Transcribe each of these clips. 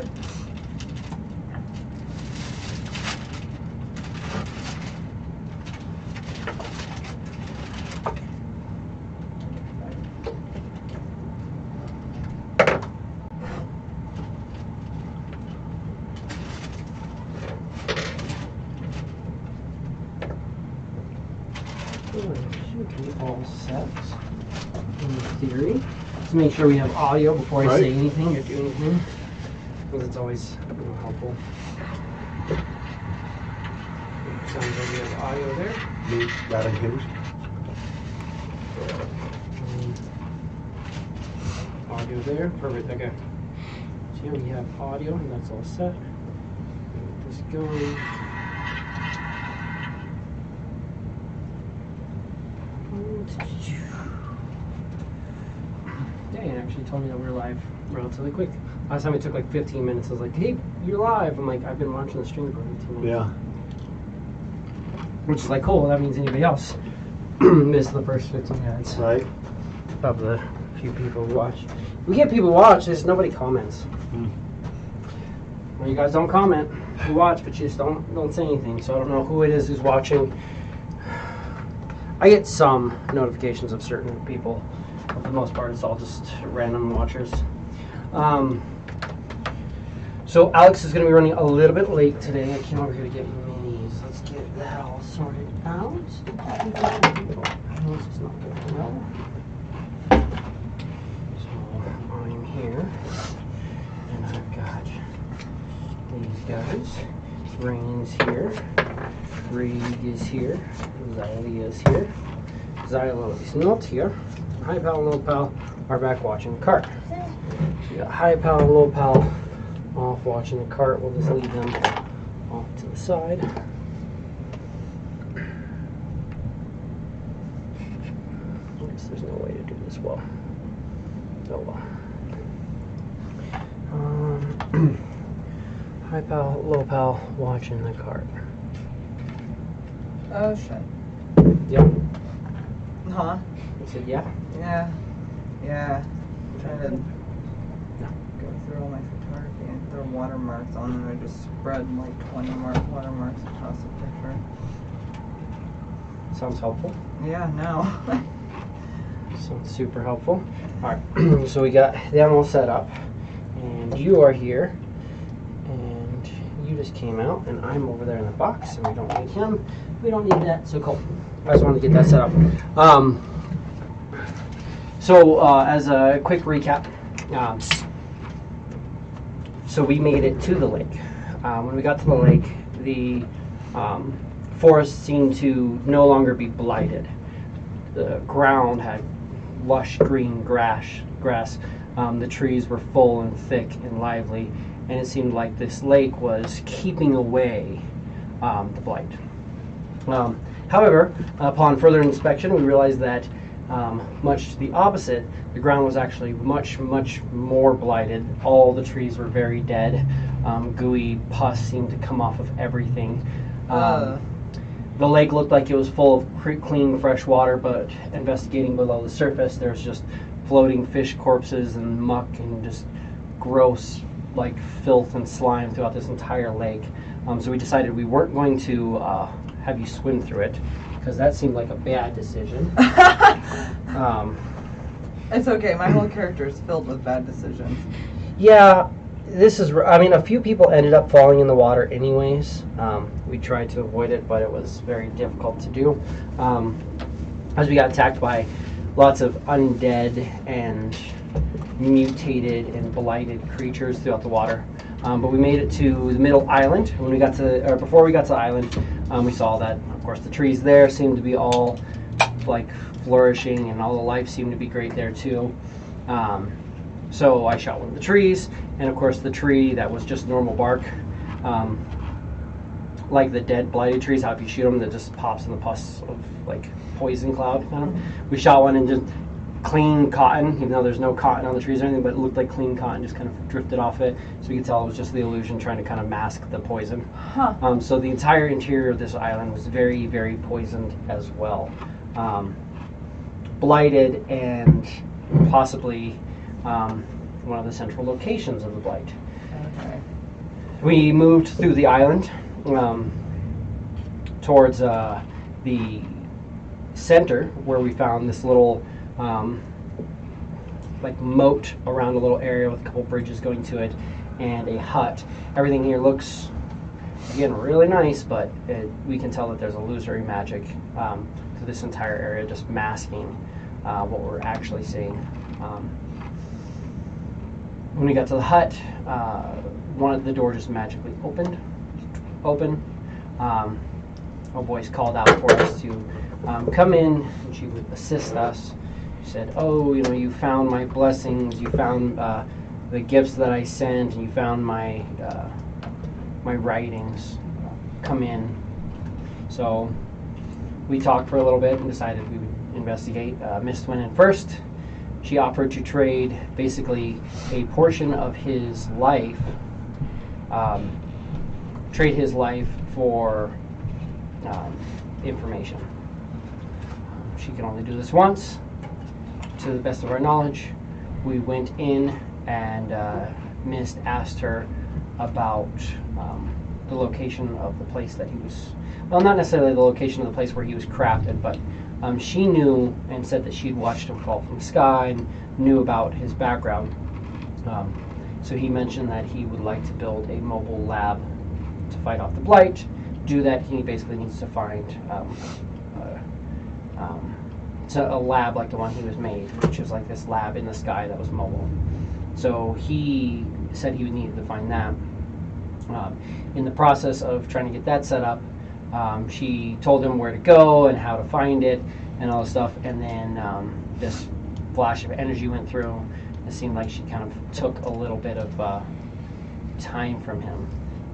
cart. Should be all set in theory. Just make sure we have audio before I say anything or do anything, because it's always helpful. Sounds like we have audio there. That unhinged. Audio there, perfect. Okay. So here we have audio, and that's all set. Get this going. Dang, it actually told me that we were live relatively quick. Last time it took like 15 minutes. I was like, hey, you're live. I'm like, I've been watching the stream for 15 minutes. Yeah. Which is like, cool. That means anybody else missed the first 15 minutes. Right. Of the few people who watch. We get people who watch, just nobody comments. Well, you guys don't comment. You watch, but you just don't say anything. So I don't know who it is who's watching. I get some notifications of certain people. For the most part, it's all just random watchers. So Alex is going to be running a little bit late today. I came over here to get minis. Let's get that all sorted out. This is not going well. So I'm here, and I've got these guys. Rain's here. Reed is here. Xylee is here. Xylo is not here. High Pal and Low Pal are back watching the cart. So we got High Pal and Low Pal off watching the cart. We'll just leave them off to the side. I guess there's no way to do this well. Oh well. High Pal, Low Pal watching the cart. Oh shit. Yeah. Huh? You said yeah? Yeah. Yeah. I'm trying to go through all my photography and throw watermarks on them. I just spread like 20 more watermarks across the picture. Sounds helpful. Yeah, no. Sounds super helpful. Alright, so we got them all set up. And you are here. And you just came out. And I'm over there in the box. And we don't need him. We don't need that. So cool. I just wanted to get that set up. As a quick recap, so we made it to the lake. When we got to the lake, the forest seemed to no longer be blighted. The ground had lush green grass. The trees were full and thick and lively, and it seemed like this lake was keeping away the blight. However, upon further inspection, we realized that much the opposite, the ground was actually much more blighted. All the trees were very dead. Gooey pus seemed to come off of everything. The lake looked like it was full of clean, fresh water, but investigating below the surface, there's just floating fish corpses and muck and just gross, like filth and slime throughout this entire lake. So we decided we weren't going to have you swim through it, because that seemed like a bad decision. It's okay, my whole character is filled with bad decisions. Yeah, I mean, a few people ended up falling in the water anyways. We tried to avoid it, but it was very difficult to do. As we got attacked by lots of undead and mutated and blighted creatures throughout the water. But we made it to the middle island. When we got to, or before we got to the island, we saw that, of course, the trees there seemed to be all like flourishing, and all the life seemed to be great there too. So I shot one of the trees, and of course the tree that was just normal bark, like the dead blighted trees, how if you shoot them, that just pops in the pus of like poison cloud kind of. We shot one and just clean cotton, even though there's no cotton on the trees or anything, but it looked like clean cotton just kind of drifted off it, so you could tell it was just the illusion trying to kind of mask the poison. So the entire interior of this island was very poisoned as well. Blighted, and possibly one of the central locations of the blight. Okay. We moved through the island towards the center, where we found this little like moat around a little area with a couple bridges going to it and a hut. Everything here looks, again, really nice, but we can tell that there's illusory magic to this entire area, just masking what we're actually seeing. When we got to the hut, one of the doors just magically opened. A voice called out for us to come in, and she would assist us. She said, "Oh, you know, you found my blessings. You found the gifts that I sent, and you found my my writings. Come in." So we talked for a little bit and decided we would investigate. Mist went in first. She offered to trade basically a portion of his life, trade his life for information. She can only do this once, to the best of our knowledge. We went in and Mist asked her about the location of the place that he was, well, not necessarily the location of the place where he was crafted, but she knew and said that she'd watched him fall from the sky and knew about his background. So he mentioned that he would like to build a mobile lab to fight off the blight. To do that, he basically needs to find a lab like the one he was made, which was like this lab in the sky that was mobile. So he said he needed to find that. In the process of trying to get that set up, she told him where to go and how to find it and all this stuff, and then this flash of energy went through. It seemed like she kind of took a little bit of time from him.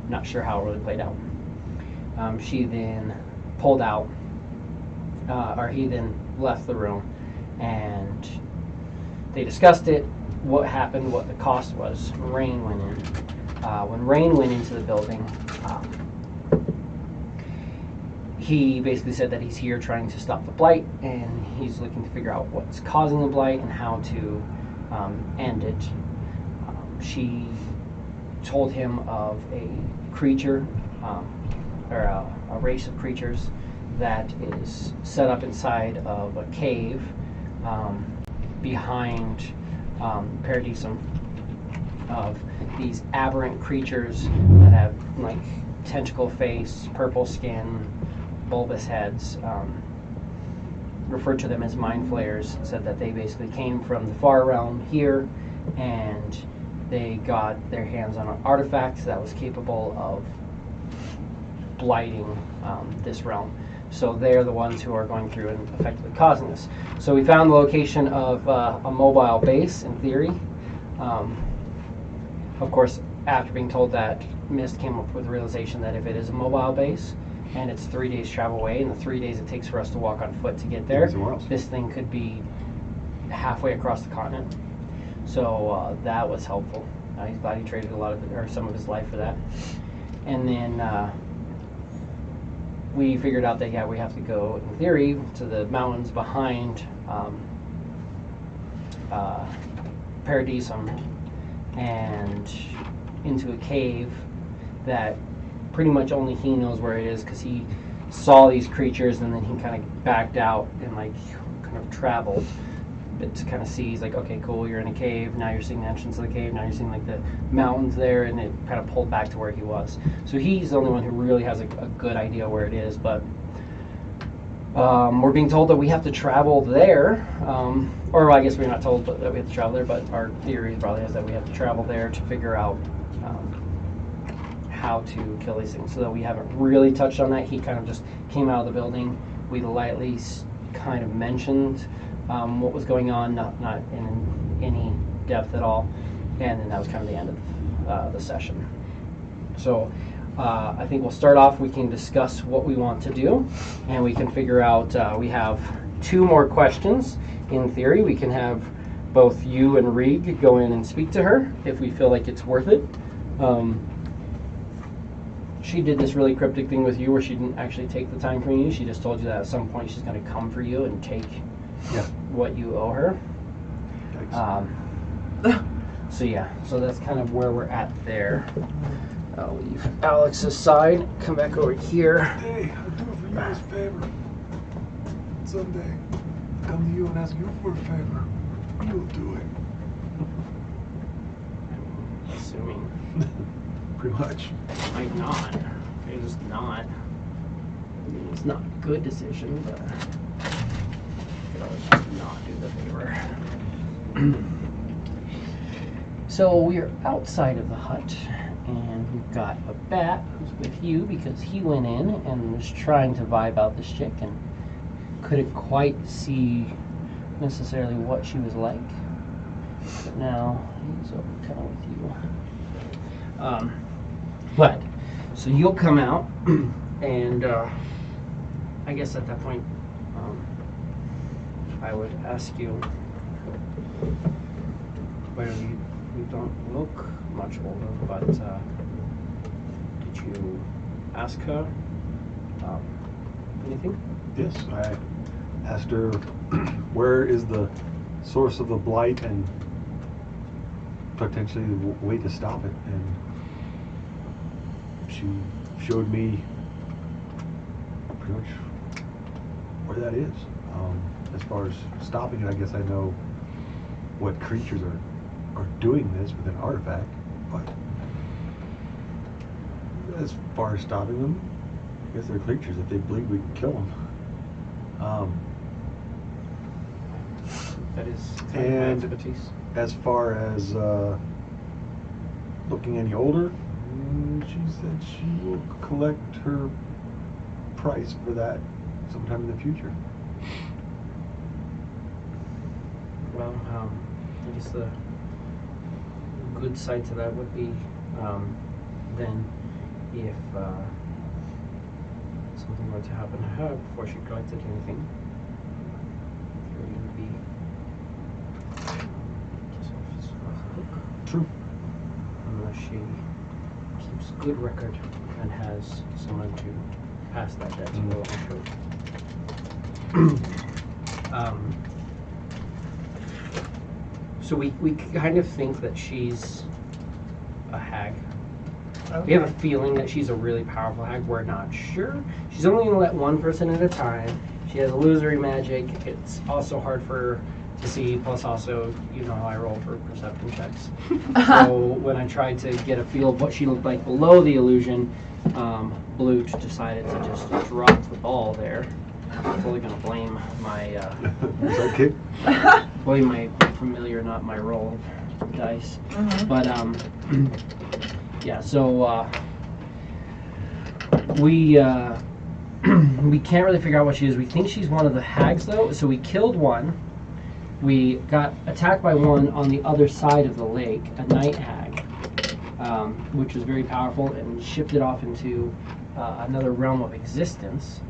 Not sure how it really played out. She then pulled out, or he then left the room, and they discussed it, what happened, what the cost was. Rain went in. When Rain went into the building, he basically said that he's here trying to stop the blight, and he's looking to figure out what's causing the blight and how to end it. She told him of a creature, or a race of creatures that is set up inside of a cave behind Paradisum, of these aberrant creatures that have like tentacle face, purple skin, bulbous heads. Referred to them as mind flayers. Said that they basically came from the far realm here, and they got their hands on an artifact that was capable of blighting this realm. So they're the ones who are going through and effectively causing this. So we found the location of a mobile base, in theory. Of course, after being told that, Mist came up with the realization that if it is a mobile base and it's 3 days travel away, and the 3 days it takes for us to walk on foot to get there, this thing could be halfway across the continent. So that was helpful. He's glad he traded a lot of it, or some of his life for that. And then we figured out that, yeah, we have to go, in theory, to the mountains behind Paradisum and into a cave that pretty much only he knows where it is, because he saw these creatures and then he kind of backed out and like kind of traveled to kind of see. He's like, okay, cool, you're in a cave, now you're seeing the entrance of the cave, now you're seeing like the mountains there, and it kind of pulled back to where he was. So he's the only one who really has a good idea where it is, but we're being told that we have to travel there, or I guess we're not told that we have to travel there, but our theory probably is that we have to travel there to figure out how to kill these things. So that we haven't really touched on that. He kind of just came out of the building. We lightly kind of mentioned what was going on, not in any depth at all, and then that was kind of the end of the session. So I think we'll start off, we can discuss what we want to do, and we can figure out, we have 2 more questions. In theory, we can have both you and Reeg go in and speak to her if we feel like it's worth it. She did this really cryptic thing with you where she didn't actually take the time from you. She just told you that at some point she's going to come for you and take what you owe her. So yeah, so that's kind of where we're at there. I'll leave Alex's side, come back over here. Hey, I'll do it for you as a favor. Someday, come to you and ask you for a favor. You'll do it. Assuming. Pretty much. Might not. Maybe just not. I mean, it's not a good decision, but I could always just not do the favor. So we are outside of the hut, and we've got a bat who's with you because he went in and was trying to vibe out this chick and couldn't quite see necessarily what she was like. But now he's over kind of with you. But so you'll come out, and I guess at that point, I would ask you, well, you don't look much older, but did you ask her anything? Yes, I asked her where is the source of the blight and potentially the way to stop it, and she showed me pretty much where that is. As far as stopping it, I guess I know what creatures are doing this with an artifact, but as far as stopping them, I guess they're creatures. If they bleed, we can kill them. That is kind of my And expertise. as far as looking any older, she said she will collect her price for that sometime in the future. Well, I guess the good side to that would be then if something were to happen to her before she collected anything, there would be just off the hook. True. Unless she keeps good record and has someone to pass that debt to, I'm sure. So we kind of think that she's a hag. Okay. We have a feeling that she's a really powerful hag. We're not sure. She's only going to let one person at a time. She has illusory magic. It's also hard for her to see. Plus, also, you know how I roll for perception checks. So when I tried to get a feel of what she looked like below the illusion, Blute decided to just drop the ball there. I'm totally going to blame my Sidekick. blame my familiar, not my roll dice. Mhm. But yeah, so we we can't really figure out what she is. We think she's one of the hags though, so we killed one. We got attacked by one on the other side of the lake, a night hag, which was very powerful and shifted off into another realm of existence.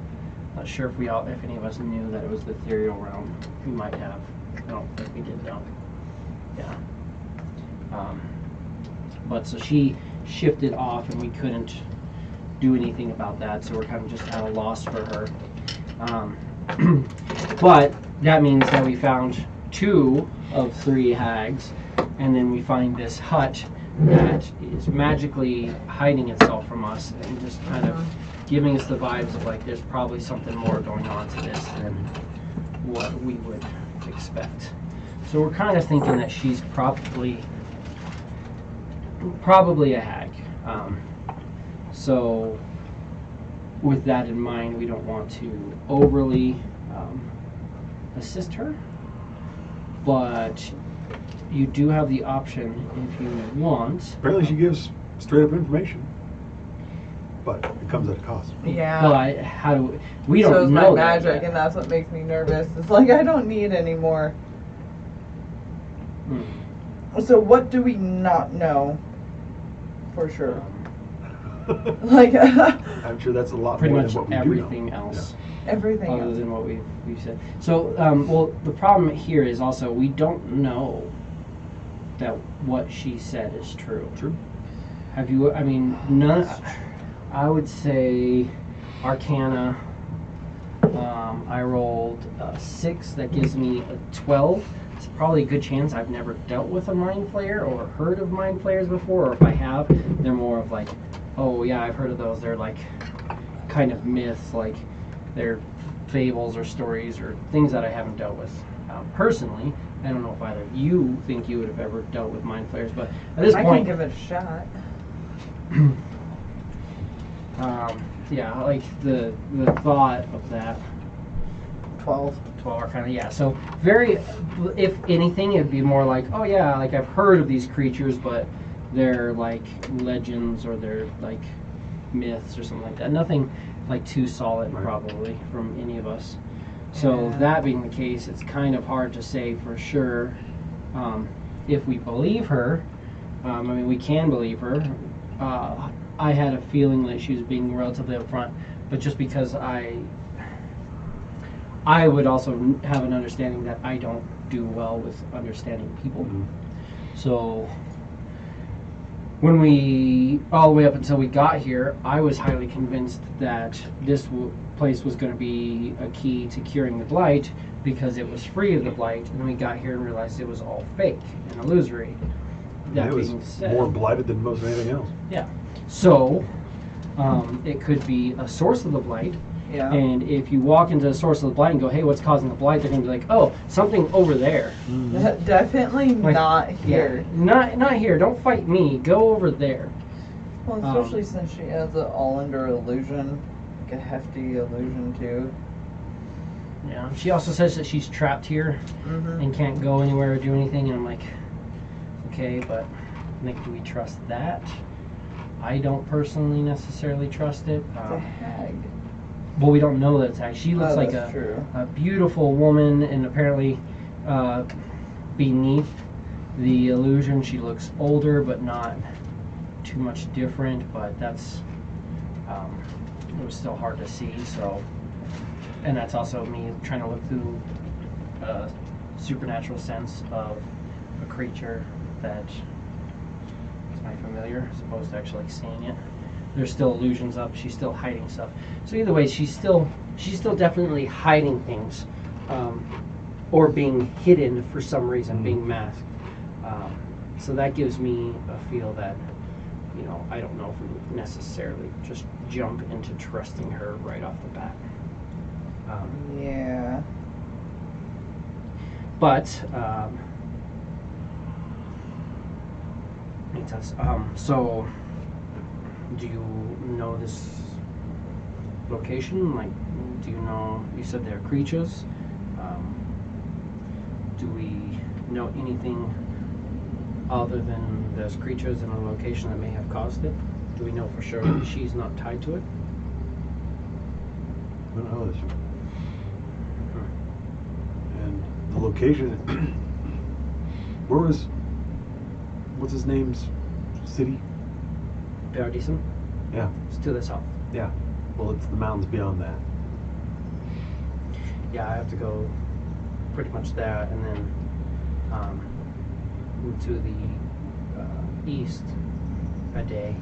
Not sure if any of us knew that it was the ethereal realm. We might have. I don't think we did though. Yeah. But so she shifted off, and we couldn't do anything about that. So we're kind of just at a loss for her. But that means that we found 2 of 3 hags, and then we find this hut that is magically hiding itself from us and just kind of giving us the vibes of like there's probably something more going on to this than what we would expect. So we're kind of thinking that she's probably a hag. So with that in mind, we don't want to overly assist her, but you do have the option if you want. Apparently she gives straight up information, but it comes at a cost. Yeah. But how do we don't So is know my that magic, yet. and that's what makes me nervous. It's like I don't need any more. So what do we not know for sure? Like I'm sure that's a lot Pretty more much than what we everything do know. else. everything Other else. than what we've said. So, well, the problem here is also we don't know that what she said is true. True. Have you? I mean, none. I would say Arcana. I rolled 6. That gives me a 12. it's probably a good chance I've never dealt with a mind flayer or heard of mind flayers before, or if I have, they're more of like, oh yeah, I've heard of those. They're like kind of myths, like they're fables or stories or things that I haven't dealt with personally. I don't know if either you think you would have ever dealt with mind flayers, but at this I point, can give it a shot. yeah, like the thought of that 12. are kind of, yeah, so very, if anything, it'd be more like, oh yeah, like I've heard of these creatures, but they're like legends or they're like myths or something like that. Nothing like too solid probably from any of us. So that being the case, it's kind of hard to say for sure if we believe her. I mean, we can believe her. I had a feeling that she was being relatively upfront, but just because I would also have an understanding that I don't do well with understanding people. Mm-hmm. So when we, all the way up until we got here, I was highly convinced that this place was going to be a key to curing the blight because it was free of the blight, and then we got here and realized it was all fake and illusory. That it was being said, more blighted than most anything else. Yeah. So it could be a source of the blight. Yeah. And if you walk into the source of the blight and go, hey, what's causing the blight? They're going to be like, oh, something over there. Mm-hmm. Definitely like, not here. Yeah, not here. Don't fight me. Go over there. Well, especially since she has it all under illusion. Like a hefty illusion, too. Yeah. She also says that she's trapped here and can't go anywhere or do anything. And I'm like, okay, but Nick, do we trust that? I don't personally necessarily trust it. It's a hag. Well, we don't know that it's hag. She looks like a beautiful woman, and apparently beneath the illusion she looks older, but not too much different. But that's it was still hard to see. So, and that's also me trying to look through a supernatural sense of a creature that is my familiar, as opposed to actually seeing it. There's still illusions up. She's still hiding stuff. So either way, she's still definitely hiding things, or being hidden for some reason, being masked. So that gives me a feel that, you know, I don't know if we necessarily just jump into trusting her right off the bat. Yeah. But it does. So. Do you know this location? Like, do you know, you said they're creatures. Do we know anything other than there's creatures in a location that may have caused it? Do we know for sure that she's not tied to it? I don't know this. And the location, where was, what's his name's city? Paradisen? Yeah. It's to the south. Yeah. Well, it's the mountains beyond that. Yeah, I have to go pretty much there and then to the east a day.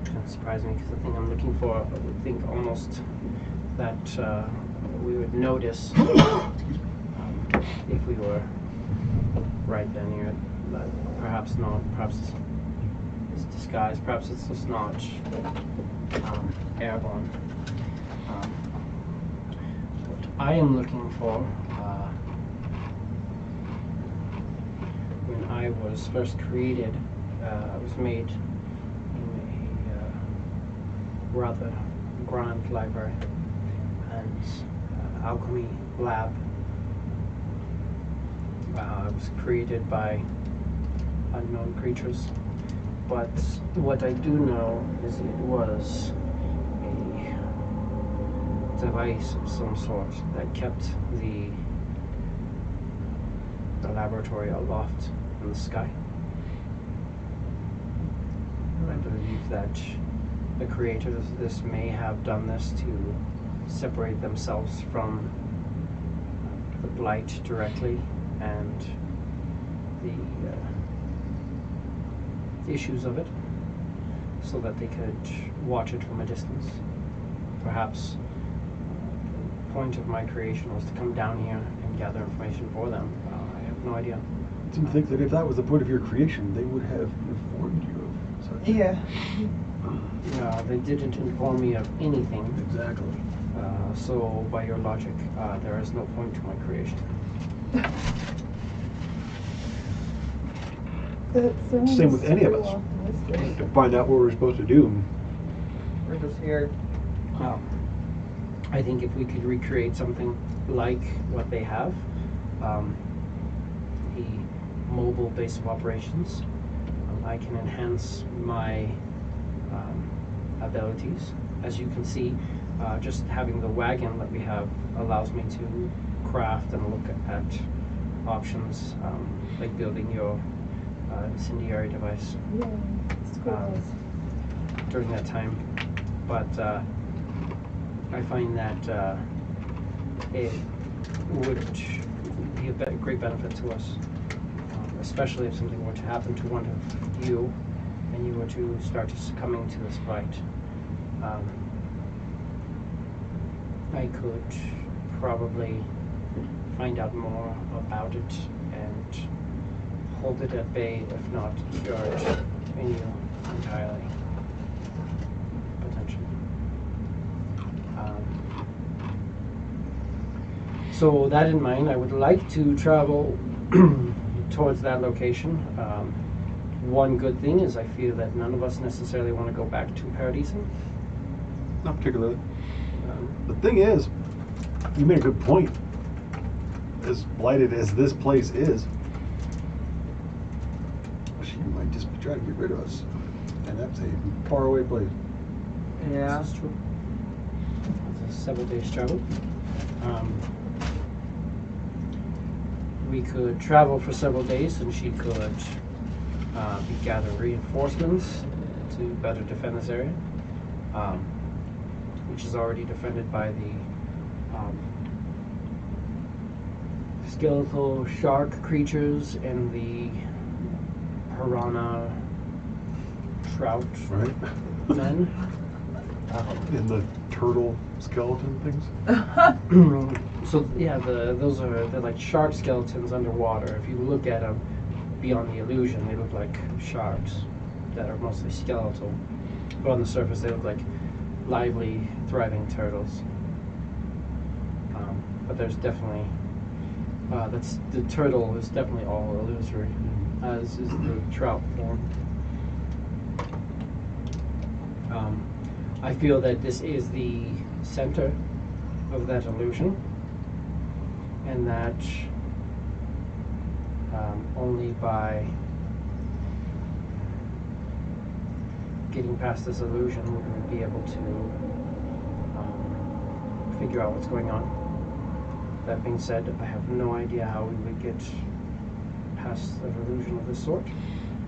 Kind of surprised me because the thing I'm looking for, I would think almost that we would notice if we were right down near it. But perhaps not. Perhaps it's disguised. Perhaps it's just not airborne. What I am looking for, when I was first created, I was made in a rather grand library and alchemy lab. I was created by unknown creatures, but what I do know is it was a device of some sort that kept the laboratory aloft in the sky. I believe that the creators of this may have done this to separate themselves from the blight directly and the issues of it, so that they could watch it from a distance. Perhaps point of my creation was to come down here and gather information for them. I have no idea. It seems to think that if that was the point of your creation, they would have informed you of such. Yeah. They didn't inform me of anything. Exactly. So by your logic, there is no point to my creation. Same with any of us. To find out what we're supposed to do. We're just here. I think if we could recreate something like what they have, the mobile base of operations, I can enhance my abilities. As you can see, just having the wagon that we have allows me to craft and look at options, like building your incendiary device during that time. But I find that it would be a great benefit to us, especially if something were to happen to one of you and you were to start succumbing to this blight. I could probably find out more about it and hold it at bay, if not cure it in you entirely, potentially. So that in mind, I would like to travel towards that location. One good thing is I feel that none of us necessarily want to go back to Paradisum. Not particularly. The thing is, you made a good point. As blighted as this place is, she might just be trying to get rid of us. And that's a faraway place. Yeah. This is true. It's a 7 days travel. We could travel for several days and she could gather reinforcements to better defend this area, which is already defended by the skeletal shark creatures and the piranha trout men. And the turtle skeleton things? So yeah, they're like shark skeletons underwater. If you look at them beyond the illusion, they look like sharks that are mostly skeletal. But on the surface, they look like lively, thriving turtles. But there's definitely the turtle is definitely all illusory, as is the trout form. I feel that this is the center of that illusion, and that only by getting past this illusion we're going to be able to figure out what's going on. That being said, I have no idea how we would get past an illusion of this sort.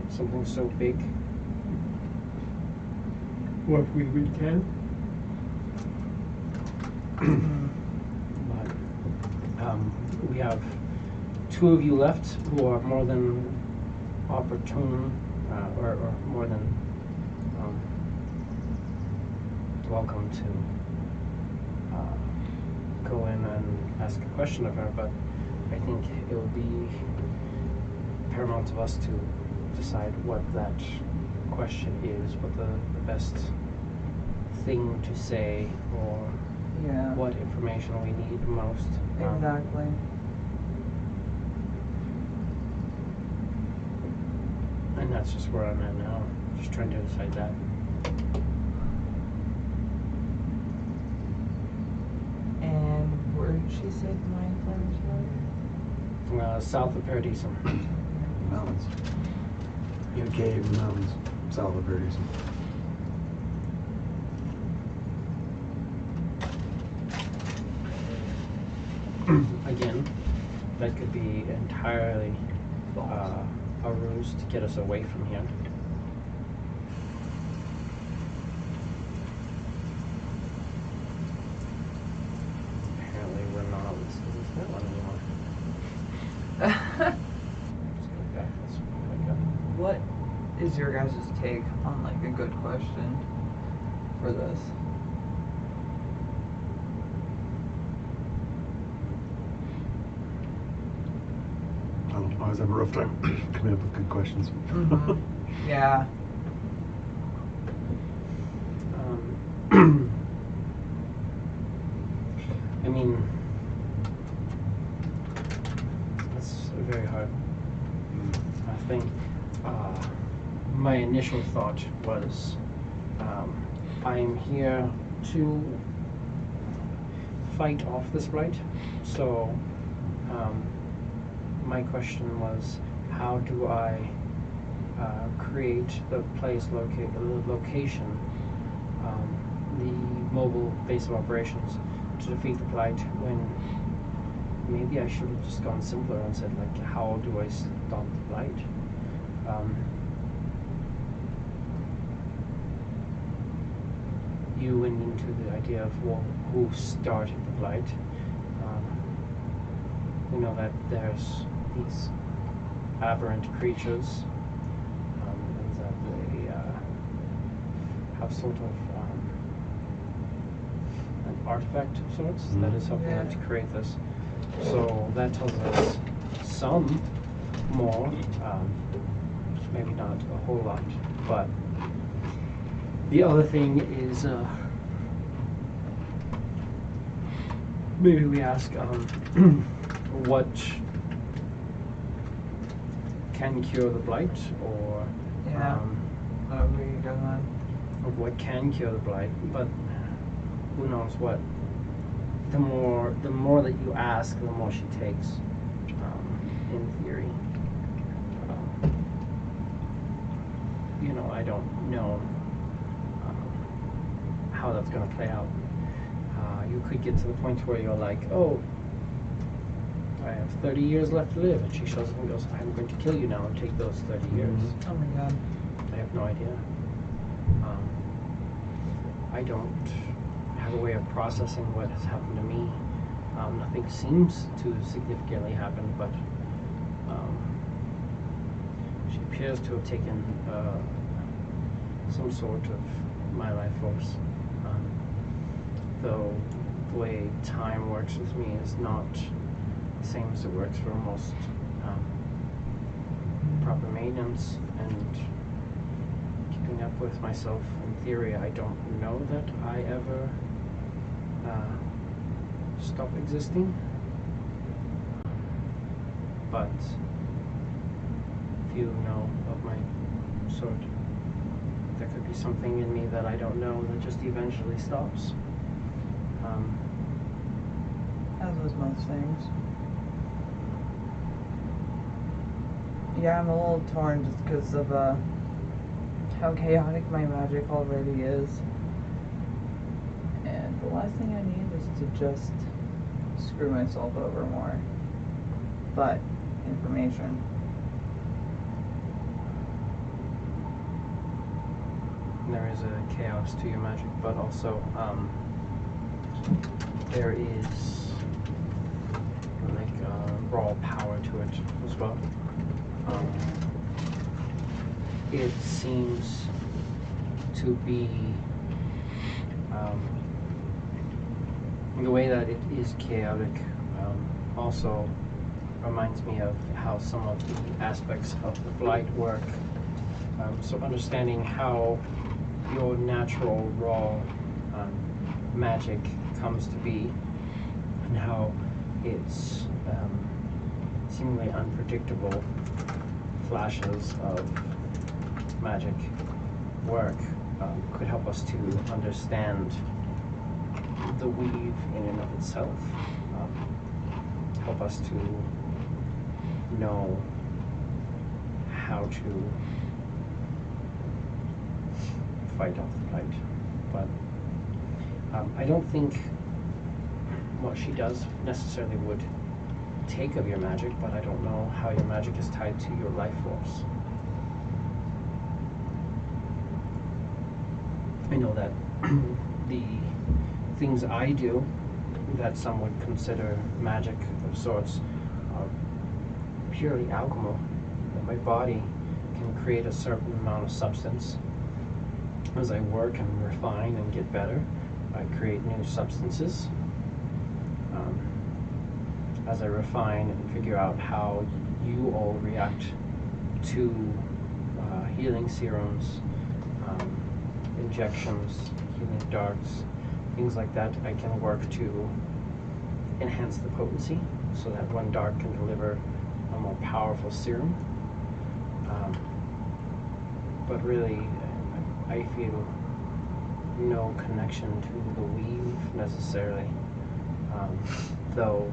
Something so big. What if we can? But we have 2 of you left who are more than opportune, or more than welcome to go in and ask a question of her, but I think it will be paramount of us to decide what that question is, what the best thing to say, or what information we need most. Exactly. And that's just where I'm at now, just trying to decide that. And where did she say the mine plans were? South of Paradisum. Mountains. In a cave in the mountains, south of Paradisum. Again, that could be entirely a ruse to get us away from here. Apparently we're not listed as that one anymore. Let's go back. Let's go back up. What is your guys' take on like a good question for this? I always have a rough time coming up with good questions. Yeah. I mean, that's very hard. I think my initial thought was I am here to fight off this blight. So my question was, how do I create the location, the mobile base of operations to defeat the blight, when maybe I should have just gone simpler and said, like, how do I stop the blight? You went into the idea of, well, who started the blight. We know that there's these aberrant creatures, and that they have sort of an artifact of sorts that is helping them to create this. So that tells us some more, maybe not a whole lot, but the other thing is maybe we ask what can cure the blight, or that would be a good one. or what can cure the blight, but who knows what. The more that you ask, the more she takes, in theory. You know, I don't know how that's going to play out. You could get to the point where you're like, oh, I have 30 years left to live, and she shows up and goes, I'm going to kill you now and take those 30 years. Oh my god. I have no idea. I don't have a way of processing what has happened to me. Nothing seems to significantly happen, but she appears to have taken some sort of my life force. Though the way time works with me is not the same as it works for most proper maintenance and keeping up with myself. In theory, I don't know that I ever stop existing, but if you know of my sort, there could be something in me that I don't know that just eventually stops. As with most things. Yeah, I'm a little torn just because of how chaotic my magic already is. And the last thing I need is to just screw myself over more. But, information. There is a chaos to your magic, but also there is like raw power to it as well. It seems to be the way that it is chaotic also reminds me of how some of the aspects of the blight work. So understanding how your natural raw magic comes to be, and how its seemingly unpredictable flashes of magic work could help us to understand the weave in and of itself, help us to know how to fight off the blight. But I don't think what she does necessarily would take of your magic, but I don't know how your magic is tied to your life force. I know that the things I do that some would consider magic of sorts are purely alchemical. That my body can create a certain amount of substance. As I work and refine and get better, I create new substances. As I refine and figure out how you all react to healing serums, injections, healing darts, things like that. I can work to enhance the potency so that one dart can deliver a more powerful serum. But really, I feel no connection to the weave necessarily, though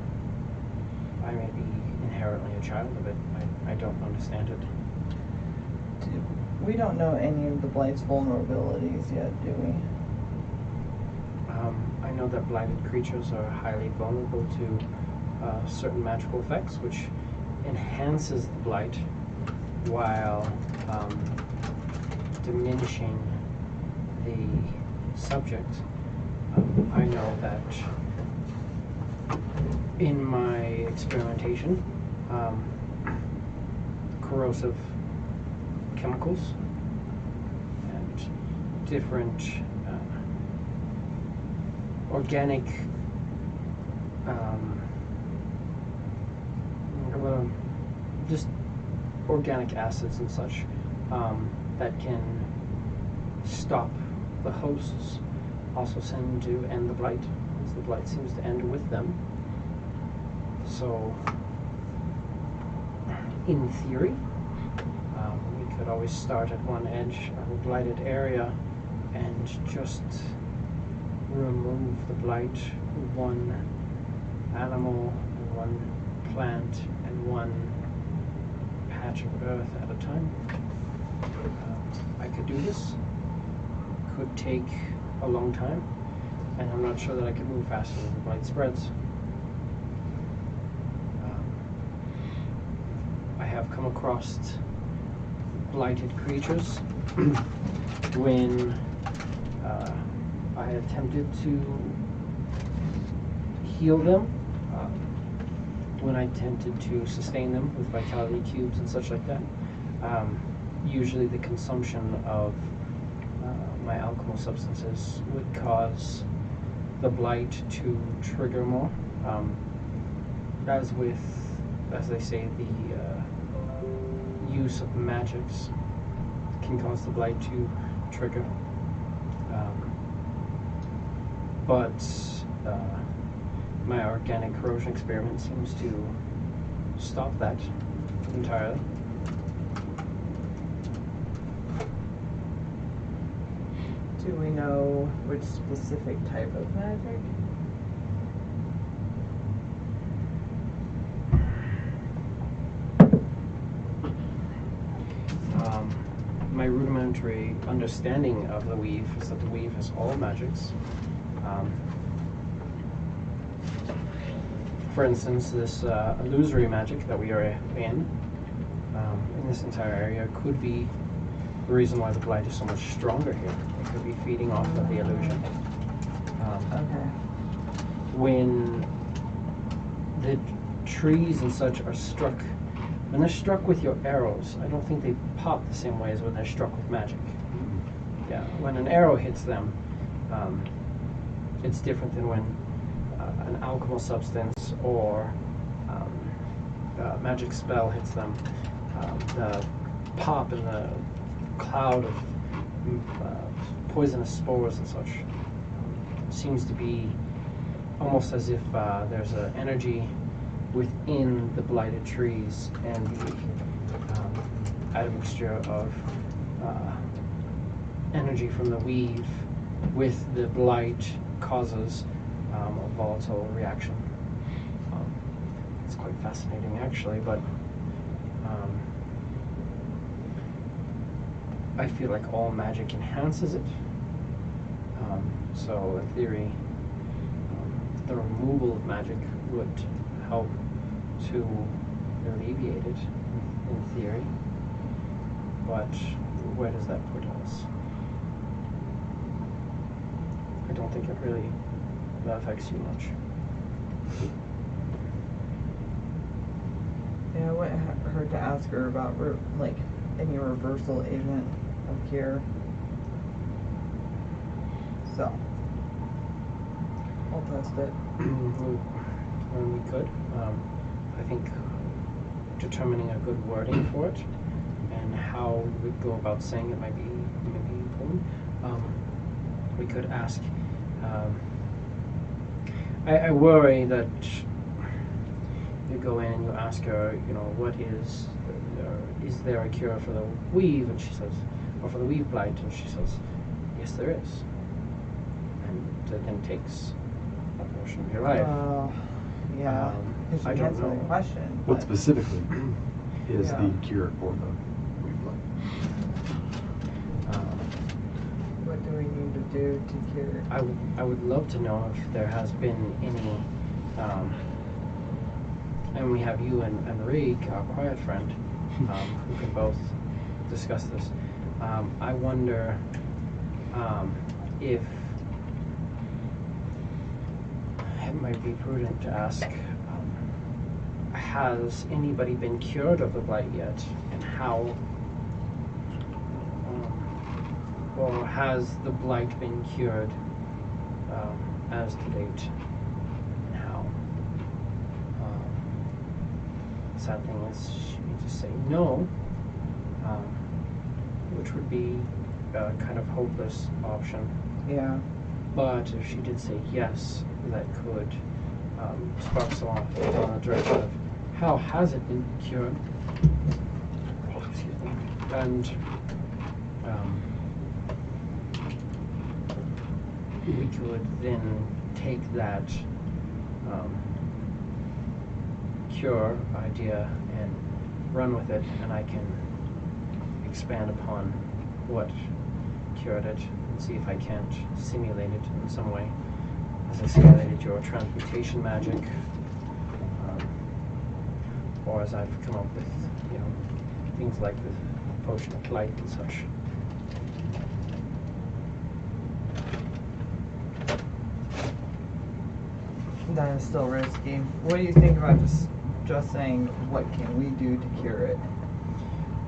I may be inherently a child of it. I don't understand it. We don't know any of the Blight's vulnerabilities yet, do we? I know that blighted creatures are highly vulnerable to certain magical effects, which enhances the blight while diminishing the subject. I know that in my experimentation, corrosive chemicals and different organic just organic acids and such that can stop the hosts also seem to end the blight, as the blight seems to end with them. So in theory, we could always start at one edge of a blighted area and just remove the blight, one animal, one plant, and one patch of earth at a time. I could do this. Could take a long time, and I'm not sure that I could move faster than the blight spreads. I have come across blighted creatures when I attempted to heal them, when I attempted to sustain them with vitality cubes and such like that. Usually the consumption of my alchemical substances would cause the blight to trigger more. As they say, the use of magics can cause the blight to trigger. But my organic corrosion experiment seems to stop that entirely. Do we know which specific type of magic? My rudimentary understanding of the weave is that the weave is all magics. For instance, this illusory magic that we are in this entire area could be the reason why the blight is so much stronger here. It could be feeding off of the illusion. Okay. When the trees and such are struck, when they're struck with your arrows, I don't think they pop the same way as when they're struck with magic. Yeah, when an arrow hits them, it's different than when an alchemical substance or a magic spell hits them. The pop and the cloud of poisonous spores and such seems to be almost as if there's an energy within the blighted trees, and the admixture of energy from the weave with the blight causes a volatile reaction. It's quite fascinating, actually, but I feel like all magic enhances it. So in theory, the removal of magic would help to alleviate it, in theory. But where does that put us? I don't think it really affects you much. Yeah, I went heard to ask her about like any reversal agent of cure. So I'll test it. When we could. I think determining a good wording for it and how we would go about saying it might be important. We could ask. I worry that you go in and you ask her, what is there a cure for the weave? And she says, or for the weave blight, and she says, yes, there is. And that then takes a portion of your life. Yeah, because I she don't answered the know. question. What but- specifically is Yeah. the cure for the weave blight? What do we need to do to cure it? I would love to know if there has been any, and we have you and Reek, our quiet friend, who can both discuss this. I wonder if it might be prudent to ask, has anybody been cured of the blight yet, and how? Or has the blight been cured as to date, and how? Sad thing is, she may just say no, which would be a kind of hopeless option. Yeah. But if she did say yes, that could spark some off on the direction of how has it been cured? Excuse me. And we could then take that cure idea and run with it, and I can expand upon what cured it and see if I can't simulate it in some way. As I simulated your transmutation magic, or as I've come up with, things like the potion of light and such. That is still risky. What do you think about just saying, what can we do to cure it?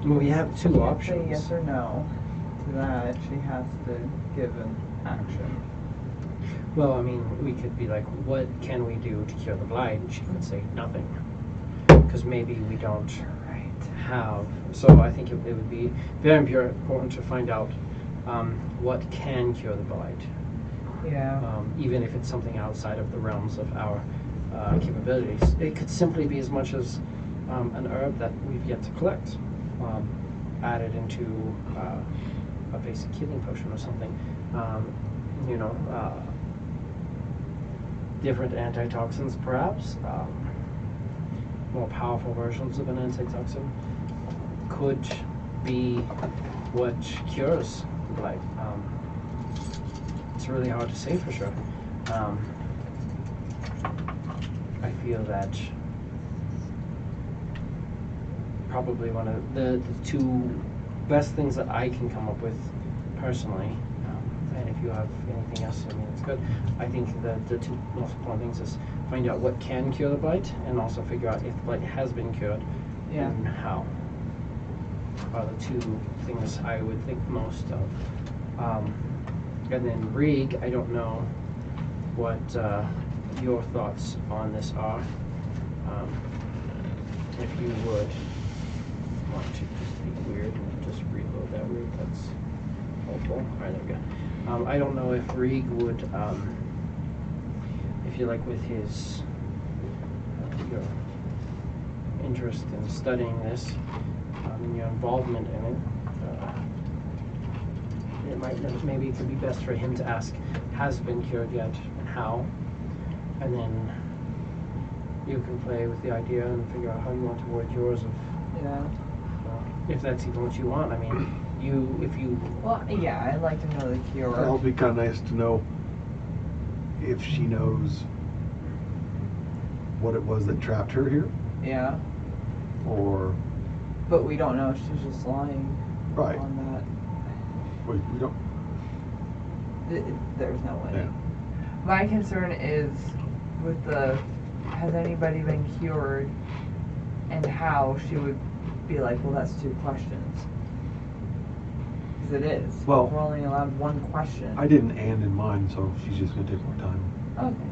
Well, we have two She can't options. say yes or no to that. She has to give an action. Well, I mean, we could be like, what can we do to cure the blight? And she could say nothing. Because maybe we don't have. So I think it would be very important to find out what can cure the blight. Yeah. Even if it's something outside of the realms of our capabilities. It could simply be as much as an herb that we've yet to collect, added into a basic healing potion or something. Different antitoxins, perhaps. More powerful versions of an antitoxin could be what cures the blight. It's really hard to say for sure. I feel that probably one of the two best things that I can come up with personally, and if you have anything else, I mean, it's good. I think that the two most important things is find out what can cure the blight, and also figure out if the blight has been cured, and how. Are the two things I would think most of. And then Rig, I don't know what your thoughts on this are. If you would want to just be weird and just reload that Rig, that's helpful. Alright, there we go. I don't know if Rig would, if you like, with his your interest in studying this, and your involvement in it, maybe it could be best for him to ask, has it been cured yet, and how? And then you can play with the idea and figure out how you want to word yours of, if that's even what you want. I mean, Well, yeah, I'd like to know the cure. It'll be kind of nice to know if she knows what it was that trapped her here, Yeah. or But we don't know if she's just lying right. on that. We don't. There's no way. Yeah. My concern is with has anybody been cured, and how she would be like, well, that's two questions. Because it is. Well, we're only allowed one question. I didn't and in mind, so she's just gonna take more time. Okay.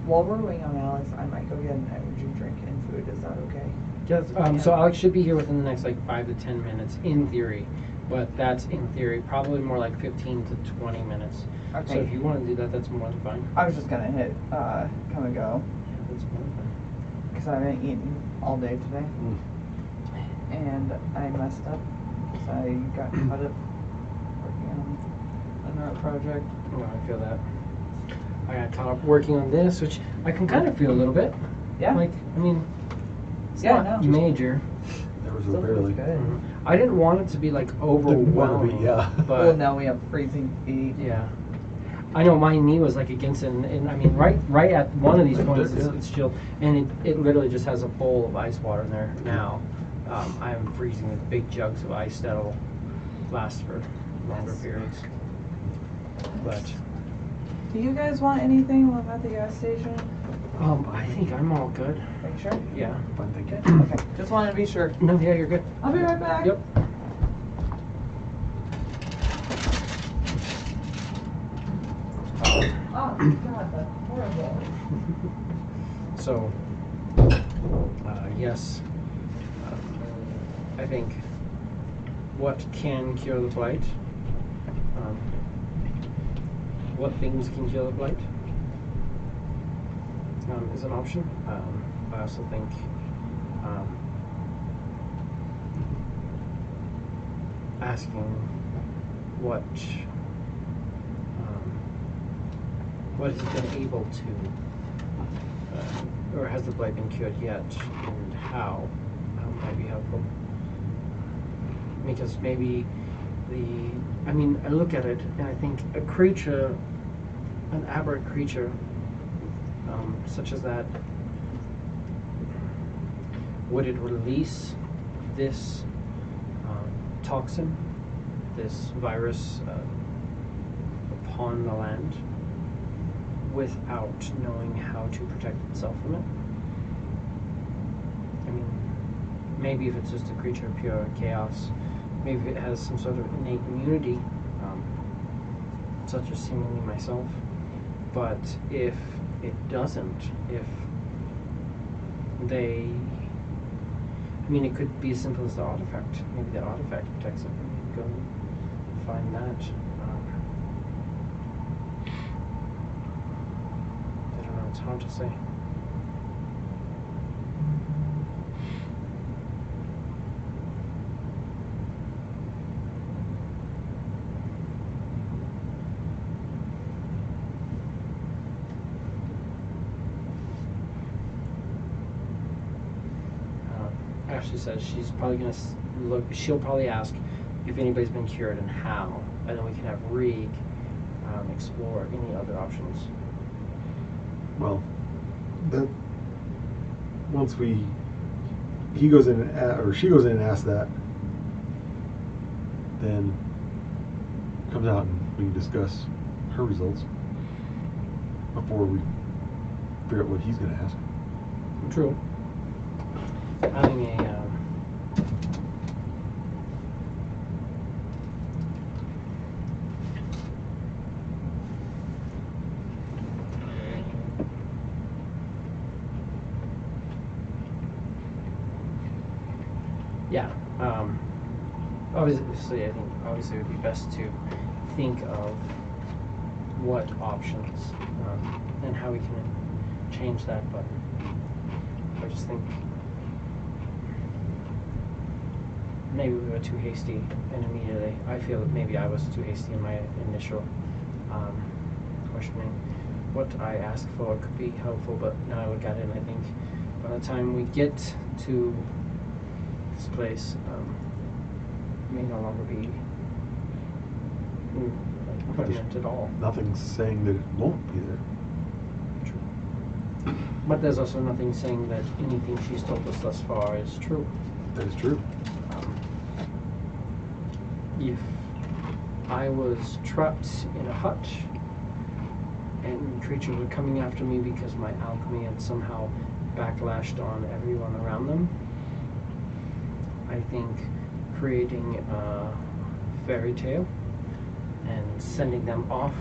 While we're waiting on Alex, I might go get an energy drink. drink and food. Is that okay? Yes, so Alex should be here within the next like 5 to 10 minutes in theory, but that's in theory, probably more like 15 to 20 minutes. Okay. So if you want to do that, that's more than fine. I was just gonna hit come and go Yeah, that's more than fine. because I haven't eaten all day today, and I messed up because I got caught up working on another project. No, I feel that. I got caught up working on this, which I can kind of feel a little bit. Yeah. Like, I mean, it's Yeah, not I know. major. There was a Still barely. looks good. I didn't want it to be like Didn't want to overwhelming. be, yeah. But Well, now we have freezing feet. yeah. I know my knee was like against it, and I mean, right at one of these points, Yeah. it's chilled, and it literally just has a bowl of ice water in there now. I'm freezing with big jugs of ice that'll last for longer periods. But Do you guys want anything while I'm at the gas station? I think I'm all good. Are you sure? Yeah. Fine, thank Good. you. Okay. Just wanted to be sure. No, yeah, you're good. I'll be right back. Yep. Oh God, that's horrible. So, yes, I think what can cure the blight? What things can cure the blight is an option. I also think asking what has it been able to, or has the blight been cured yet, and how might be helpful. Because maybe I look at it and I think a creature, an aberrant creature, such as that, would it release this toxin, this virus, upon the land without knowing how to protect itself from it? I mean, maybe if it's just a creature of pure chaos, maybe it has some sort of innate immunity, such as seemingly myself. But if it doesn't, if they, it could be as simple as the artifact. Maybe the artifact protects it. Go find that. I don't know, it's hard to say. Ashley says she's probably going to look, she'll probably ask if anybody's been cured and how, and then we can have Reeg explore any other options. Well, that once he goes in or she goes in and asks that, then comes out and we can discuss her results before we figure out what he's going to ask. True. Having a obviously, I think obviously it would be best to think of what options and how we can change that, but I just think maybe we were too hasty, and immediately I feel that maybe I was too hasty in my initial questioning. What I asked for could be helpful, but now I would get in. I think by the time we get to this place, may no longer be pertinent at all. Nothing's saying that it won't be there. True. But there's also nothing saying that anything she's told us thus far is true. That is true. If I was trapped in a hut and creatures were coming after me because my alchemy had somehow backlashed on everyone around them, I think creating a fairy tale and sending them off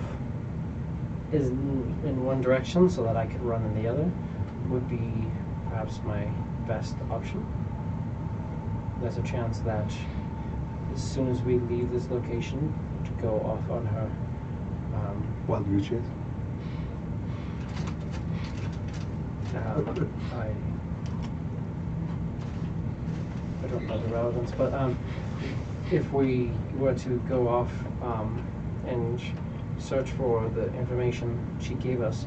in one direction so that I could run in the other would be perhaps my best option. There's a chance that as soon as we leave this location to go off on her Wild goose chase. I don't know the relevance, but if we were to go off and search for the information she gave us,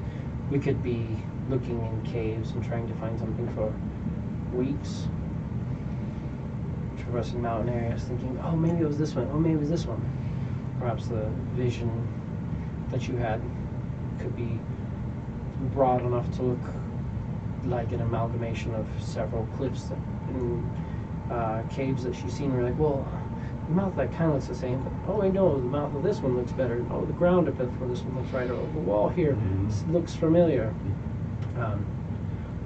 we could be looking in caves and trying to find something for weeks, traversing mountain areas, thinking, oh, maybe it was this one, oh, maybe it was this one. Perhaps the vision that you had could be broad enough to look like an amalgamation of several cliffs and caves that she's seen. We're like, well, the mouth that kind of looks the same, but oh, I know the mouth of this one looks better. Oh, the ground up for this one looks right. Or the wall here looks familiar.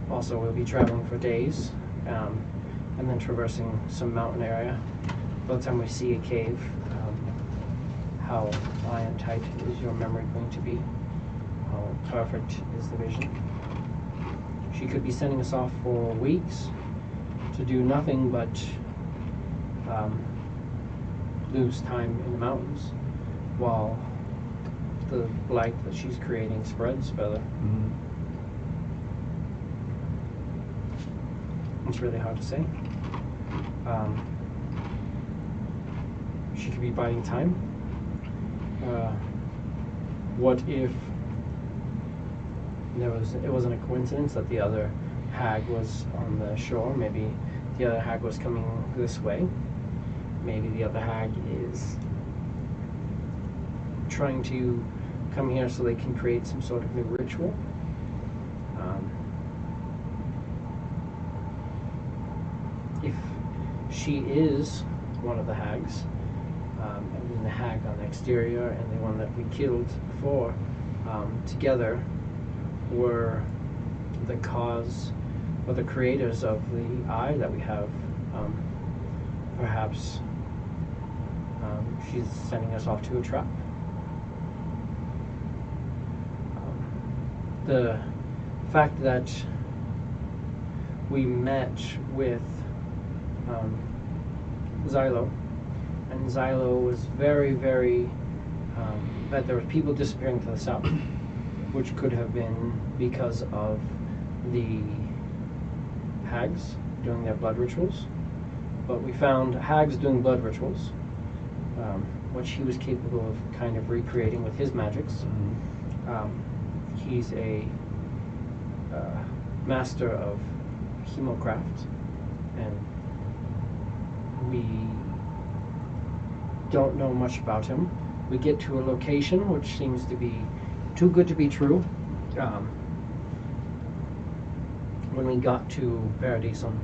Also, we'll be traveling for days and then traversing some mountain area. By the time we see a cave, how high and tight is your memory going to be? How perfect is the vision? She could be sending us off for weeks to do nothing but lose time in the mountains while the blight that she's creating spreads further. It's really hard to say. She could be biding time. What if it wasn't a coincidence that the other hag was on the shore? Maybe the other hag was coming this way. Maybe the other hag is trying to come here so they can create some sort of new ritual. If she is one of the hags, and the hag on the exterior and the one that we killed before, together were the cause or the creators of the eye that we have, perhaps she's sending us off to a trap. The fact that we met with Xylo, and Xylo was very that there were people disappearing to the south, which could have been because of the hags doing their blood rituals. But we found hags doing blood rituals, which he was capable of kind of recreating with his magics. He's a master of hemocraft, and we don't know much about him. We get to a location which seems to be too good to be true. When we got to Paradisum,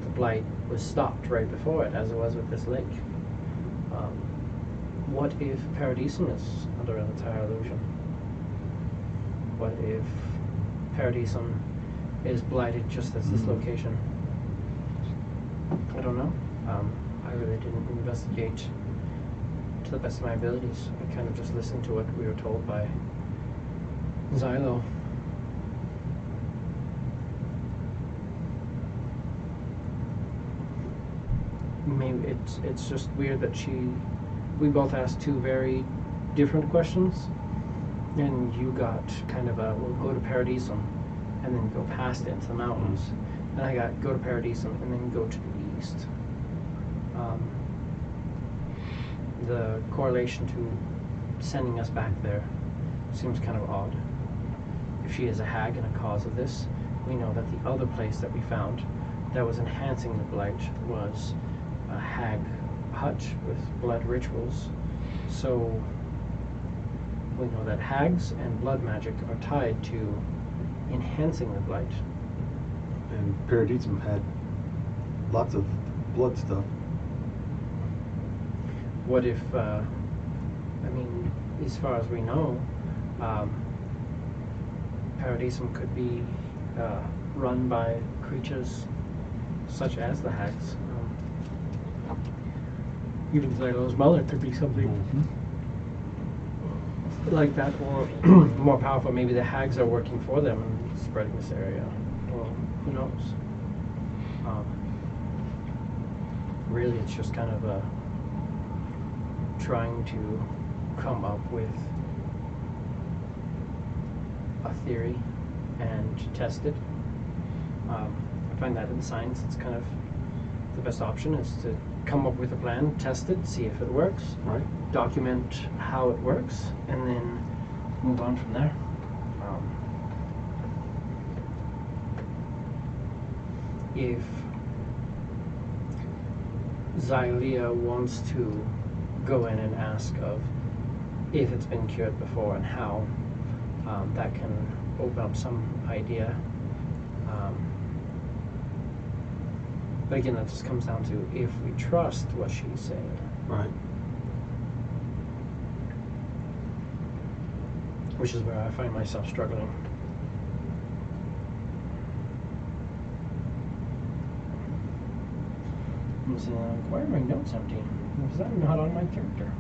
the blight was stopped right before it, as it was with this lake. What if Paradisum is under an entire illusion? What if Paradisum is blighted just as this location? I don't know. I really didn't investigate to the best of my abilities. I kind of just listened to what we were told by Xylo. Maybe it's just weird that we both asked two very different questions, and you got kind of a, we'll go to Paradisum and then go past it into the mountains, and I got go to Paradisum and then go to the east. The correlation to sending us back there seems kind of odd. If she is a hag and a cause of this, we know that the other place that we found that was enhancing the blight was a hag hut with blood rituals. So we know that hags and blood magic are tied to enhancing the blight. And Paradisum had lots of blood stuff. What if, I mean, as far as we know, Paradisum could be run by creatures such as the hags. Even Xylo's mother could be something like that, or more powerful. Maybe the hags are working for them and spreading this area. Well, who knows? Really, it's just kind of trying to come up with a theory and test it. I find that in science, it's kind of the best option is to come up with a plan, test it, see if it works, Right. document how it works, and then move on from there. If Xylea wants to go in and ask of if it's been cured before and how, that can open up some idea. But again, that just comes down to if we trust what she's saying. Right. Which is where I find myself struggling. I'm saying, why are my notes empty? Is that not on my character?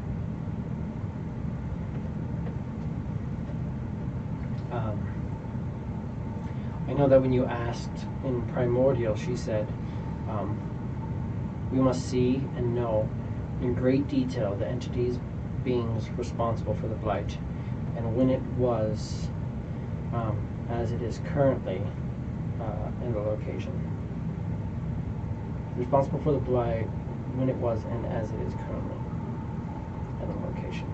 I know that when you asked in Primordial, she said, we must see and know in great detail the entities, beings responsible for the blight, and when it was, as it is currently, in the location. Responsible for the blight when it was and as it is currently in the location.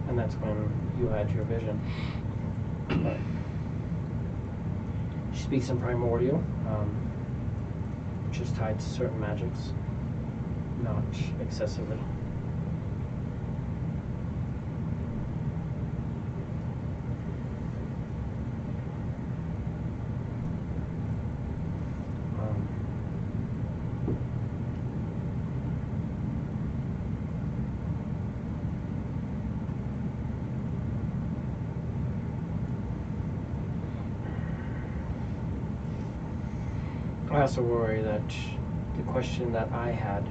And that's when you had your vision. She speaks in Primordial, which is tied to certain magics, not excessively. I also worry that the question that I had,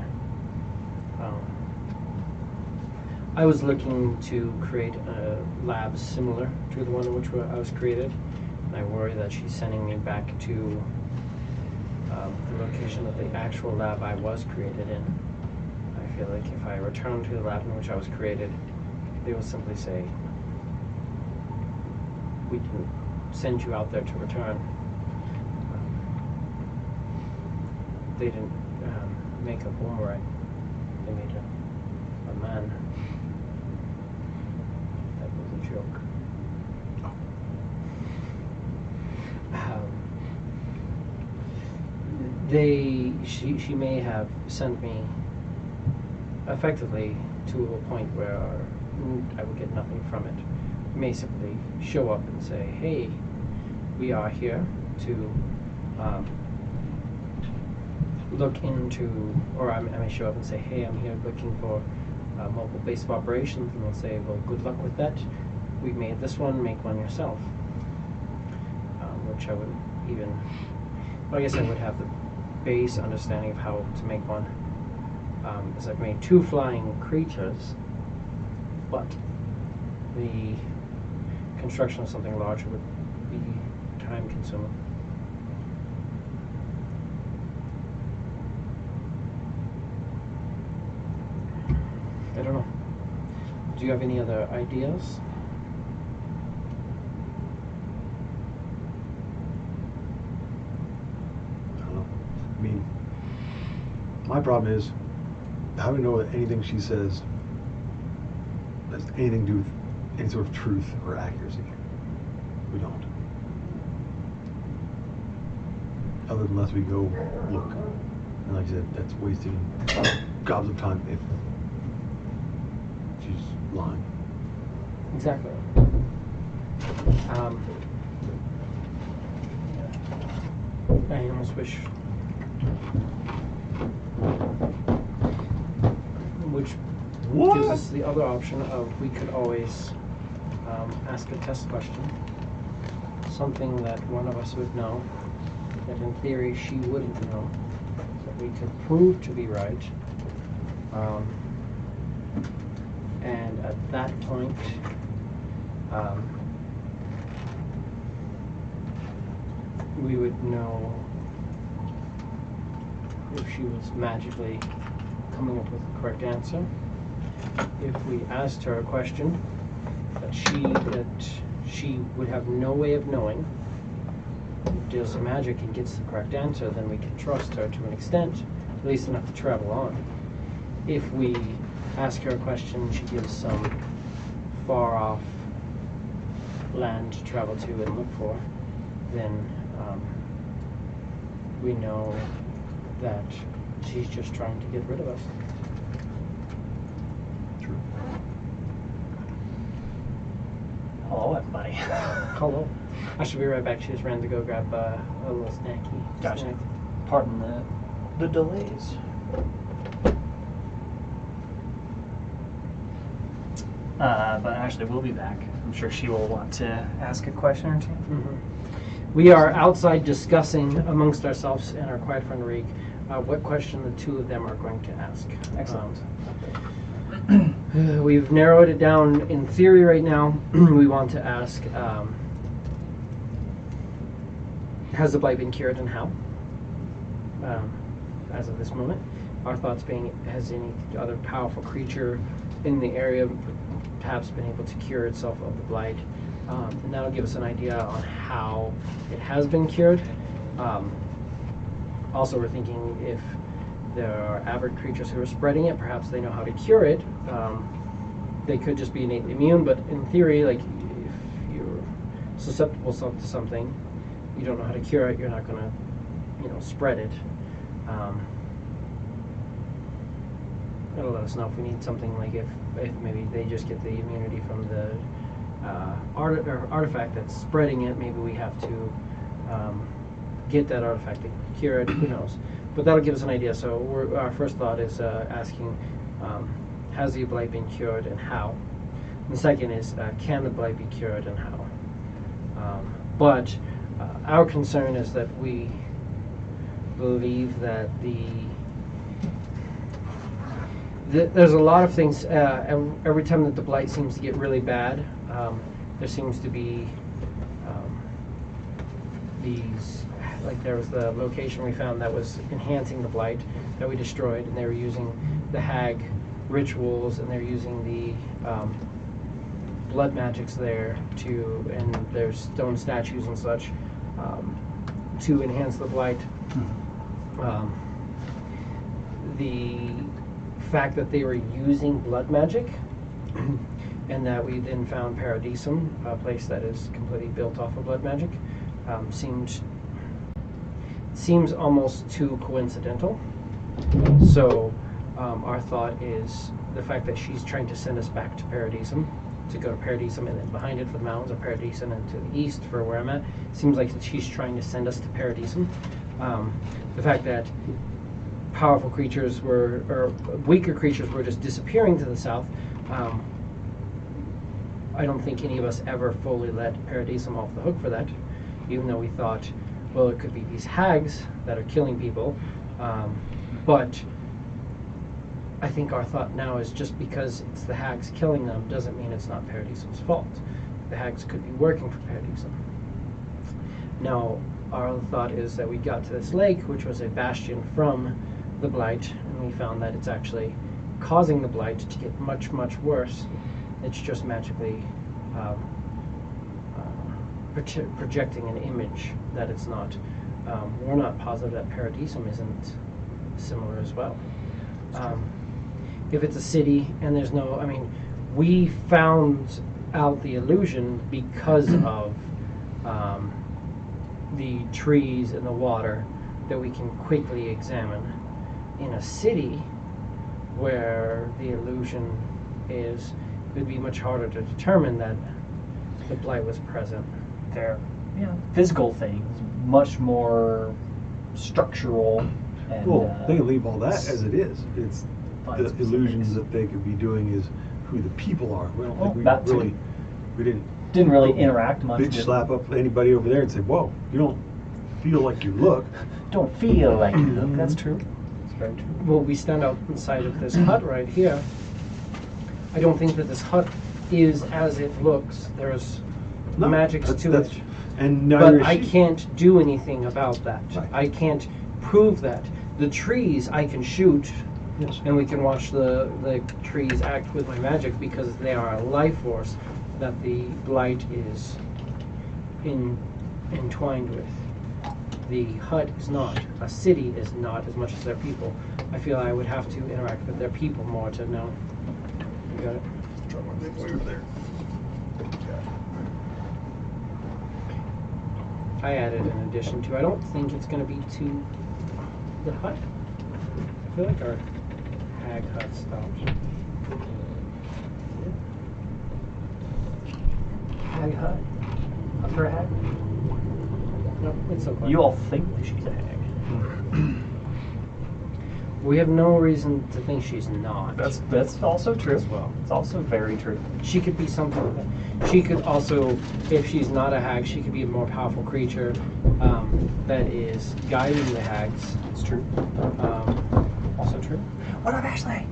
I was looking to create a lab similar to the one in which I was created, and I worry that she's sending me back to the location of the actual lab I was created in. I feel like if I return to the lab in which I was created, they will simply say, we can send you out there to return. They didn't make a boomerang. They made a man. That was a joke. She may have sent me effectively to a point where I would get nothing from it. May simply show up and say, hey, we are here to look into, or I may show up and say, hey, I'm here looking for mobile base of operations, and they'll say, well, good luck with that. We made this one, make one yourself. Which I wouldn't even, well, I guess I would have the base understanding of how to make one. As I've made 2 flying creatures, but the construction of something larger would be time consuming. I don't know. Do you have any other ideas? I don't know. I mean, my problem is, how do we know that anything she says has anything to do with any sort of truth or accuracy? We don't. Other than unless we go look. And like I said, that's wasting gobs of time if she's lying. Exactly. I almost wish, which gives us the other option of we could always ask a test question, something that one of us would know, that in theory she wouldn't know, that we could prove to be right. And at that point, we would know if she was magically coming up with the correct answer. If we asked her a question that she would have no way of knowing, deals some magic and gets the correct answer, then we can trust her to an extent, at least enough to travel on. If we ask her a question, she gives some far off land to travel to and look for, then we know that she's just trying to get rid of us. True. Hello, everybody. Hello. I should be right back. She just ran to go grab a little snacky. Gotcha. snack. Pardon the delays. But Ashley will be back. I'm sure she will want to ask a question or two. Mhm. We are outside discussing amongst ourselves and our quiet friend Reek what question the two of them are going to ask. Excellent. We've narrowed it down in theory right now. We want to ask, has the blight been cured and how? As of this moment. Our thoughts being, has any other powerful creature in the area perhaps been able to cure itself of the blight? And that'll give us an idea on how it has been cured. Also, we're thinking if there are avid creatures who are spreading it, perhaps they know how to cure it. They could just be innately immune, but in theory, like if you're susceptible to something, you don't know how to cure it, you're not going to, spread it. It'll let us know if we need something, like if maybe they just get the immunity from the artifact that's spreading it. Maybe we have to get that artifact to cure it. Who knows? But that'll give us an idea. So our first thought is asking, has the blight been cured and how? And the second is, can the blight be cured and how? But our concern is that we believe that there's a lot of things. Every time that the blight seems to get really bad, there seems to be these, like there was the location we found that was enhancing the blight that we destroyed, and they were using the hag rituals, and they're using the blood magics there and there's stone statues and such to enhance the blight. The fact that they were using blood magic and that we then found Paradisum, a place that is completely built off of blood magic, seems almost too coincidental. So our thought is the fact that she's trying to send us back to Paradisum, to go to Paradisum, and then behind it for the mountains of Paradisum, and to the east for where I'm at, seems like she's trying to send us to Paradisum. The fact that powerful creatures or weaker creatures were just disappearing to the south, I don't think any of us ever fully let Paradisum off the hook for that, even though we thought, well, it could be these hags that are killing people. But I think our thought now is, just because it's the hags killing them doesn't mean it's not Paradisum's fault. The hags could be working for Paradisum. Now, our other thought is that we got to this lake, which was a bastion from the blight, and we found that it's actually causing the blight to get much, much worse. It's just magically projecting an image that it's not. We're not positive that Paradisum isn't similar as well. If it's a city and there's no, we found out the illusion because of the trees and the water that we can quickly examine. In a city where the illusion is, it would be much harder to determine that the blight was present. They're physical things, much more structural. And, Well, they can leave all that as it is. It's the specifics. illusions that they could be doing is who the people are. We don't think that too. we didn't really interact much. bitch slap up anybody over there and say, whoa, you don't feel like you look. Don't feel like you look. That's true. That's very true. Well, we stand out inside of this hut right here. I don't think that this hut is as it looks. There's No, magic that's- to that's- it. And neither But is I she. can't do anything about that. Right. I can't prove that. The trees I can shoot, Yes. and we can watch the trees act with my magic because they are a life force that the blight is entwined with. The hut is not. A city is not as much as their people. I feel I would have to interact with their people more to know. You got it? Try my big way over there. I added an addition to. I don't think it's going to be to the hut. I feel like our hag hut stopped. Hag hut? Hut for a hag? No, it's so quiet. You all think that she's a hag. We have no reason to think she's not. That's also true. As well. It's also very true. She could be something. She could also, if she's not a hag, she could be a more powerful creature that is guiding the hags. It's true. Also true. What up, Ashley?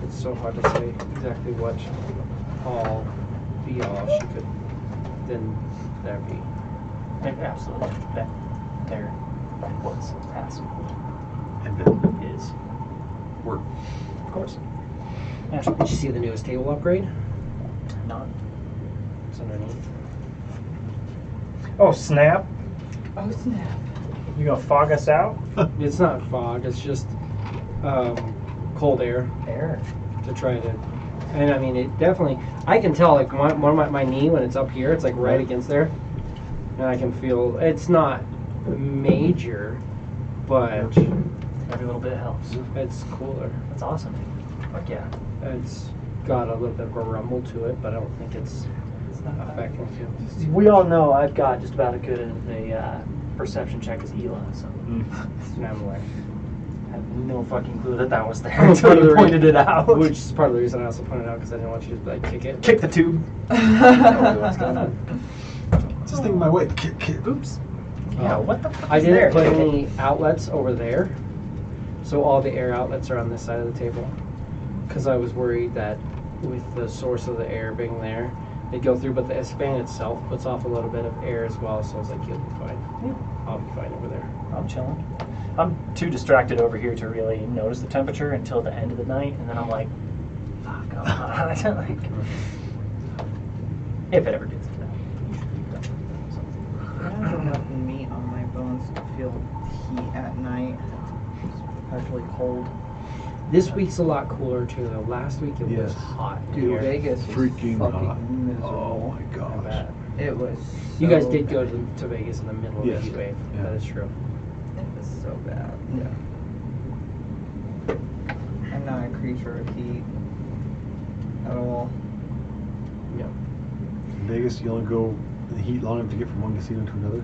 It's so hard to say exactly what all be all she could then there be. Absolutely. That there was past And then is, work. of course. Did you see the newest table upgrade? Not. It's underneath. Oh, snap. Oh, snap. You gonna fog us out? It's not fog. It's just cold air Air. to try to. And I mean, it definitely. I can tell like my knee when it's up here. It's like right against there, and I can feel. It's not major, but Every little bit helps. it's cooler. That's awesome. Fuck yeah. It's got a little bit of a rumble to it, but I don't think it's affecting too. We all know I've got just about as good a perception check as Ela, so And I'm like, I have no fucking clue that was there Part until of you the pointed it out. which is part of the reason I also pointed out because I didn't want you to like kick it. Kick the tube. What's going on? It's just thinking my way. Kick. Oops. Yeah, what the fuck I is didn't there? put any outlets over there, so all the air outlets are on this side of the table. Because I was worried that with the source of the air being there, they'd go through, but the fan itself puts off a little bit of air as well, so I was like, you'll be fine. Yeah. I'll be fine over there. I'm chilling. I'm too distracted over here to really notice the temperature until the end of the night, and then I'm like, fuck, I'm hot. Like, if it ever gets to that. I don't have enough meat on my bones to feel heat at night. Especially cold. This week's a lot cooler too, though. Last week it was Yes. hot. in Dude, here. Vegas was Freaking fucking hot. miserable. Oh my I gosh. bet. It was You guys so did go bad. to Vegas in the middle of Yes. the heat wave. Yeah. That is true. It was so bad. Yeah. I'm not a creature of heat at all. Yeah. In Vegas, you only go in the heat long enough to get from one casino to another.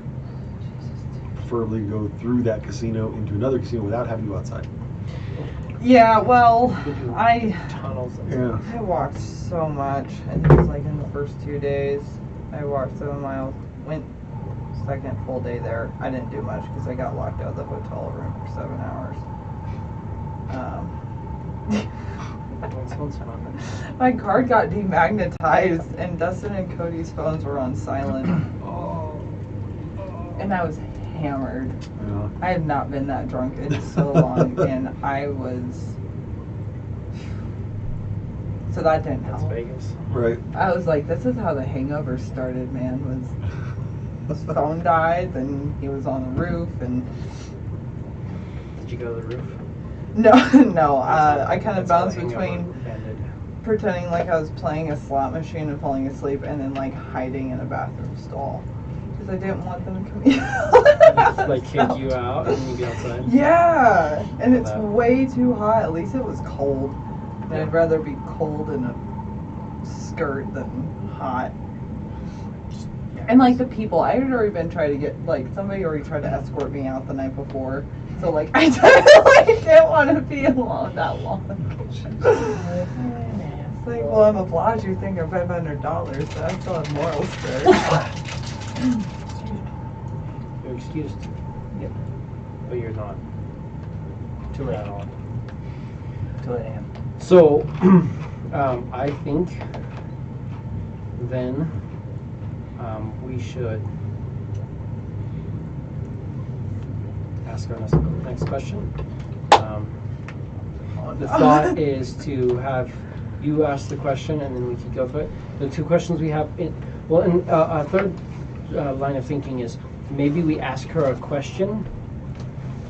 Preferably go through that casino into another casino without having to go outside. Yeah, well, You could do I tunnels and I walked so much. I think it was like in the first 2 days. I walked 7 miles. Went second full day there. I didn't do much because I got locked out of the hotel room for 7 hours. That sounds fun. My card got demagnetized, and Dustin and Cody's phones were on silent, and I was hammered. Yeah. I have not been that drunk in so long, and I was. So that didn't That's help. Vegas. Right. I was like, this is how the hangover started, man. Was his phone died, and he was on the roof, and Did you go to the roof? no, I kind of That's how bounced the hangover between ended. pretending like I was playing a slot machine and falling asleep, and then like hiding in a bathroom stall because I didn't want them to come in. Like kick you out and you get outside. Yeah, and it's That. way too hot. At least it was cold. And I'd rather be cold in a skirt than hot. And like the people, I had already been trying to get, like, somebody already tried to escort me out the night before. So like I didn't want to be alone that long. It's like, well, I'm obliged. You think I'm $500, so I still have morals there. You're excused. Yep. But you're not. Too late. At all. Too late, Ann. So, I think then we should ask our next question. The thought is to have you ask the question, and then we can go through it. The two questions we have, a third line of thinking is maybe we ask her a question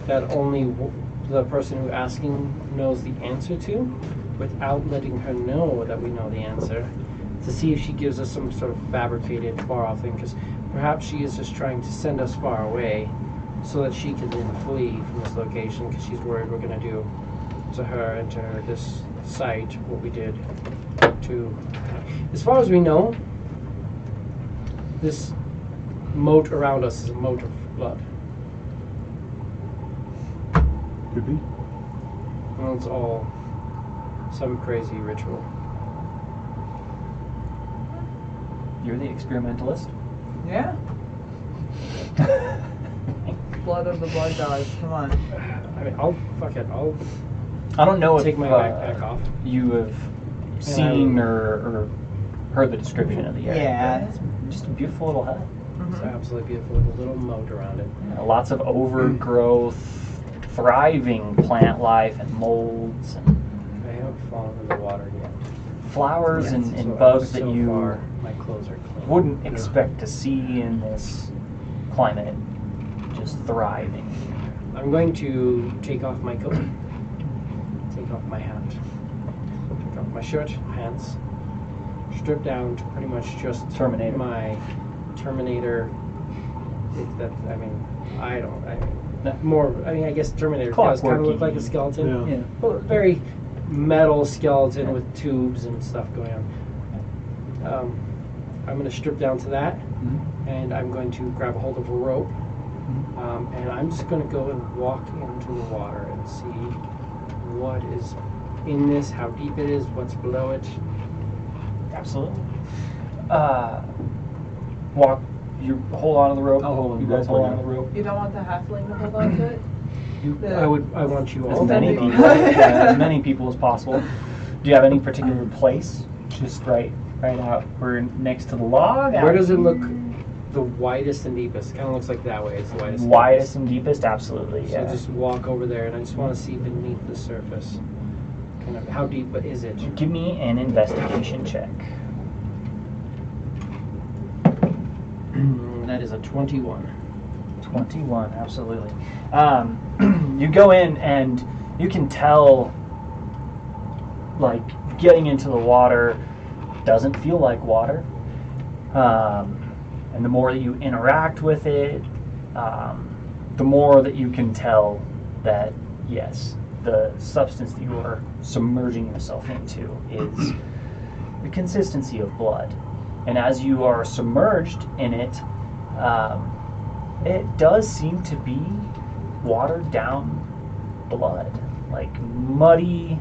that only the person who's asking knows the answer to, without letting her know that we know the answer, to see if she gives us some sort of fabricated far off thing, because perhaps she is just trying to send us far away so that she can then flee from this location, because she's worried we're going to do to her and to her this site what we did to. As far as we know, this moat around us is a moat of blood. Could be. Well, it's all some crazy ritual. You're the experimentalist. Yeah. Blood of the blood gods. Come on. I mean, I'll I don't know take if my backpack off. you have seen or heard the description of the area. Yeah. It's just a beautiful little hut. It's absolutely beautiful with a little moat around it. Yeah, lots of overgrowth, thriving plant life and molds and I haven't fallen in the water yet. flowers Yes, and so bugs that so you far, my clothes are clean. wouldn't expect to see in this climate, just thriving. I'm going to take off my coat, take off my hat, take off my shirt, pants, strip down to pretty much just Terminator. my Terminator. If that, I mean, more. I mean, I guess Terminator does kind of look like a skeleton. Yeah. Yeah. Well, very metal skeleton with tubes and stuff going on. I'm going to strip down to that, and I'm going to grab a hold of a rope, and I'm just going to go and walk into the water and see what is in this, how deep it is, what's below it. Absolutely. Walk. You hold on to the rope. I'll hold on You to the guys rope, hold on yeah. to the rope. You don't want the halfling to hold on to it? I want you As all. many to be- people, as many people as possible. Do you have any particular place? Just right out. We're next to the log. Where does it look the widest and deepest? It kind of looks like that way. It's the widest. and Widest and deepest, absolutely. deepest. Yeah. So just walk over there, and I just want to see beneath the surface. Kind of how deep is it? Give me an investigation check. That is a 21. 21, absolutely. You go in and you can tell, like, getting into the water doesn't feel like water. And the more that you interact with it, the more that you can tell that, yes, the substance that you are submerging yourself into is the consistency of blood. And as you are submerged in it, it does seem to be watered down blood, like muddy,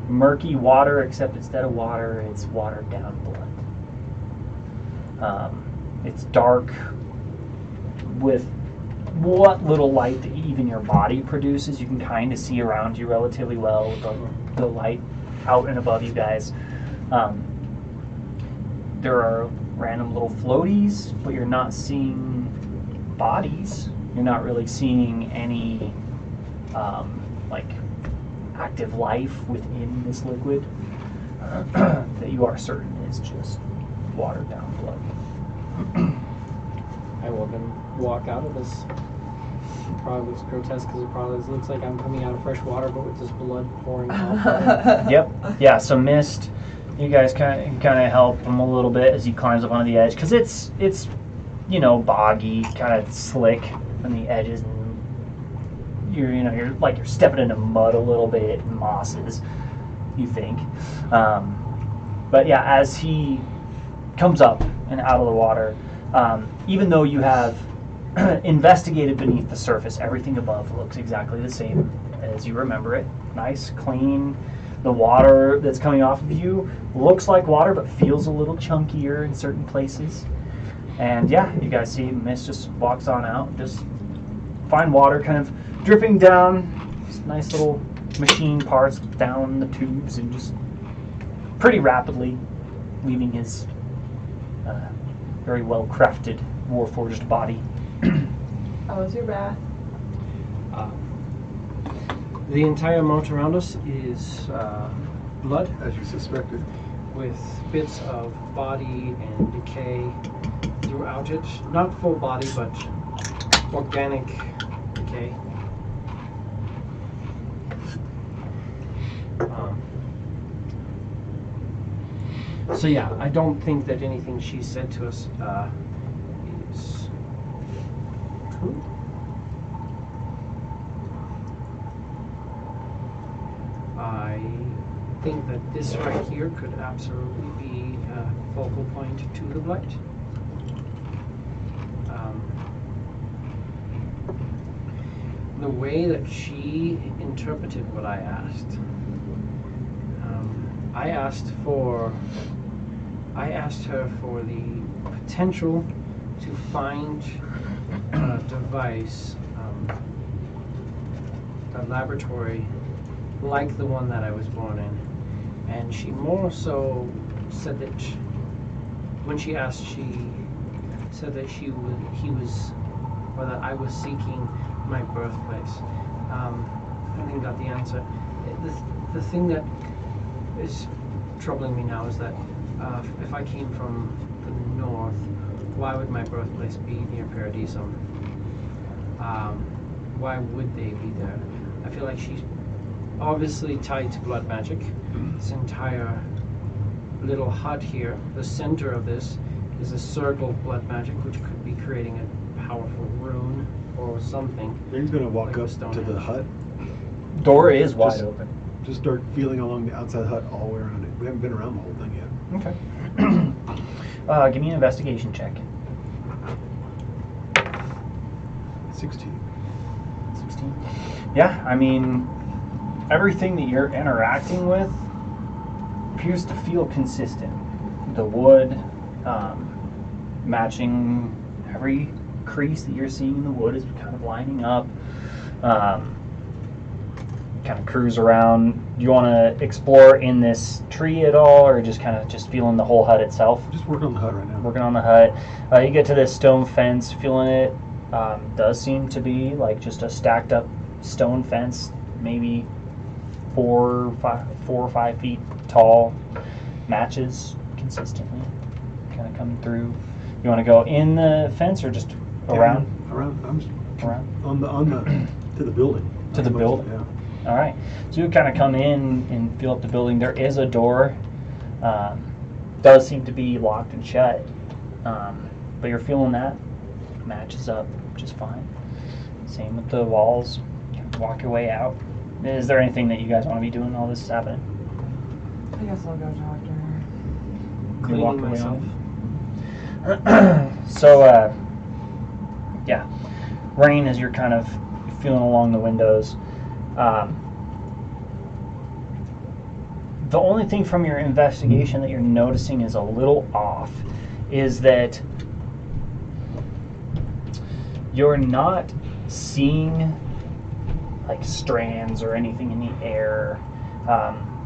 murky water, except instead of water, it's watered down blood. It's dark with what little light that even your body produces. You can kind of see around you relatively well with the light out and above you guys. There are random little floaties, but you're not seeing bodies. You're not really seeing any like active life within this liquid that you are certain is just watered down blood. I will then walk out of this. It probably looks grotesque because it probably looks like I'm coming out of fresh water, but with this blood pouring off. Yep. Yeah. So mist. You guys kind of help him a little bit as he climbs up onto the edge, because it's boggy, kind of slick on the edges, and you're stepping into mud a little bit and mosses, you think. But yeah, as he comes up and out of the water, even though you have investigated beneath the surface, everything above looks exactly the same as you remember it. Nice, clean. The water that's coming off of you looks like water, but feels a little chunkier in certain places. And yeah, you guys see Mist just walks on out, just fine water kind of dripping down, just nice little machine parts down the tubes, and just pretty rapidly leaving his very well crafted, warforged body. How was your bath? The entire moat around us is blood, As you suspected. with bits of body and decay throughout it. Not full body, but organic decay. So yeah, I don't think that anything she said to us is true. I think that this right here could absolutely be a focal point to the blight. The way that she interpreted what I asked, I asked her for the potential to find a device, a laboratory like the one that I was born in, and she more so said that when she asked, she said that that I was seeking my birthplace. I think got the answer. The thing that is troubling me now is that if I came from the north, why would my birthplace be near Paradisum? Why would they be there? I feel like she's obviously tied to blood magic. This entire little hut here, the center of this, is a circle of blood magic, which could be creating a powerful rune or something. He's going to walk Like a up stone to the hedge. hut. Door is wide Just- open. Just start feeling along the outside of the hut all the way around it. We haven't been around the whole thing yet. Okay. Give me an investigation check. 16. 16. Yeah, I mean, everything that you're interacting with appears to feel consistent. The wood, matching every crease that you're seeing in the wood is kind of lining up. Kind of cruise around. Do you want to explore in this tree at all, or just kind of just feeling the whole hut itself? Just working on the hut right now. Working on the hut. You get to this stone fence, feeling it. Does seem to be like just a stacked up stone fence, maybe 4 or 5 feet tall. Matches consistently, kind of coming through. You want to go in the fence or just around? Yeah, around. I'm just Around. on the to the building. To the building? Yeah. All right. So you kind of come in and feel up the building. There is a door. Does seem to be locked and shut. But you're feeling that. Matches up just fine. Same with the walls. Walk your way out. Is there anything that you guys want to be doing while this is happening? I guess I'll go talk to her. You walk Cleaning away myself. So, yeah. Rain, as you're kind of feeling along the windows. The only thing from your investigation that you're noticing is a little off is that you're not seeing like strands or anything in the air.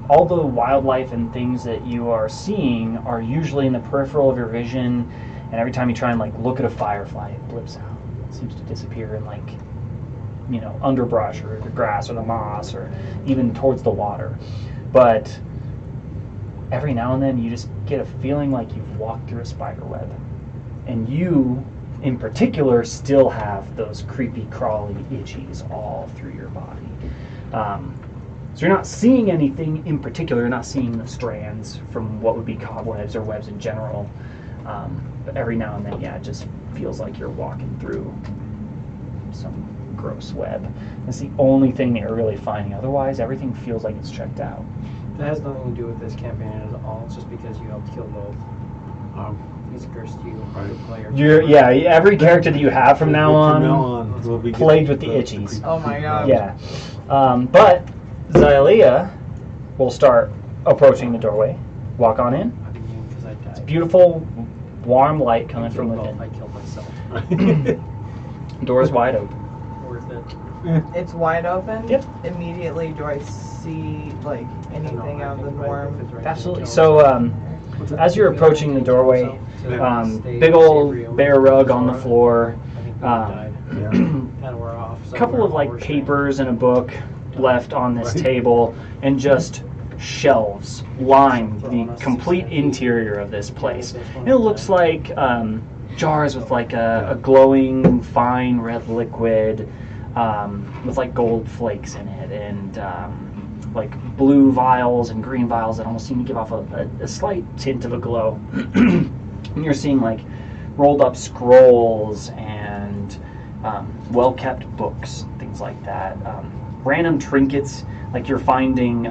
All the wildlife and things that you are seeing are usually in the peripheral of your vision, and every time you try and like look at a firefly, it blips out. It seems to disappear in like, underbrush or the grass or the moss or even towards the water. But every now and then you just get a feeling like you've walked through a spider web. And you, in particular, still have those creepy, crawly itchies all through your body. So you're not seeing anything in particular. You're not seeing the strands from what would be cobwebs or webs in general. But every now and then, yeah, it just feels like you're walking through some gross web. That's the only thing that you're really finding. Otherwise, everything feels like it's checked out. That has nothing to do with this campaign at all. It's just because you helped kill both. He's cursed you, Right. player. Every character that you have from now on, will be plagued with the itchies. Oh my god. Yeah. But Xylea will start approaching the doorway. Walk on in. I mean, because I died. Beautiful, warm light coming I from killed within. both. I killed myself. Door is wide open. Worth it. It's wide open? Yep. Immediately, do I see, like, anything out of the norm? If it's right Absolutely. there, So, What's that? As you're approaching the doorway, Stay big old savory bare rug on the floor, I think they um, died. Yeah. Kind of wore off. a couple of like papers and a book left on this Right. table, and just shelves line the complete interior of this place. And it looks like jars with like a glowing fine red liquid with like gold flakes in it, and like blue vials and green vials that almost seem to give off a slight tint of a glow. And you're seeing like rolled up scrolls and well-kept books, things like that. Random trinkets, like you're finding,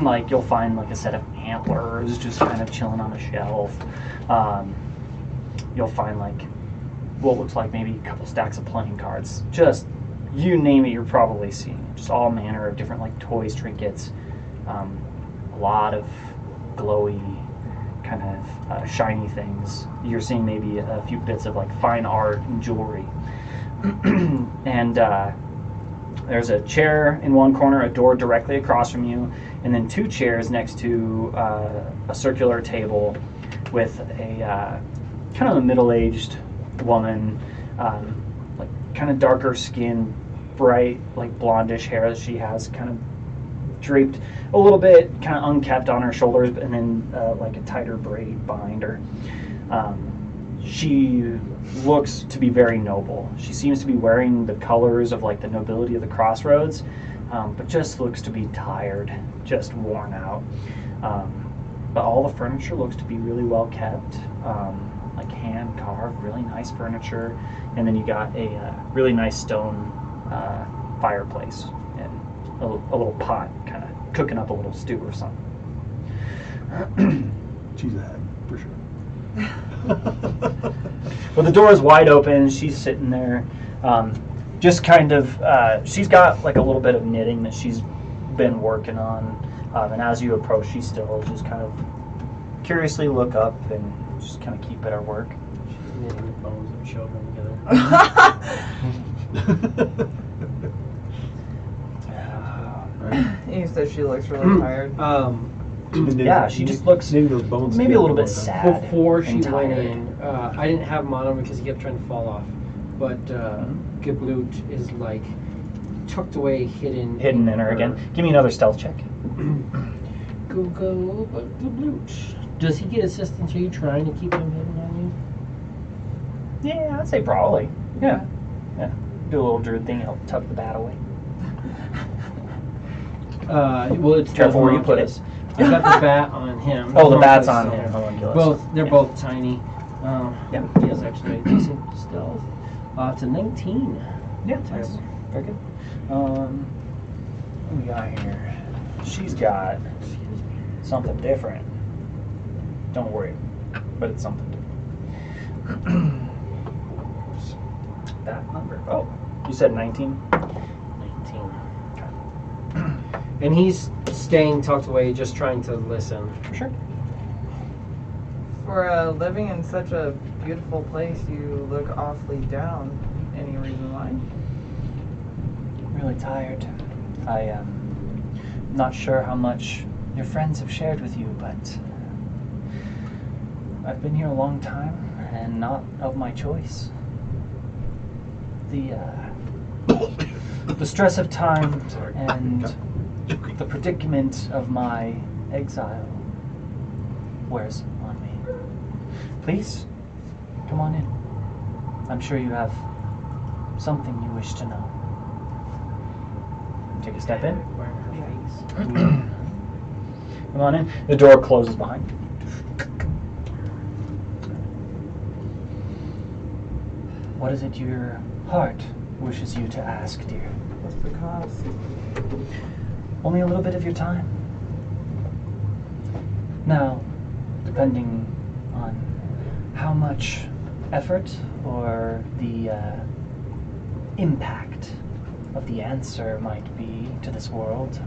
like you'll find like a set of antlers just kind of chilling on a shelf. You'll find like what looks like maybe a couple stacks of playing cards. Just you name it, you're probably seeing it. Just all manner of different like toys, trinkets, a lot of glowy kind of shiny things. You're seeing maybe a few bits of like fine art and jewelry. And there's a chair in one corner, a door directly across from you, and then two chairs next to a circular table with a kind of a middle-aged woman, like kind of darker skin, bright like blondish hair that she has kind of draped a little bit, kind of unkept on her shoulders, and then like a tighter braid behind her. She looks to be very noble. She seems to be wearing the colors of like the nobility of the crossroads, but just looks to be tired, just worn out. But all the furniture looks to be really well kept, like hand carved, really nice furniture. And then you got a really nice stone fireplace and a little pot kind of cooking up a little stew or something. She's a hag, for sure. Well, the door is wide open. She's sitting there, just kind of. She's got like a little bit of knitting that she's been working on, and as you approach, she still just kind of curiously look up and just kind of keep at her work. She's knitting the bones of children together. You said she looks really tired. Yeah, she just looks knitting those bones maybe a little together bit all the time. sad. Before she and went tired. in, I didn't have him on because he kept trying to fall off. But Geblut is like tucked away, hidden Hidden in her again. Give me another stealth check. Go, but Geblut. Does he get assistance? Are you trying to keep him hidden on you? Yeah, I'd say probably. Yeah. Do a little druid thing, help tuck the bat away. Well, it's Careful where you put homunculus. I got the bat on him. Oh, the bat's on So him. Homunculus. Both, they're Yeah. both tiny. Yeah. He has actually a decent stealth. It's a 19. Yeah, nice. Very good. What we got here? She's got something different. Don't worry, but it's something different. That number. Oh, you said 19? 19. And he's staying tucked away, just trying to listen. Sure. For living in such a beautiful place, you look awfully down. Any reason why? Really tired. I am not sure how much your friends have shared with you, but I've been here a long time and not of my choice. The stress of time and the predicament of my exile wears on me. Please, come on in. I'm sure you have something you wish to know. Take a step in. Come on in. The door closes behind you. What is it your heart wishes you to ask, dear? What's the cost? Only a little bit of your time. Now, depending on how much effort or the impact of the answer might be to this world,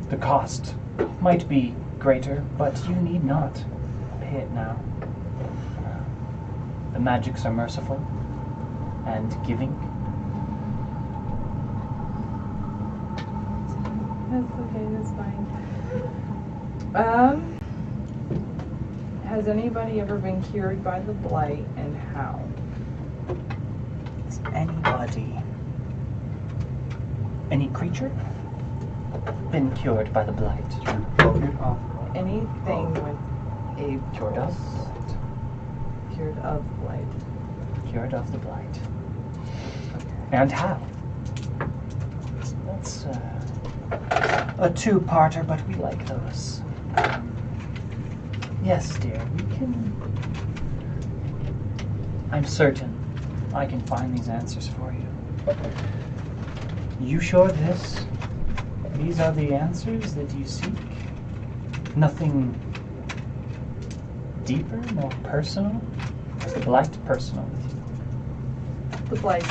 the cost might be greater, but you need not pay it now. The magics are merciful and giving. That's okay, that's fine. Has anybody ever been cured by the blight, and how? Has anybody, any creature, been cured by the blight? Anything with a Cured of? cured of blight. Cured of the blight. And how? That's a two-parter, but we like those. Yes, dear, we can... I'm certain I can find these answers for you. You sure these are the answers that you seek? Nothing deeper, more personal? Is the blight personal with you? The blight.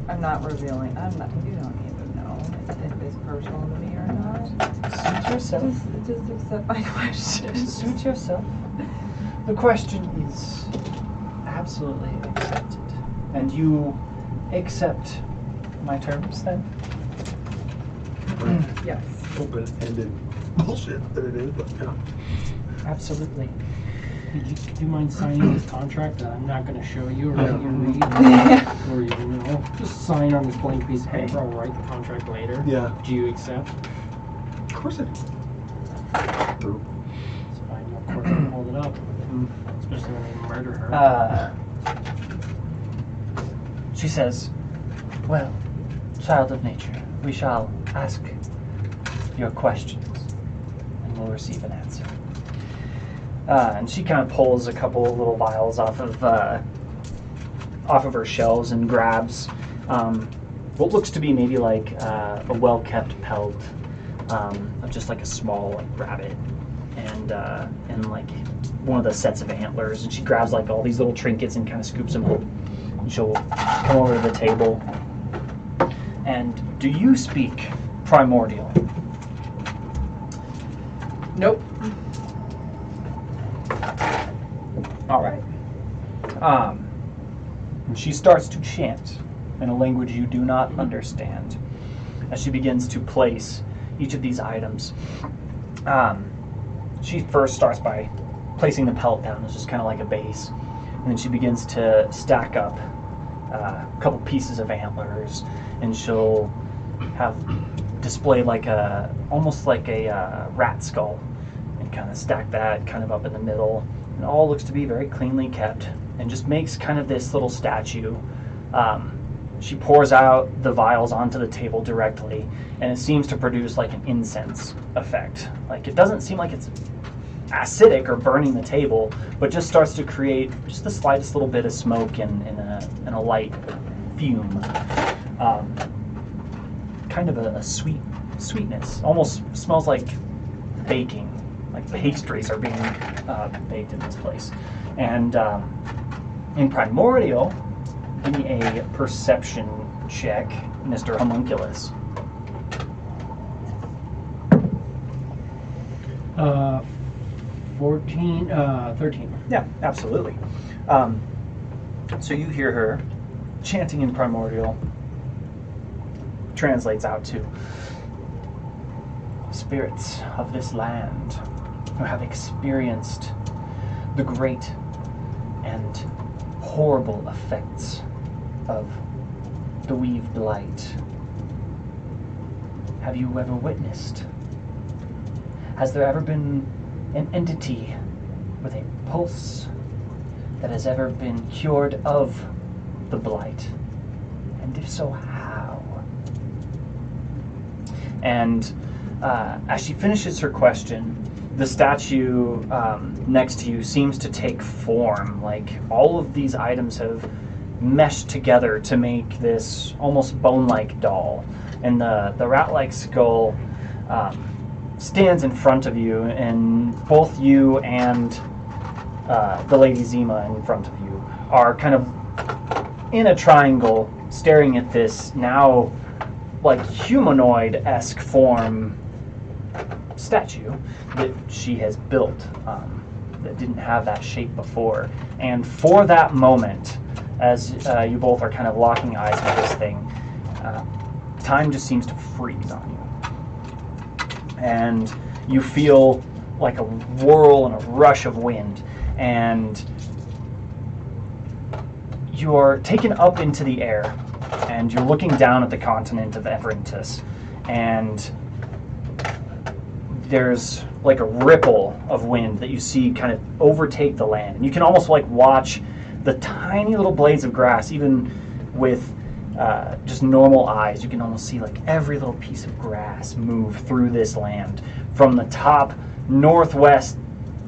I'm not revealing. You don't even know if it's personal to me or not. Suit yourself. Just accept my question. Suit yourself. The question is absolutely accepted. And you accept my terms then? Yes. Open-ended bullshit that it is, but yeah. Absolutely. Do you mind signing this contract that I'm not going to show you or let you read? Or you know, just sign on this blank piece of paper. I'll write the contract later. Yeah. Do you accept? Of course it is. True. It's fine. Of course, I'll hold it up. Especially when they murder her. She says, well, child of nature, we shall ask your questions and we'll receive an answer. And she kind of pulls a couple of little vials off of her shelves and grabs what looks to be maybe like a well-kept pelt of just like a small like rabbit and like one of the sets of antlers. And she grabs like all these little trinkets and kind of scoops them up. And she'll come over to the table. And do you speak primordial? Nope. All right. And she starts to chant in a language you do not understand as she begins to place each of these items. She first starts by placing the pelt down as just kind of like a base, and then she begins to stack up a couple pieces of antlers, and she'll have displayed like almost like a rat skull, and kind of stack that kind of up in the middle. And all looks to be very cleanly kept, and just makes kind of this little statue. She pours out the vials onto the table directly, and it seems to produce like an incense effect. Like it doesn't seem like it's acidic or burning the table, but just starts to create just the slightest little bit of smoke and a light fume. Kind of a sweetness. Almost smells like baking. Like pastries are being baked in this place. And in primordial, give me a perception check, Mr. Homunculus. 13. Yeah, absolutely. So you hear her chanting in primordial. Translates out to spirits of this land who have experienced the great and horrible effects of the Weave-Blight. Have you ever witnessed? Has there ever been an entity with a pulse that has ever been cured of the blight? And if so, how? And as she finishes her question, the statue next to you seems to take form. Like all of these items have meshed together to make this almost bone-like doll. And the rat-like skull stands in front of you, and both you and the Lady Zima in front of you are kind of in a triangle staring at this now like humanoid-esque form statue that she has built that didn't have that shape before. And for that moment, as you both are kind of locking eyes with this thing, time just seems to freeze on you. and you feel like a whirl and a rush of wind, and you are taken up into the air, and you're looking down at the continent of Everintus, and there's like a ripple of wind that you see kind of overtake the land, and you can almost like watch the tiny little blades of grass, even with just normal eyes. You can almost see like every little piece of grass move through this land from the top northwest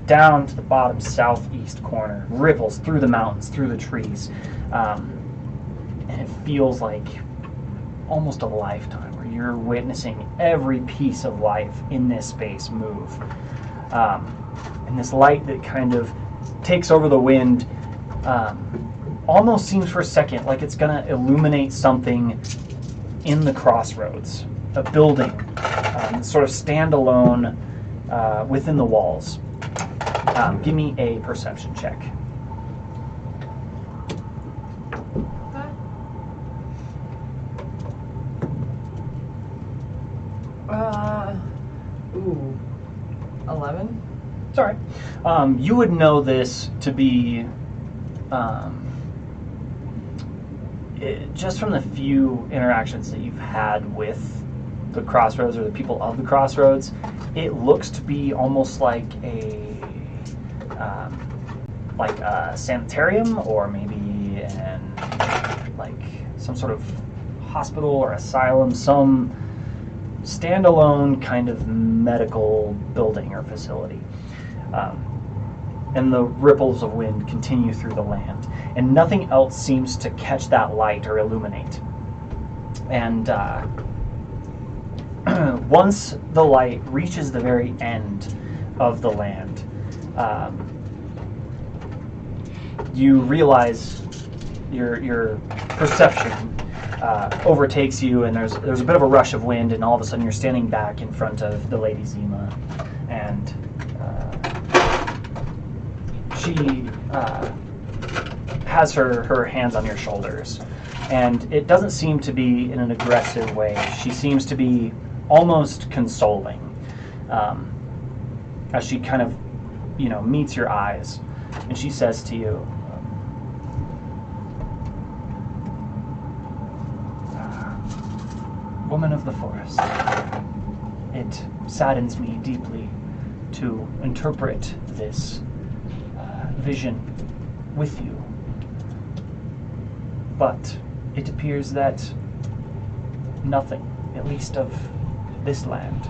down to the bottom southeast corner, ripples through the mountains, through the trees, and it feels like almost a lifetime where you're witnessing every piece of life in this space move. And this light that kind of takes over the wind almost seems for a second like it's going to illuminate something in the crossroads, a building, sort of standalone within the walls. Give me a perception check. Ooh, 11? Sorry. You would know this to be just from the few interactions that you've had with the Crossroads or the people of the Crossroads. It looks to be almost like a sanitarium, or maybe like some sort of hospital or asylum, some standalone kind of medical building or facility. And the ripples of wind continue through the land, and nothing else seems to catch that light or illuminate. And once the light reaches the very end of the land, you realize your perception overtakes you, and there's a bit of a rush of wind, and all of a sudden you're standing back in front of the Lady Zima, and she has her hands on your shoulders, and it doesn't seem to be in an aggressive way. She seems to be almost consoling, as she kind of, meets your eyes, and she says to you, "Woman of the forest, it saddens me deeply to interpret this vision with you, but it appears that nothing, at least of this land,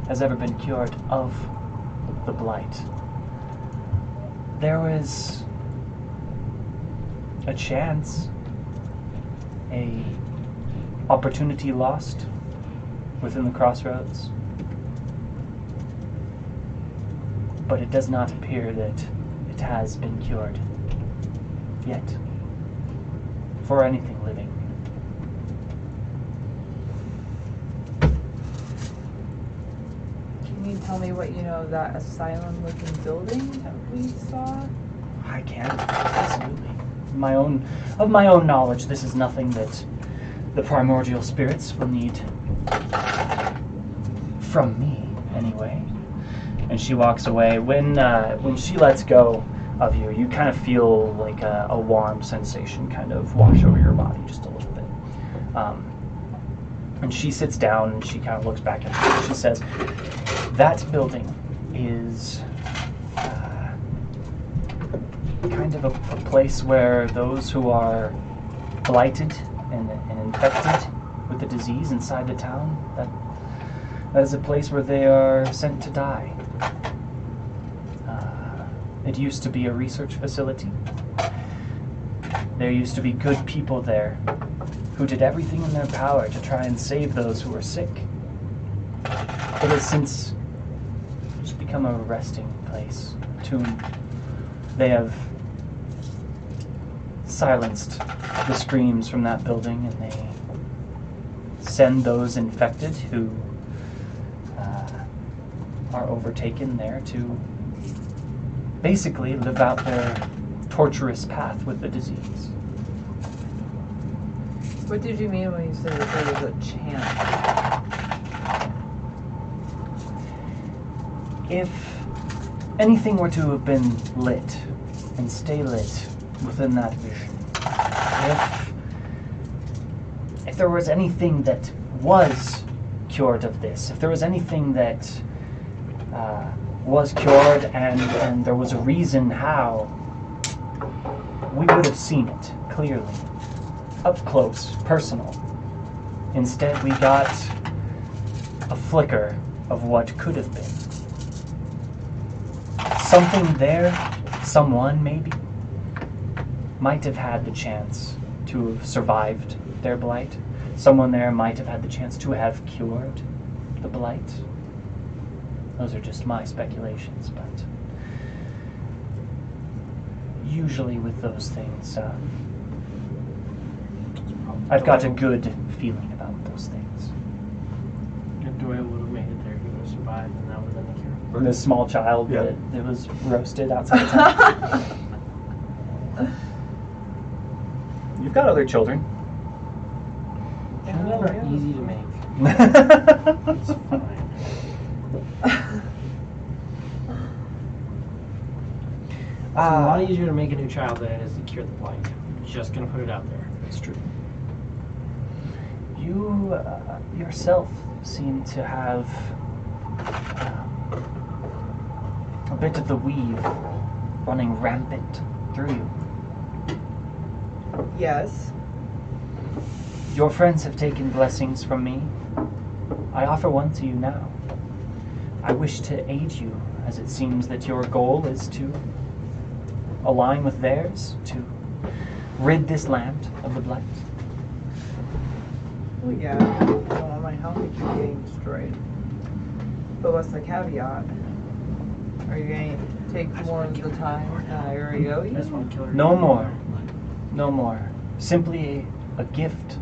has ever been cured of the blight. There was a chance, a opportunity lost within the Crossroads, but it does not appear that it has been cured yet for anything living." Can you tell me what you know of that asylum-looking building that we saw? I can, absolutely. Of my own knowledge, this is nothing that the primordial spirits will need from me, anyway. And she walks away. When she lets go of you, you kind of feel like a warm sensation kind of wash over your body just a little bit. And she sits down and she kind of looks back at you. She says, "That building is kind of a place where those who are blighted and infected with the disease inside the town, that is a place where they are sent to die. It used to be a research facility. There used to be good people there who did everything in their power to try and save those who were sick. It has since just become a resting place, a tomb. They have silenced the screams from that building, and they send those infected who are overtaken there to basically live out their torturous path with the disease." What did you mean when you said that there was a chance? if anything were to have been lit and stay lit within that vision, if there was anything that was cured of this, if there was anything that was cured and there was a reason how, we would have seen it clearly, up close, personal. Instead, we got a flicker of what could have been. Something there, someone maybe, might have had the chance to have survived their blight. Someone there might have had the chance to have cured the blight. Those are just my speculations, but usually with those things, I've got a good feeling about those things. If Doyle would have made it there, he would have survived, and that would have been the cure. This small child Yeah. that was roasted outside town. You've got other children. Children are easy to make. It's fine. It's a lot easier to make a new child than it is to cure the blight. Just gonna put it out there. It's true. You yourself seem to have a bit of the weave running rampant through you. Yes. Your friends have taken blessings from me. I offer one to you now. I wish to aid you, as it seems that your goal is to align with theirs, to rid this land of the blight. Well, yeah, I don't want my house to keep getting destroyed. But what's the caveat? Are you going to take more of the time that I already owe I you? just want to kill her. No more. No more. Simply a gift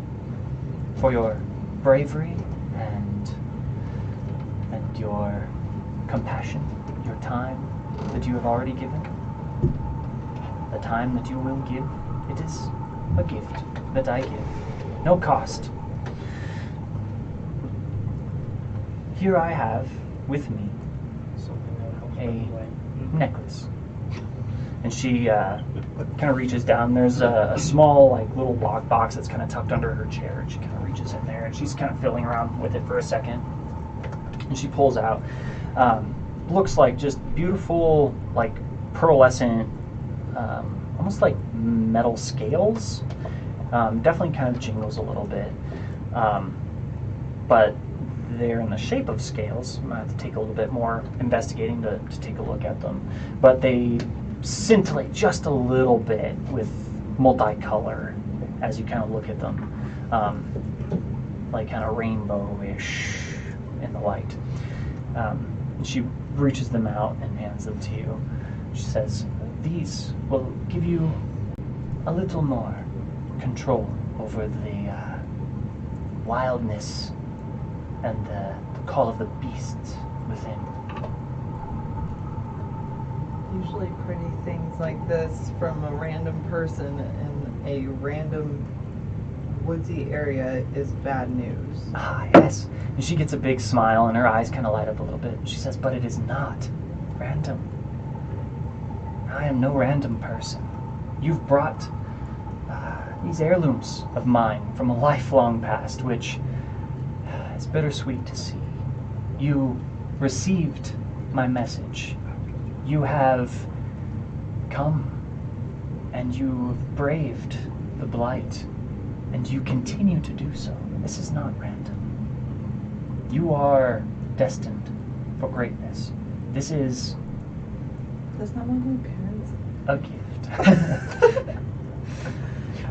for your bravery and your compassion, your time that you have already given. The time that you will give, it is a gift that I give. No cost. Here I have with me Something that helps A- with the blight. necklace. And she kind of reaches down. There's a small, like, little lock box that's kind of tucked under her chair. And she kind of reaches in there, and she's kind of fiddling around with it for a second. And she pulls out, looks like just beautiful, like, pearlescent, almost like metal scales. Definitely kind of jingles a little bit. But they're in the shape of scales. I might have to take a little bit more investigating to take a look at them. But they scintillate just a little bit with multicolor as you kind of look at them. Like kind of rainbow-ish in the light. And she reaches them out and hands them to you. She says, "These will give you a little more control over the wildness and the call of the beasts within." Usually pretty things like this from a random person in a random woodsy area is bad news. Ah, yes. And she gets a big smile and her eyes kind of light up a little bit. She says, "But it is not random. I am no random person. You've brought these heirlooms of mine from a lifelong past, which is bittersweet to see. You received my message. You have come and you've braved the blight, and you continue to do so. This is not random. You are destined for greatness. This is That's not what my parents. a gift."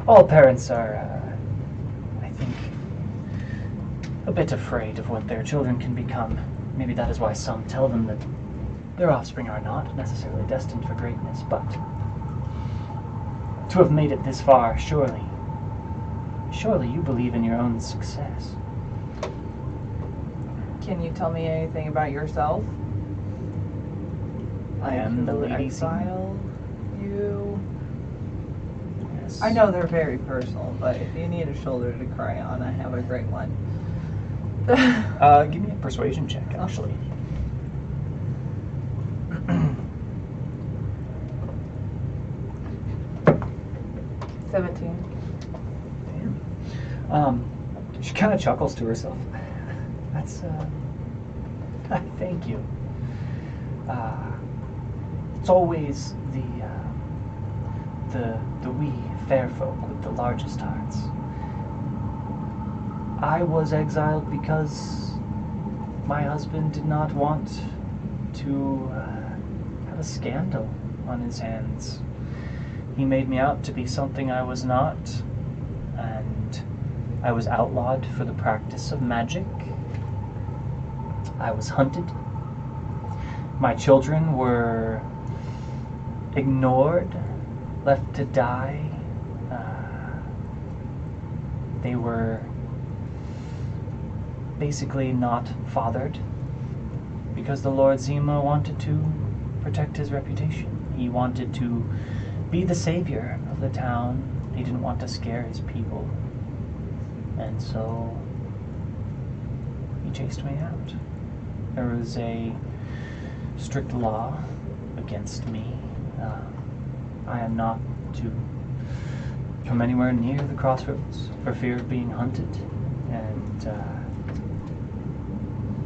All parents are, I think, a bit afraid of what their children can become. Maybe that is why some tell them that their offspring are not necessarily destined for greatness, but to have made it this far, surely you believe in your own success. Can you tell me anything about yourself? I am the who lady exiled you. Yes. I know they're very personal, but if you need a shoulder to cry on, I have a great one. Give me a persuasion check, actually. 17. She kind of chuckles to herself. That's, thank you. It's always the we fair folk with the largest hearts. I was exiled because my husband did not want to have a scandal on his hands. He made me out to be something I was not, and I was outlawed for the practice of magic. I was hunted. My children were ignored, left to die. They were basically not fathered because the Lord Zima wanted to protect his reputation. He wanted to be the savior of the town. He didn't want to scare his people. And so he chased me out. There was a strict law against me. I am not to come anywhere near the crossroads for fear of being hunted. And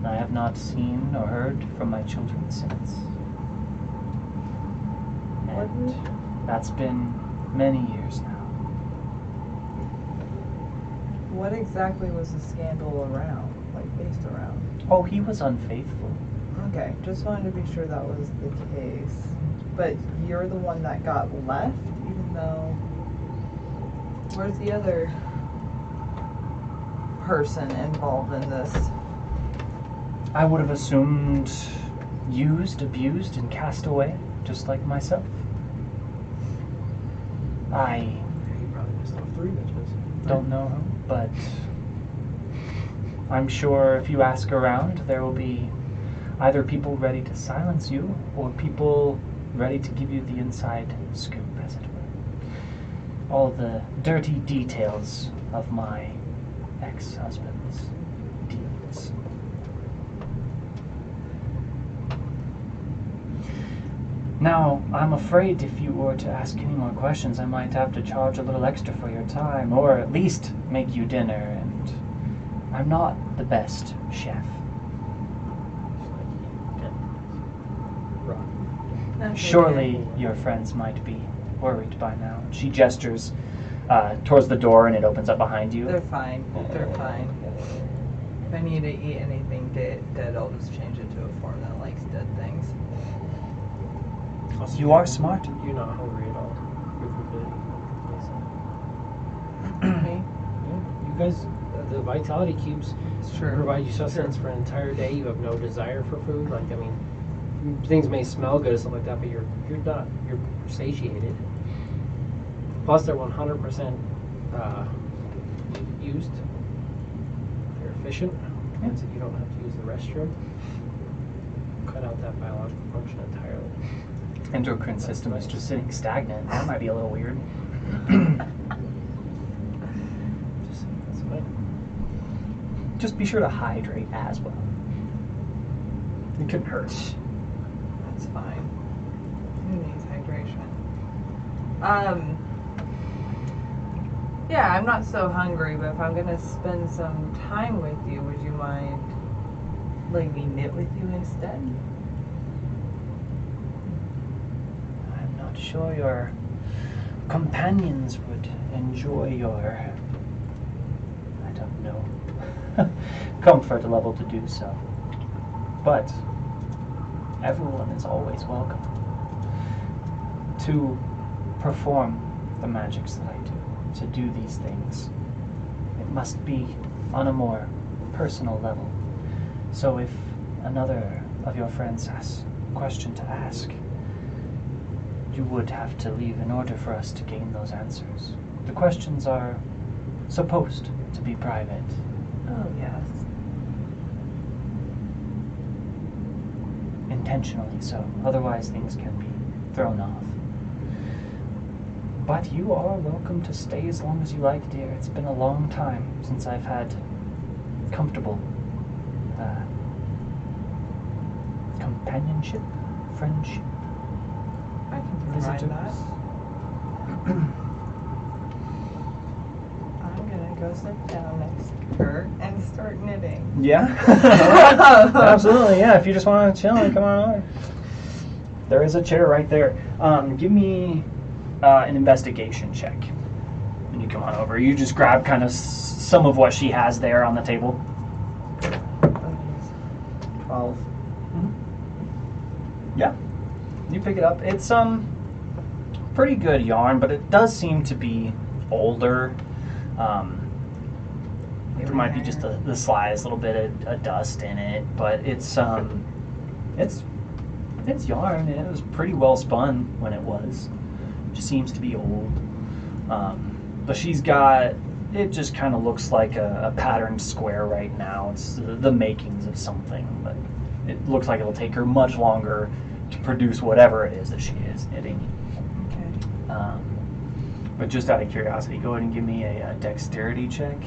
I have not seen or heard from my children since. And that's been many years now. What exactly was the scandal around? Like, based around? Oh, he was unfaithful. Okay, just wanted to be sure that was the case. But you're the one that got left, even though... Where's the other person involved in this? I would have assumed used, abused, and cast away, just like myself. I You probably missed off 3 bitches. don't know who, but I'm sure if you ask around, there will be either people ready to silence you or people ready to give you the inside scoop, as it were. All the dirty details of my ex-husband's deeds. Now, I'm afraid if you were to ask any more questions, I might have to charge a little extra for your time, or at least make you dinner, and I'm not the best chef. That's Surely okay. your friends might be worried by now. She gestures towards the door, and it opens up behind you. They're fine. They're fine. If I need to eat anything dead, I'll just change it to a form that likes dead things. You are smart. You're not hungry at all. Me? You guys, the vitality cubes Sure. provide you sustenance for an entire day. You have no desire for food. Like, I mean, things may smell good and stuff like that, but you're not. You're satiated. Plus, they're 100% used. They're efficient. Means that you don't have to use the restroom. Cut out that biological function entirely. Endocrine system is just sitting stagnant. That might be a little weird. Just that's fine. Just be sure to hydrate as well. It can hurt. That's fine. Who needs hydration? Yeah, I'm not so hungry, but if I'm gonna spend some time with you, would you mind letting me knit with you instead? I'm not sure your companions would enjoy your, I don't know, comfort level to do so. But everyone is always welcome to perform the magics that I do, to do these things. It must be on a more personal level. So if another of your friends has a question to ask, you would have to leave in order for us to gain those answers. The questions are supposed to be private. Oh, yes. Intentionally so. Otherwise things can be thrown off. But you are welcome to stay as long as you like, dear. It's been a long time since I've had comfortable companionship, friendship. I can provide Visitors. that. go sit down next to her and start knitting. Yeah. Absolutely. Yeah. If you just want to chill, come on over. There is a chair right there. Give me an investigation check when you come on over. You just grab kind of some of what she has there on the table. 12. Yeah. You pick it up. It's pretty good yarn, but it does seem to be older. There might be just the slightest little bit of dust in it, but it's yarn, and it was pretty well spun when it was. It just seems to be old. But she's got, it just kind of looks like a patterned square right now. It's the makings of something, but it looks like it'll take her much longer to produce whatever it is that she is knitting. Okay. But just out of curiosity, go ahead and give me a dexterity check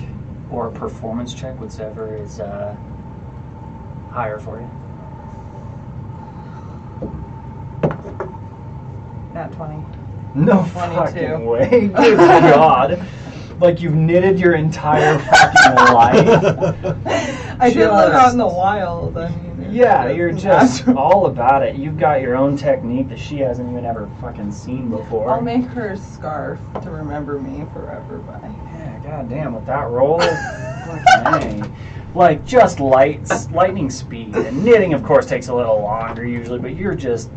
or a performance check, whichever is higher for you. Not 20. No 22. fucking way. Good God. Like you've knitted your entire fucking life. I did live out in the wild. I mean, Yeah, you're just all about it. You've got your own technique that she hasn't even ever fucking seen before. I'll make her a scarf to remember me forever by. Yeah, goddamn, with that roll, fucking A. Like just lightning speed. And knitting, of course, takes a little longer usually, but you're just.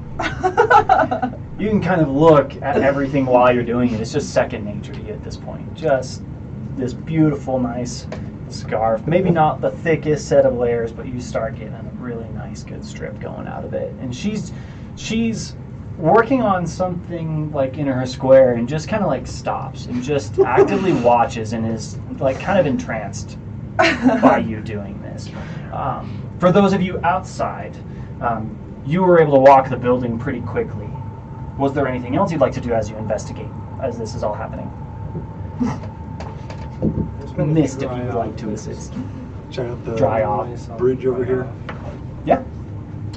You can kind of look at everything while you're doing it. It's just second nature to you at this point. Just this beautiful, nice scarf. Maybe not the thickest set of layers, but you start getting a really nice, good strip going out of it. And she's working on something like in her square and just kind of like stops and just actively watches and is like kind of entranced by you doing this. For those of you outside, you were able to walk the building pretty quickly. Was there anything else you'd like to do as you investigate, as this is all happening? Mist, if you would like to assist. Check out the Dry off. bridge over here. Yeah.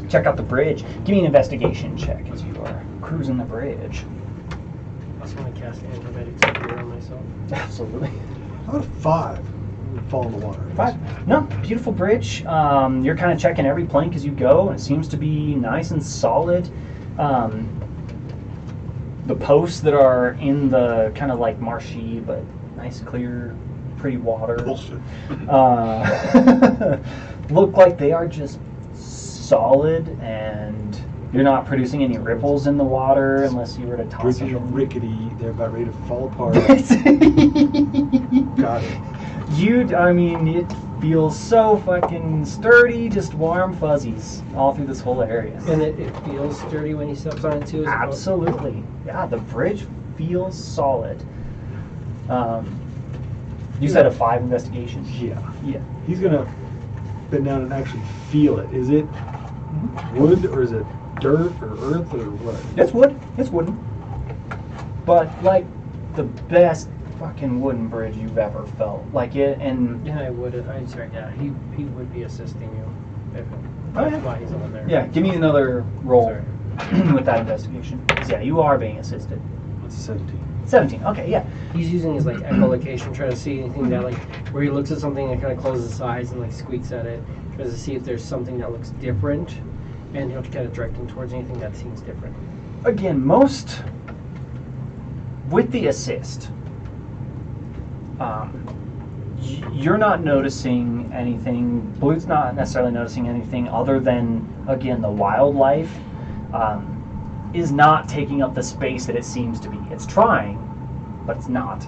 Check out the bridge. Give me an investigation check as you are cruising the bridge. I just want to cast Antimatic Superior on myself. Absolutely. How about a 5? Fall in the water. 5. No, beautiful bridge. You're kind of checking every plank as you go. It seems to be nice and solid. The posts that are in the kind of like marshy but nice, clear, pretty water Bullshit. look like they are just solid, and you're not producing any ripples in the water unless you were to toss Bridges are them. rickety. They're about ready to fall apart. Got it. I mean, it feels so fucking sturdy, just warm fuzzies all through this whole area. And it feels sturdy when he steps on it too? Absolutely. Yeah, the bridge feels solid. You said a 5 investigation? Yeah. Yeah. He's gonna bend down and actually feel it. Is it wood or is it dirt or earth or what? It's wood. It's wooden. But like the best fucking wooden bridge you've ever felt. Like it, and Yeah, I would. I'm sorry. Yeah, he would be assisting you. If Oh, that's yeah. why he's on there. yeah, give me another roll Sorry. with that investigation. 'Cause, yeah, you are being assisted. What's 17? 17. Okay, yeah. He's using his like echolocation, trying to see anything that like where he looks at something and kind of closes his eyes and like squeaks at it, tries to see if there's something that looks different, and he'll kind of direct him towards anything that seems different. Again, most with the assist, you're not noticing anything. Blue's not necessarily noticing anything other than, again, the wildlife is not taking up the space that it seems to be. It's trying, but it's not.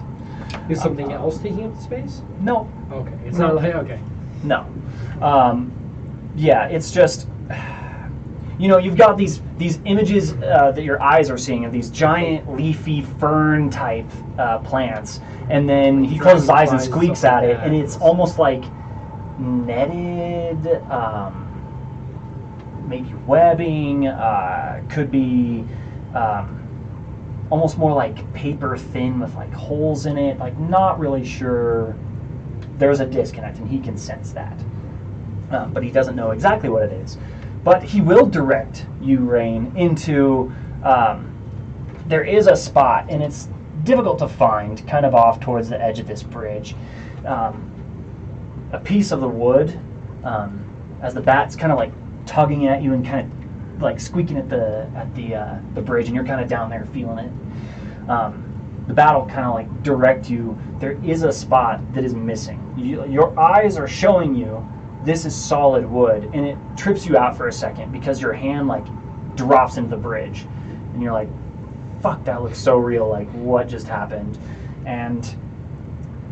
Is something else taking up the space? No, Okay, it's not like okay. no. Yeah, it's just, you know, you've got these images that your eyes are seeing of these giant leafy fern type plants, and then he closes his eyes and squeaks at it, and it's almost like netted, maybe webbing, could be almost more like paper thin with like holes in it, like not really sure. There's a disconnect, and he can sense that, but he doesn't know exactly what it is. But he will direct you, Rain, into, there is a spot, and it's difficult to find, kind of off towards the edge of this bridge. a piece of the wood as the bat's kind of like tugging at you and kind of like squeaking at the bridge, and you're kind of down there feeling it. The bat will kind of like direct you. There is a spot that is missing. Your eyes are showing you this is solid wood, and it trips you out for a second because your hand like drops into the bridge, and you're like, fuck, that looks so real, like what just happened? And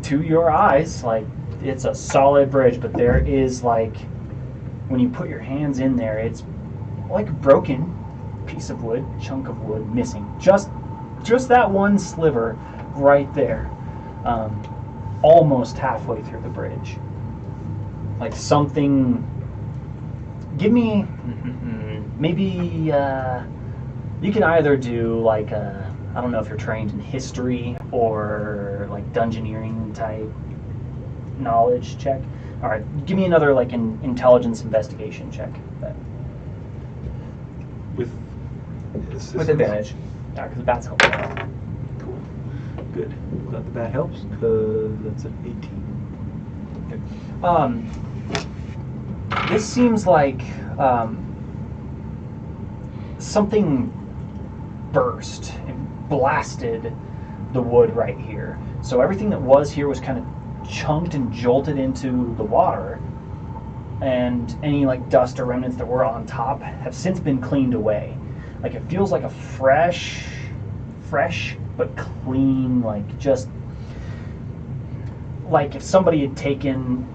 to your eyes, like it's a solid bridge, but there is like, when you put your hands in there, it's like a broken piece of wood, chunk of wood missing. Just that one sliver right there, almost halfway through the bridge. Like something, give me, maybe, you can either do like I don't know if you're trained in history or like dungeoneering type knowledge check. All right, give me another like an intelligence investigation check. With advantage. Yeah, because the bat's helping out. Cool. Good. Glad the bat helps, because that's an 18. This seems like something burst and blasted the wood right here. So everything that was here was kind of chunked and jolted into the water, and any like dust or remnants that were on top have since been cleaned away. Like it feels like a fresh but clean, like just like if somebody had taken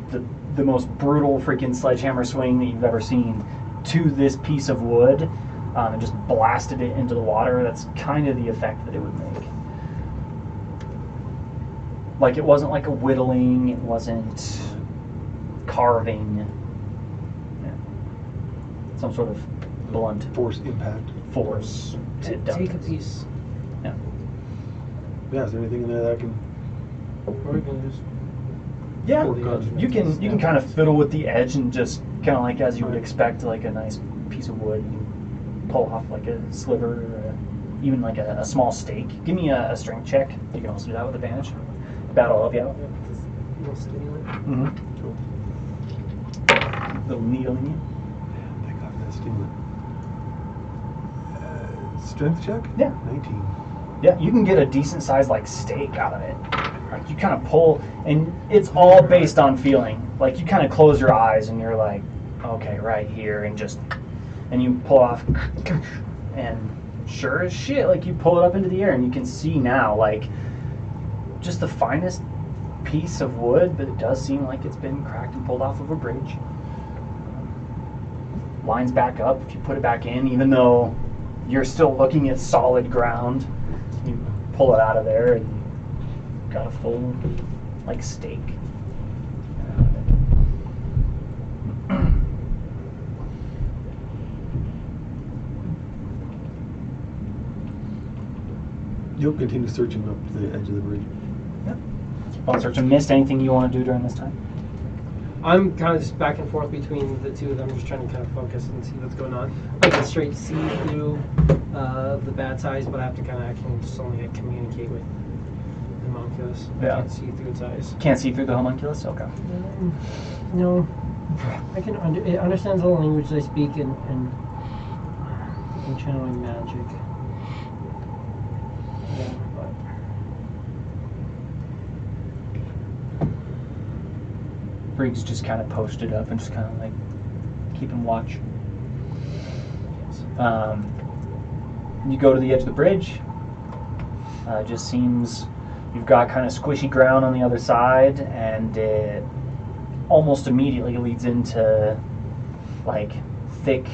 the most brutal freaking sledgehammer swing that you've ever seen to this piece of wood and just blasted it into the water. That's kind of the effect that it would make. Like it wasn't like a whittling, it wasn't carving. Yeah. Some sort of blunt Force impact. force. Take a piece. Yeah. Yeah, is there anything in there that I can Or we can just Yeah, work on? you can kind of fiddle with the edge and just kind of like as you would expect, like a nice piece of wood. You can pull off like a sliver, or even like a small stake. Give me a strength check. You can also do that with advantage. That'll help you out. Mm-hmm. Cool. Little needle in you. Yeah, thank God for that stimulant. Strength check? Yeah. 19. Yeah, you can get a decent sized like stake out of it. Like you kind of pull, and it's all based on feeling. Like you kind of close your eyes and you're like, okay, right here, and you pull off, and sure as shit, like you pull it up into the air, and you can see now, like just the finest piece of wood, but it does seem like it's been cracked and pulled off of a bridge. Lines back up if you put it back in, even though you're still looking at solid ground. You pull it out of there and you've got a full like stake. You'll continue searching up to the edge of the bridge. Bone search and missed. Anything you want to do during this time? I'm kind of just back and forth between the two of them, just trying to kind of focus and see what's going on. I can straight see through the bat's eyes, but I have to kind of actually just only communicate with the homunculus. Yeah. I can't see through its eyes. Can't see through the homunculus? Okay. No, I can it understands all the language I speak and channeling magic. Yeah, but Briggs just kind of posted up and just kind of like keeping watch. You go to the edge of the bridge. Just seems you've got kind of squishy ground on the other side, and it almost immediately leads into like thick,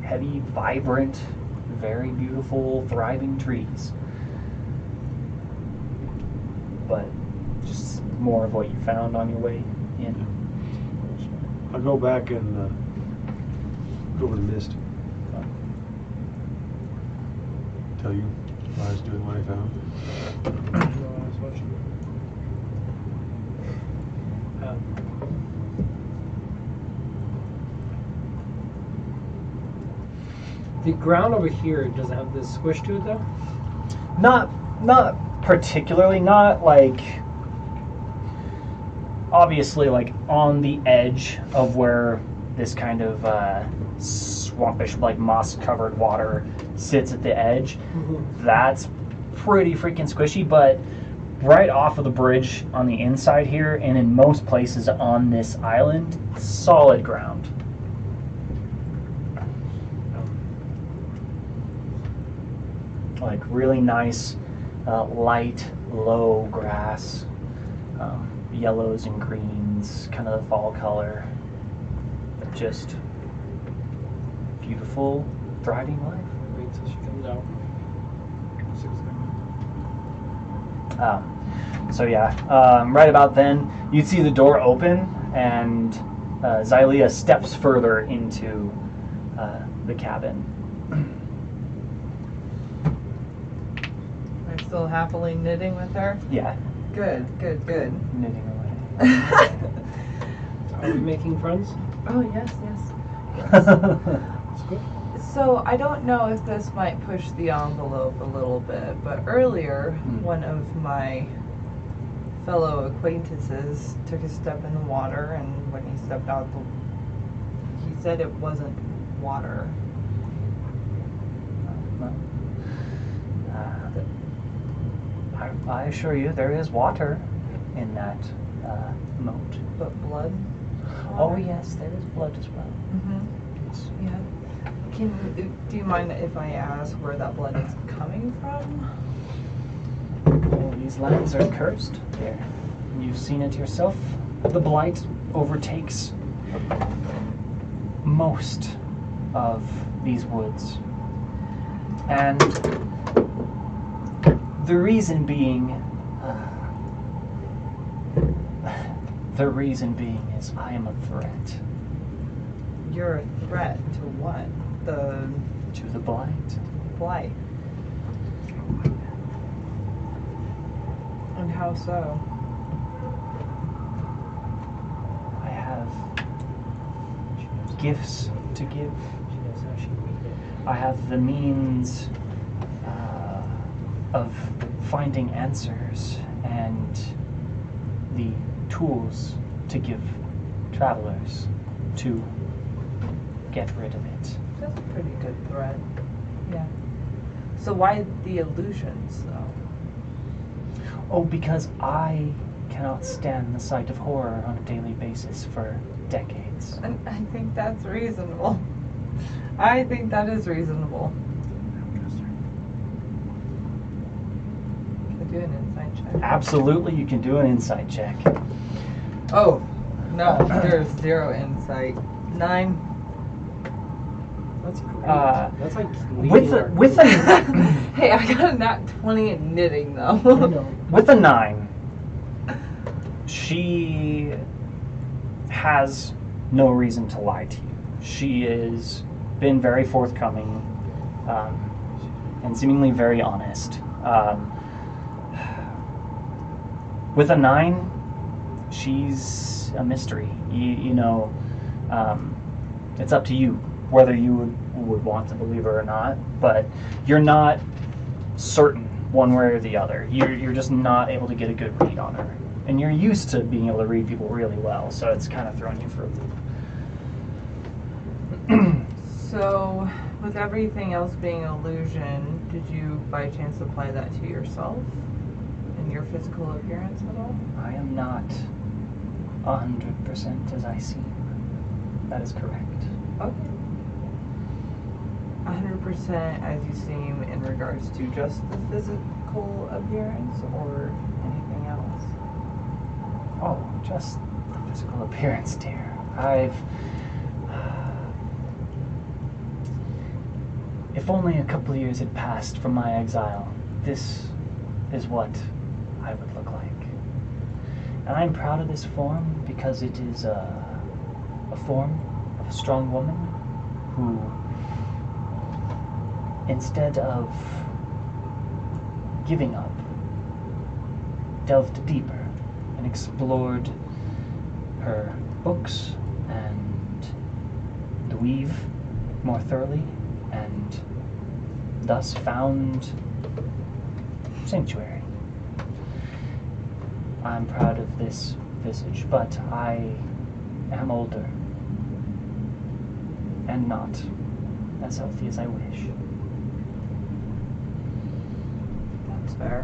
heavy, vibrant, very beautiful, thriving trees. But just more of what you found on your way in. I'll go back and go over the mist. Tell you what I was doing, what I found. The ground over here doesn't have this squish to it, though? Not particularly, not like obviously like on the edge of where this kind of swampish, like moss-covered water sits at the edge. That's pretty freaking squishy, but right off of the bridge on the inside here, and in most places on this island, solid ground. Like really nice, light, low grass, yellows and greens, kind of the fall color. Just beautiful, thriving life. Wait till she comes out. So yeah, right about then, you'd see the door open, and Xylea steps further into the cabin. I'm still happily knitting with her. Yeah, Good, good, good. knitting away. Are we making friends? Oh, yes, yes. That's good. So I don't know if this might push the envelope a little bit, but earlier one of my fellow acquaintances took a step in the water, and when he stepped out, he said it wasn't water. I assure you, there is water in that moat. But blood? Oh Water? yes, there is blood as well. Mm-hmm. Yeah. Do you mind if I ask where that blood is coming from? Well, these lands are cursed here. You've seen it yourself. The blight overtakes most of these woods. And the reason being is I am a threat You're a threat to what? The to the blight. blight. And how so? I have gifts to give. I have the means of finding answers and the tools to give travelers to get rid of it. That's a pretty good threat. Yeah. So why the illusions, though? Oh, because I cannot stand the sight of horror on a daily basis for decades. And I think that's reasonable. I think that is reasonable. Can I do an insight check? Absolutely, you can do an insight check. Oh, no, there's 0 insight. 9. That's great. That's like With a Hey, I got a nat 20 in knitting, though. with a 9, she has no reason to lie to you. She has been very forthcoming and seemingly very honest. With a 9, she's a mystery. You know, it's up to you whether you would want to believe her or not, but you're not certain one way or the other. You're just not able to get a good read on her. And you're used to being able to read people really well, so it's kind of throwing you for a loop. So, with everything else being illusion, did you by chance apply that to yourself? And your physical appearance at all? I am not 100% as I seem. That is correct. Okay. 100% as you seem in regards to just the physical appearance or anything else? Oh, just the physical appearance, dear. I've... If only a couple of years had passed from my exile, this is what I would look like. And I'm proud of this form because it is a form of a strong woman who, instead of giving up, delved deeper and explored her books and the weave more thoroughly, and thus found sanctuary. I'm proud of this visage, but I am older and not as healthy as I wish. That's fair.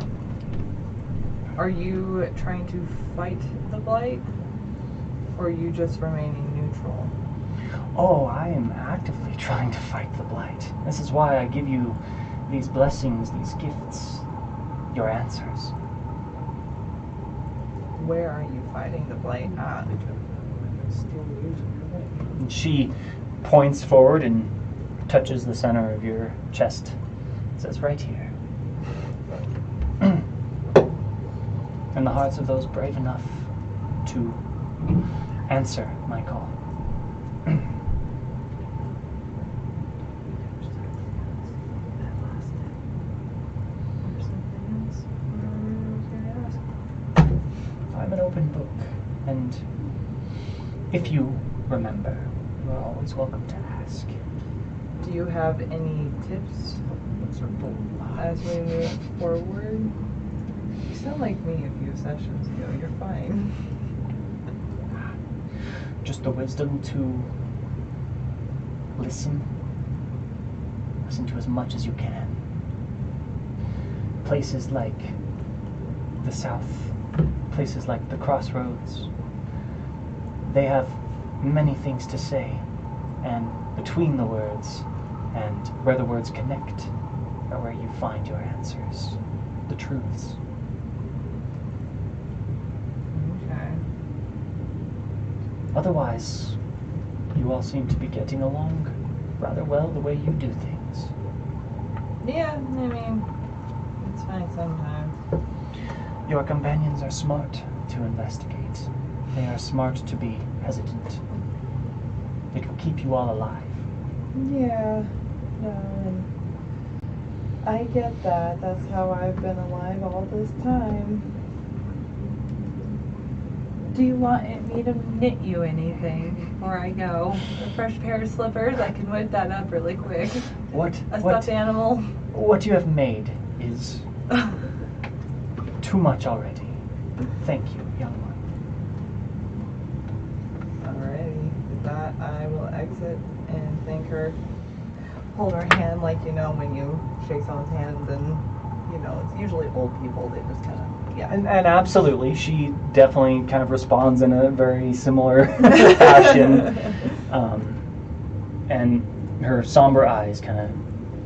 Are you trying to fight the blight? Or are you just remaining neutral? Oh, I am actively trying to fight the blight. This is why I give you these blessings, these gifts, your answers. Where are you fighting the blight at? And she points forward and touches the center of your chest. It says, right here. In the hearts of those brave enough to answer my call. I'm an open book, and if you remember, you are always welcome to ask. Do you have any tips as we move forward? You sound like me a few sessions ago. You're fine. Just the wisdom to listen. Listen to as much as you can. Places like the South, places like the Crossroads, they have many things to say, and between the words and where the words connect are where you find your answers, the truths. Okay. Otherwise, you all seem to be getting along rather well the way you do things. Yeah, I mean, it's fine sometimes. Your companions are smart to investigate. They are smart to be hesitant. It will keep you all alive. Yeah, no, and I get that. That's how I've been alive all this time. Do you want me to knit you anything before I go? A fresh pair of slippers? I can whip that up really quick. A stuffed animal? What you have made is too much already. Thank you, young one. Alrighty. With that, I will exit and thank her. Hold her hand like, you know, when you shake someone's hands and, you know, it's usually old people. They just kind of, yeah. And absolutely, she definitely kind of responds in a very similar fashion. And her somber eyes kind of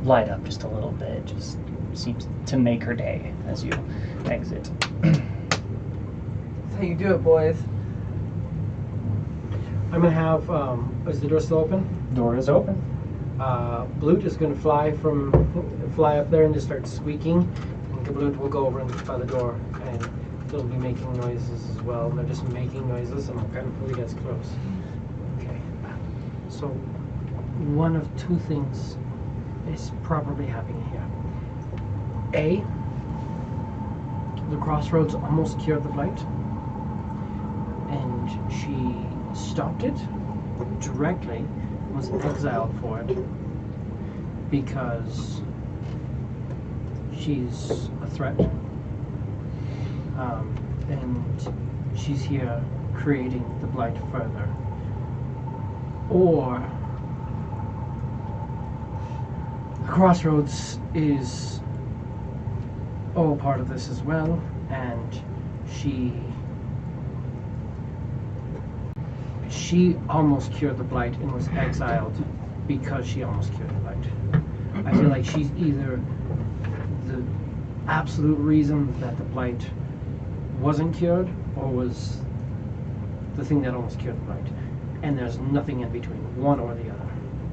light up just a little bit. Just seems to make her day as you exit. That's how you do it, boys. I'm gonna have. Is the door still open? Door is open. Blute is gonna fly up there and just start squeaking. And the Blute will go over by the door and it'll be making noises as well. And they're just making noises until he gets close. Okay. So one of two things is probably happening here. A, the Crossroads almost cured the blight, and she stopped it directly, was exiled for it, because she's a threat. And she's here creating the blight further. Or the Crossroads is all part of this as well, and she almost cured the blight and was exiled because she almost cured the blight. I feel like she's either the absolute reason that the blight wasn't cured, or was the thing that almost cured the blight. And there's nothing in between, one or the other,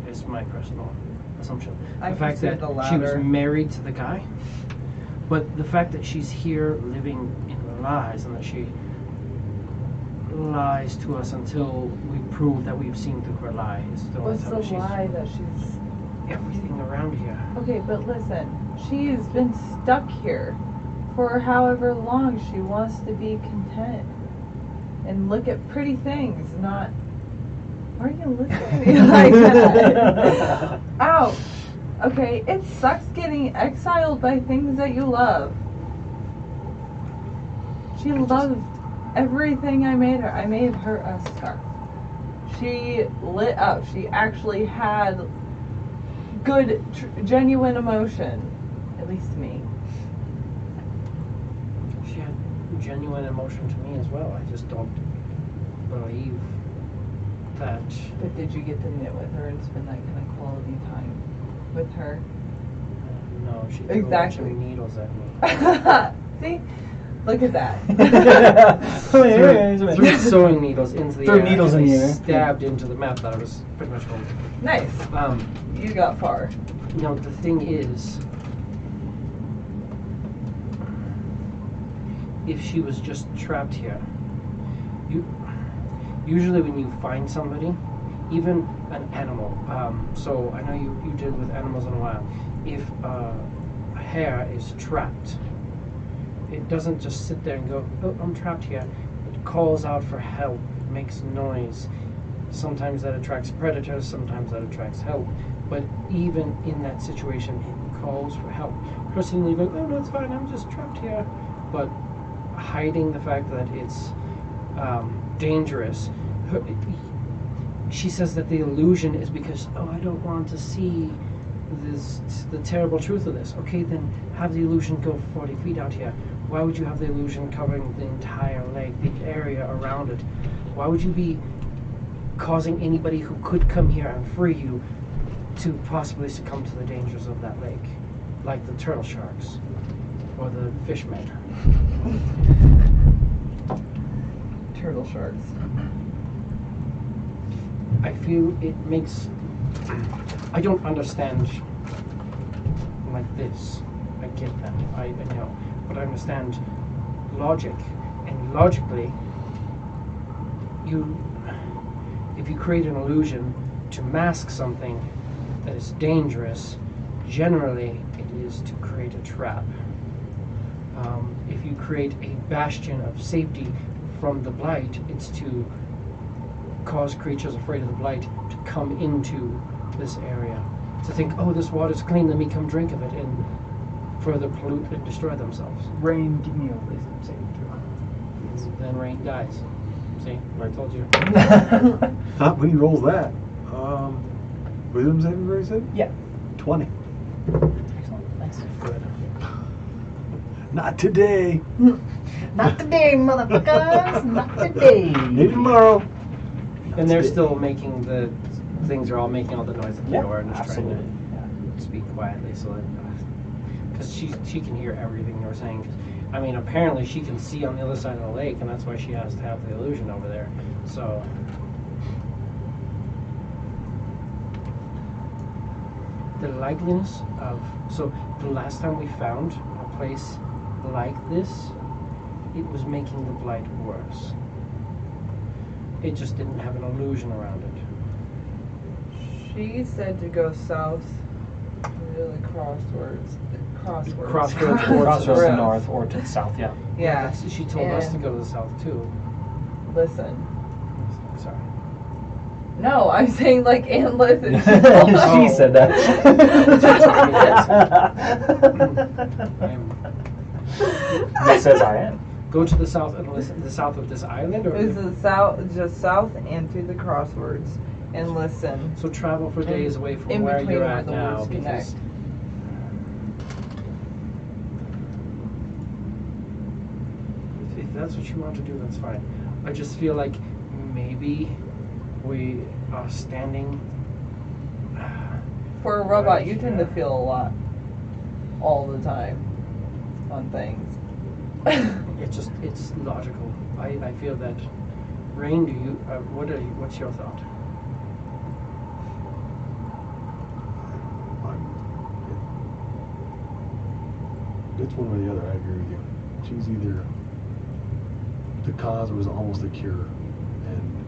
is my personal assumption. I The fact consider that the she was latter. married to the guy, but the fact that she's here living in lies, and that she lies to us until we prove that we've seen through her lies. What's the lie that she's... Everything around here. Okay, but listen, she's been stuck here for however long. She wants to be content and look at pretty things, not... Why are you looking at me like that? Ouch! Okay, it sucks getting exiled by things that you love. She loved everything I made her a scarf. She lit up. She actually had good, genuine emotion. At least to me. She had genuine emotion to me as well. I just don't believe that. But did you get to knit with her and spend that kind of quality time with her? No, she threw a bunch of Exactly. needles at me. See? Look at that. Threw sewing needles into the Threw air. needles and in they the air. stabbed into the map that I was pretty much holding. Nice. You got far. No, the thing is, if she was just trapped here, usually when you find somebody, even an animal, so I know you did with animals in a while, if a hare is trapped, it doesn't just sit there and go, oh, I'm trapped here. It calls out for help, makes noise. Sometimes that attracts predators, sometimes that attracts help. But even in that situation, it calls for help. Personally, going, oh, no, it's fine, I'm just trapped here. But hiding the fact that it's dangerous. She says that the illusion is because, oh, I don't want to see the terrible truth of this. Okay, then have the illusion go 40 feet out here. Why would you have the illusion covering the entire lake, the area around it? Why would you be causing anybody who could come here and free you to possibly succumb to the dangers of that lake? Like the turtle sharks or the fishmen. Turtle sharks. I feel it makes... I don't understand like this. I get that. I know. But I understand logic. And logically, if you create an illusion to mask something that is dangerous, generally it is to create a trap. If you create a bastion of safety from the blight, it's to cause creatures afraid of the blight to come into this area. To think, oh, this water's clean, let me come drink of it, and further pollute and destroy themselves. Rain, give me a wisdom saving throw. Then rain dies. See, I told you. Not when he rolls that. Wisdom saving throw, you said? Yeah. 20. Excellent. Nice. Good. Not today. Not today, motherfuckers. Not today. Maybe tomorrow. And they're still making the things are all making all the noise at the Yeah, door and just absolutely. trying to speak quietly so that because she can hear everything you're saying. 'Cause, I mean, apparently she can see on the other side of the lake, and that's why she has to have the illusion over there. So the likeliness of the last time we found a place like this, it was making the blight worse. It just didn't have an illusion around it. She said to go south to the crossroads. Crossroads Crossroads to the Road. north or to the south, yeah. Yeah. That's- she told us to and go to the south too. Listen. Sorry. No, I'm saying like and listen. She said that. That says I am. Go to the south and listen. The south of this island, or It's the south, just south and to the crossroads, and listen. so travel for days away from in where between you're where at the now, words because if that's what you want to do, that's fine. I just feel like maybe we are standing. For a robot, Right, you tend to yeah. feel a lot, all the time, on things. It's logical. I feel that. Rain, do you? What's your thought? It's one or the other. I agree with you. She's either the cause or was almost a cure, and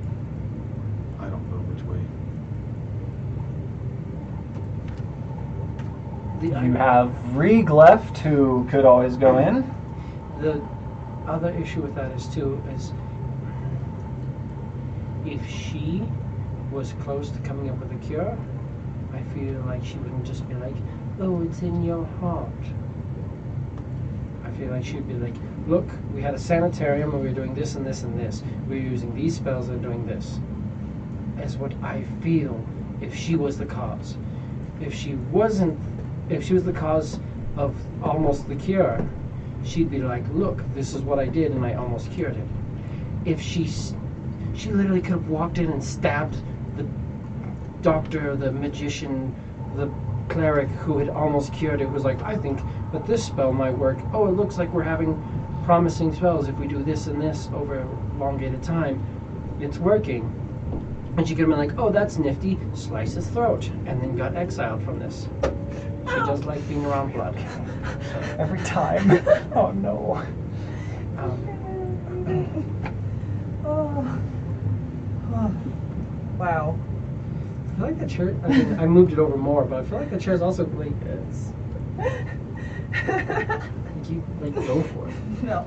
I don't know which way. You have Reeg left, who could always go in. The other issue with that is if she was close to coming up with a cure, I feel like she wouldn't just be like, oh, it's in your heart. I feel like she'd be like, look, we had a sanitarium and we were doing this and this and this. We were using these spells and doing this. That's what I feel if she was the cause. If she was the cause of almost the cure, she'd be like, look, this is what I did and I almost cured it. If she literally could have walked in and stabbed the doctor, the magician, the cleric who had almost cured it, was like, I think that this spell might work. Oh, it looks like we're having promising spells if we do this and this over a elongated time. It's working. And she could have been like, oh, that's nifty, slice his throat, and then got exiled from this. She does like being around blood. Every time. Oh no. Wow. I feel like the chair, I mean, I moved it over more, but I feel like the chair's also like, you like go for it. No,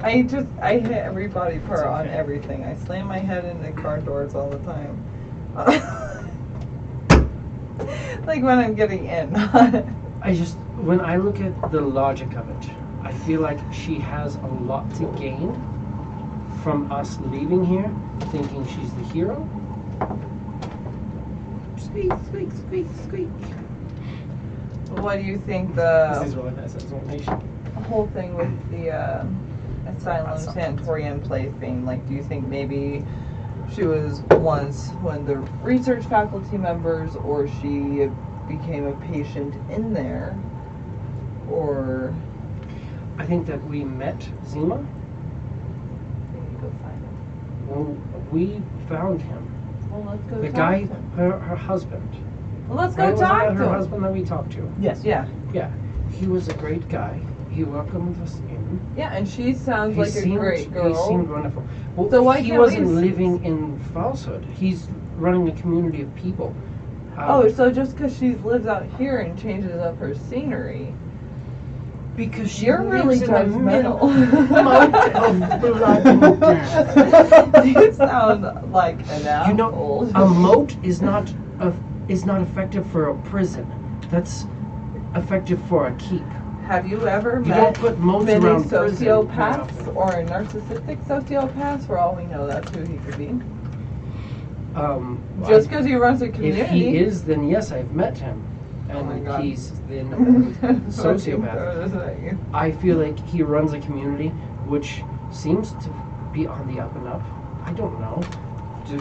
I hit every body part on everything. I slam my head into car doors all the time. Like when I'm getting in. When I look at the logic of it, I feel like she has a lot to gain from us leaving here thinking she's the hero. Squeak, squeak, squeak, squeak. What do you think This is really nice explanation. the whole thing with the asylum sanatorium place thing? Like, do you think maybe she was once one of the research faculty members, or she became a patient in there, or? I think that we met Zima. We need to go find him. Well, we found him. Well, let's go The talk guy, to him. her husband. Well, let's Right? go Wasn't talk that to her him. husband that we talked to? Yes. Yeah. Yeah. He was a great guy. He welcomed us in. Yeah, and she sounds like a great He girl. seemed wonderful. Well, So why he can't wasn't we living in falsehood. He's running a community of people. Oh, so just because she lives out here and changes up her scenery, because she you're really lives in the middle judgmental. of blood and death. You sound like an asshole. You know, a moat is not effective for a prison. That's effective for a keep. Have you ever You met don't put moats many around prison very sociopaths often. or narcissistic sociopaths? For all we know, that's who he could be. Just because he runs a community. If he is, then yes, I've met him, Oh my and God. he's the sociopath. I feel like he runs a community which seems to be on the up and up. I don't know. Do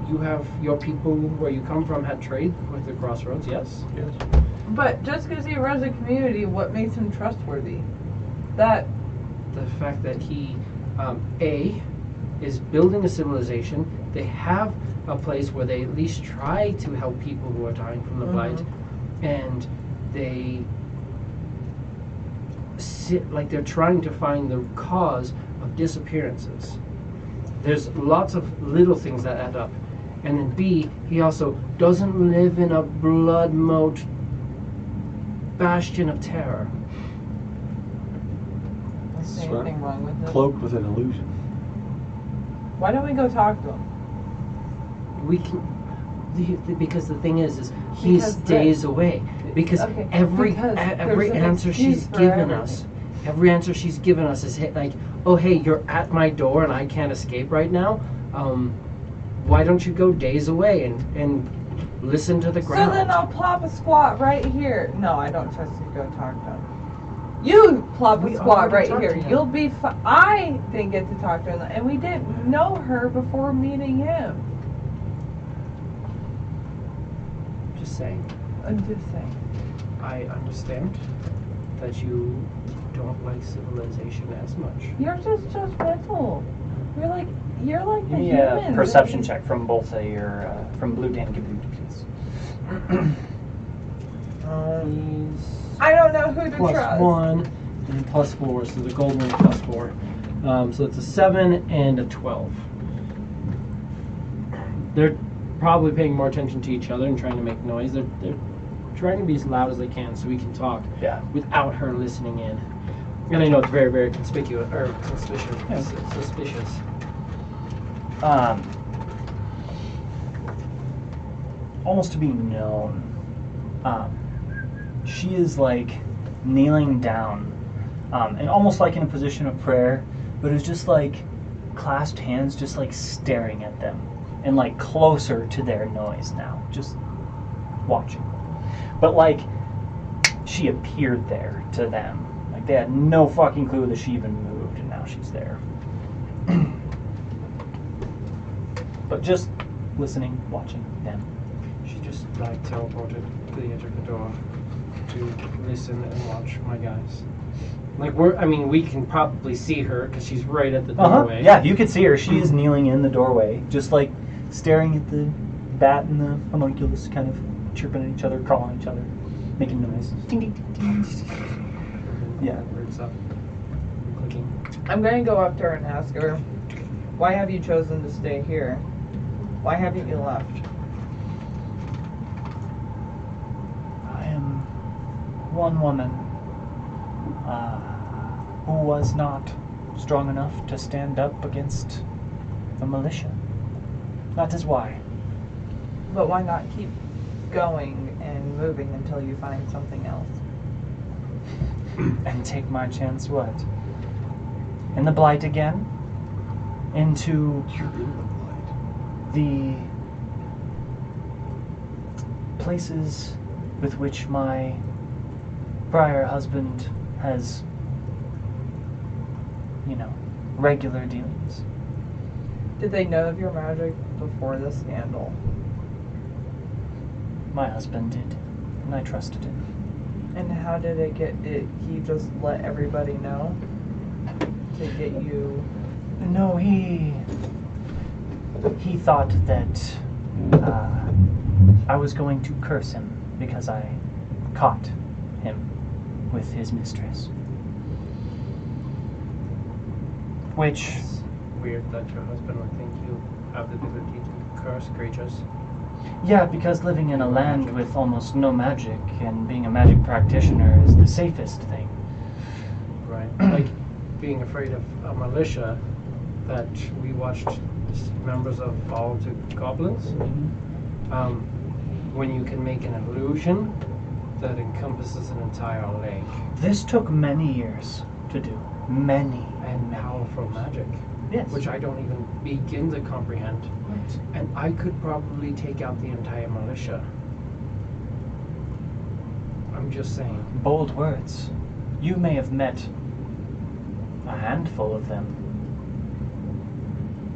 you have your people where you come from had trade with the Crossroads? Yes. Yes. But just because he runs a community, what makes him trustworthy? That The fact that he, A, is building a civilization. They have a place where they at least try to help people who are dying from the blight, and they sit like they're trying to find the cause of disappearances. There's lots of little things that add up. And then B, he also doesn't live in a blood moat bastion of terror. is there anything wrong with it? Cloaked with an illusion. Why don't we go talk to him? We can, because the thing is he's Because days away. Because Okay, every because every there's an answer excuse she's for given everything. us, every answer she's given us is like, oh hey, you're at my door and I can't escape right now. Why don't you go days away and listen to the ground? So then I'll plop a squat right here. No, I don't trust you to go talk to him. You plop a We squat already right talked here. to him. You'll be fine. I didn't get to talk to him, and we didn't know her before meeting him. Just saying. I'm just saying. I understand that you don't like civilization as much. You're just judgmental. You're like the Give me humans. a perception check from both of your, from Blue Dan and Blue, please. I don't know who to Plus trust. 1 and plus 4, so the gold one plus 4. So it's a 7 and a 12. They're probably paying more attention to each other and trying to make noise. They're trying to be as loud as they can so we can talk Yeah. without her listening in. And I know it's very, very conspicuous or suspicious. Yeah. Suspicious. Almost to be known, she is like nailing down and almost like in a position of prayer, but it was just like clasped hands, just like staring at them, and like closer to their noise now, just watching. But like, she appeared there to them. Like they had no fucking clue that she even moved, and now she's there. But just listening, watching them. She just like teleported to the edge of the door to listen and watch my guys. Like we can probably see her because she's right at the doorway. Yeah, you could see her. She is kneeling in the doorway, just like staring at the bat and the homunculus, kind of chirping at each other, calling at each other, making noise. Ding, ding, ding, ding. Yeah. Birds up. Clicking. I'm going to go up to her and ask her, why have you chosen to stay here? Why haven't you left? I am one woman who was not strong enough to stand up against the militia. That is why. But why not keep going and moving until you find something else? And take my chance what? In the Blight again? Into You're in the blight. the places with which my prior husband has, regular dealings. Did they know of your magic before the scandal? My husband did, and I trusted him. And how did it get it? He just let everybody know to get you. No, he thought that I was going to curse him because I caught him with his mistress. Which, It's weird that your husband would think you have the ability to curse creatures. yeah, because living in a land with almost no magic and being a magic practitioner is the safest thing. Right. Like being afraid of a militia that we watched members of fall to goblins. When you can make an illusion that encompasses an entire lake This took many years to do. Many. and powerful magic, Yes. which I don't even begin to comprehend. Right. And I could probably take out the entire militia. I'm just saying. Bold words. You may have met a handful of them.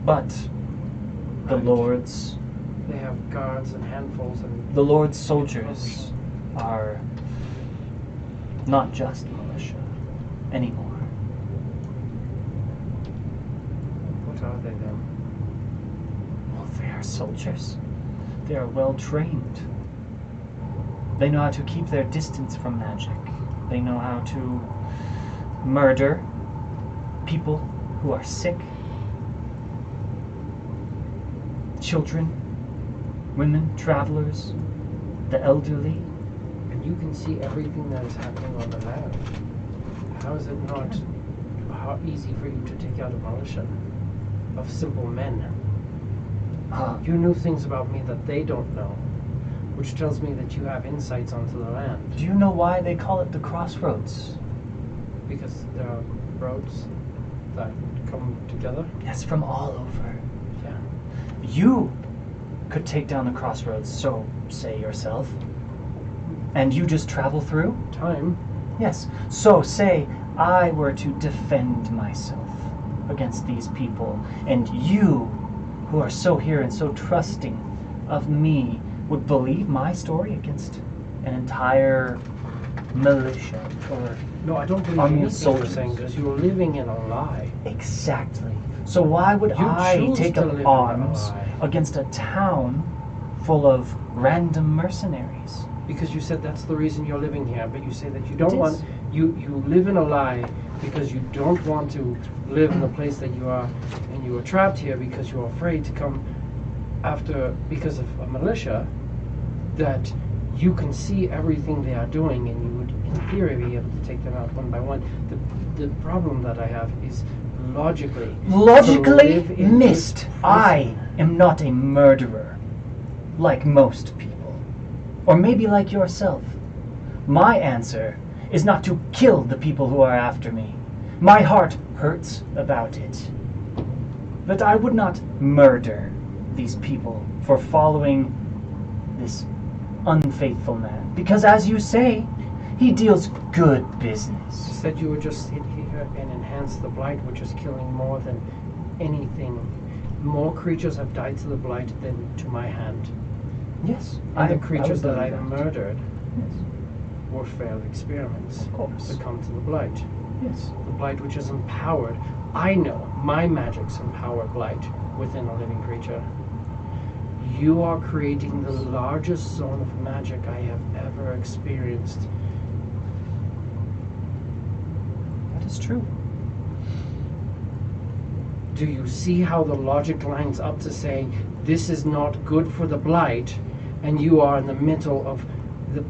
But the Right. lords, They have guards and handfuls and the lord's soldiers are not just militia anymore. what are they then? Well, they are soldiers. They are well trained. They know how to keep their distance from magic. They know how to murder people who are sick, children, women, travelers, the elderly. And you can see everything that is happening on the land. How is it not easy for you to take out a militia of simple men? You knew things about me that they don't know, which tells me that you have insights onto the land. Do you know why they call it the crossroads? Because there are roads that come together. Yes, from all over. Yeah. You could take down the crossroads, so say yourself, and you just travel through? Time. Yes. So say I were to defend myself against these people, and you, who are so here and so trusting of me, would believe my story against an entire militia or No, I don't believe Army of anything you're soldiers. saying because you're living in a lie. exactly. So why would You I choose take to up live in arms a lie. against a town full of random mercenaries? Because you said that's the reason you're living here, but you say that you It don't is. want you live in a lie because you don't want to live in the place that you are, and you are trapped here because you're afraid to come after because of a militia that you can see everything they are doing and you would in theory be able to take them out one by one. The problem that I have is logically Logically to live in missed. this I prison. am not a murderer, like most people. Or maybe like yourself. My answer is not to kill the people who are after me. My heart hurts about it. But I would not murder these people for following this unfaithful man. Because as you say, he deals good You business. said you would just sit here and enhance the blight, which is killing more than anything. More creatures have died to the blight than to my hand. Yes. And the creatures that I believe murdered Yes. were failed experiments. Of course. Succumb to the blight. Yes. The blight which is empowered. I know my magics empower blight within a living creature. You are creating the largest zone of magic I have ever experienced. That is true. Do you see how the logic lines up to say this is not good for the blight, and you are in the middle of the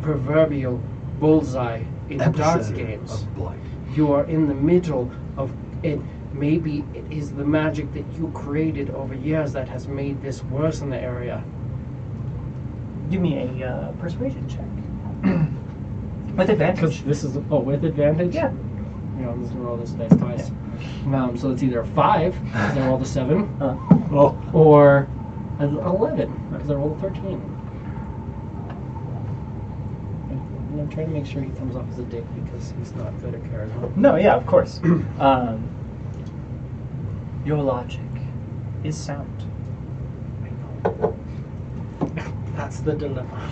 proverbial bullseye in darts Epicenter games? of blight. You are in the middle of it. Maybe it is the magic that you created over years that has made this worse in the area. Give me a persuasion check. With advantage. Because this is with advantage. Yeah. You know, I'm just gonna roll this dice twice. So it's either a 5 because I rolled a 7, Oh, or an 11 because I rolled a 13. And I'm trying to make sure he comes off as a dick because he's not good at charisma. No, yeah, of course. Your logic is sound. That's the dilemma.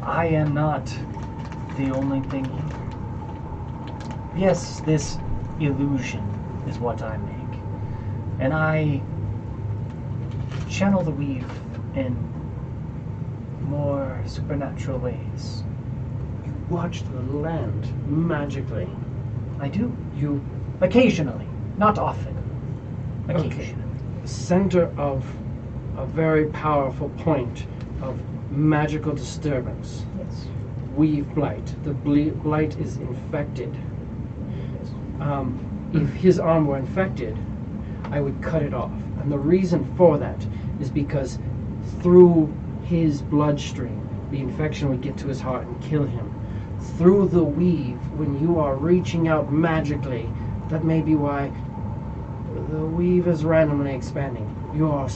I am not the only thing here. Yes, this illusion is what I make. And I channel the weave in more supernatural ways. You watch the land magically. I do. You Occasionally. Not often. Okay. Occasionally. center of a very powerful point of magical disturbance. Yes. Weave-Blight. The blight is infected. If his arm were infected, I would cut it off. And the reason for that is because through his bloodstream, the infection would get to his heart and kill him. Through the weave, when you are reaching out magically, that may be why the weave is randomly expanding. You are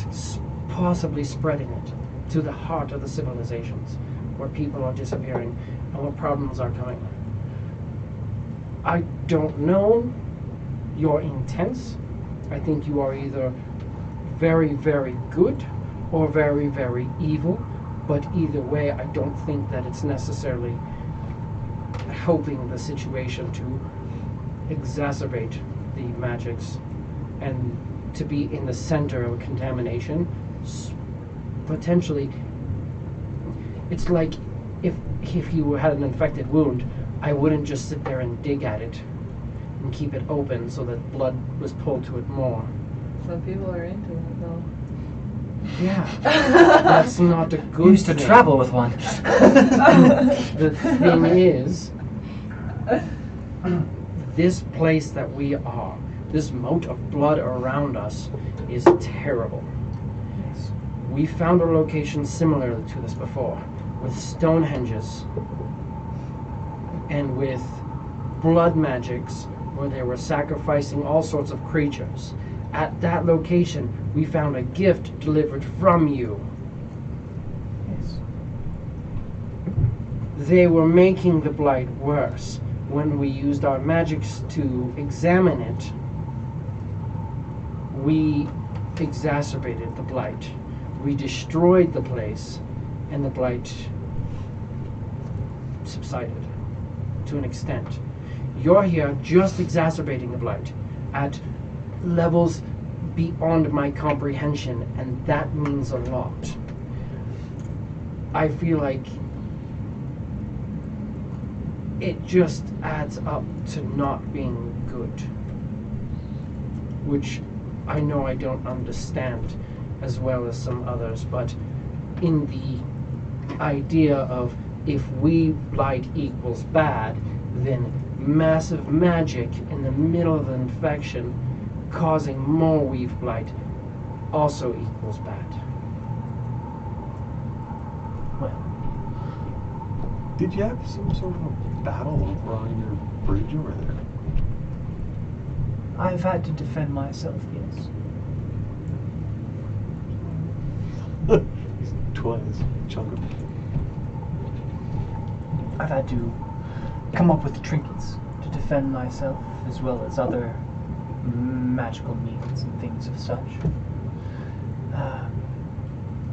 possibly spreading it to the heart of the civilizations, where people are disappearing and where problems are coming. I don't know your intents. I think you are either very, very good or very, very evil. But either way, I don't think that it's necessarily helping the situation to exacerbate the magics and to be in the center of a contamination. Potentially, it's like if you had an infected wound, I wouldn't just sit there and dig at it and keep it open so that blood was pulled to it more. Some people are into it though. Yeah, that's not a good Used to thing. travel with one. The thing is, this place that we are, this moat of blood around us, is terrible. We found a location similar to this before, with Stonehenges and with blood magics, where they were sacrificing all sorts of creatures. At that location, we found a gift delivered from you. Yes. They were making the blight worse. When we used our magics to examine it, we exacerbated the blight. We destroyed the place, and the blight subsided to an extent. You're here just exacerbating the blight at levels beyond my comprehension, and that means a lot. I feel like it just adds up to not being good, which I know I don't understand as well as some others, but in the idea of if Weave-Blight equals bad, then massive magic in the middle of the infection causing more Weave-Blight also equals bad. Well, Did you have some sort of a battle over on your bridge over I've had to defend myself, yes. there? These twins, chunk of. I've had to come up with trinkets to defend myself, as well as other magical means and things of such.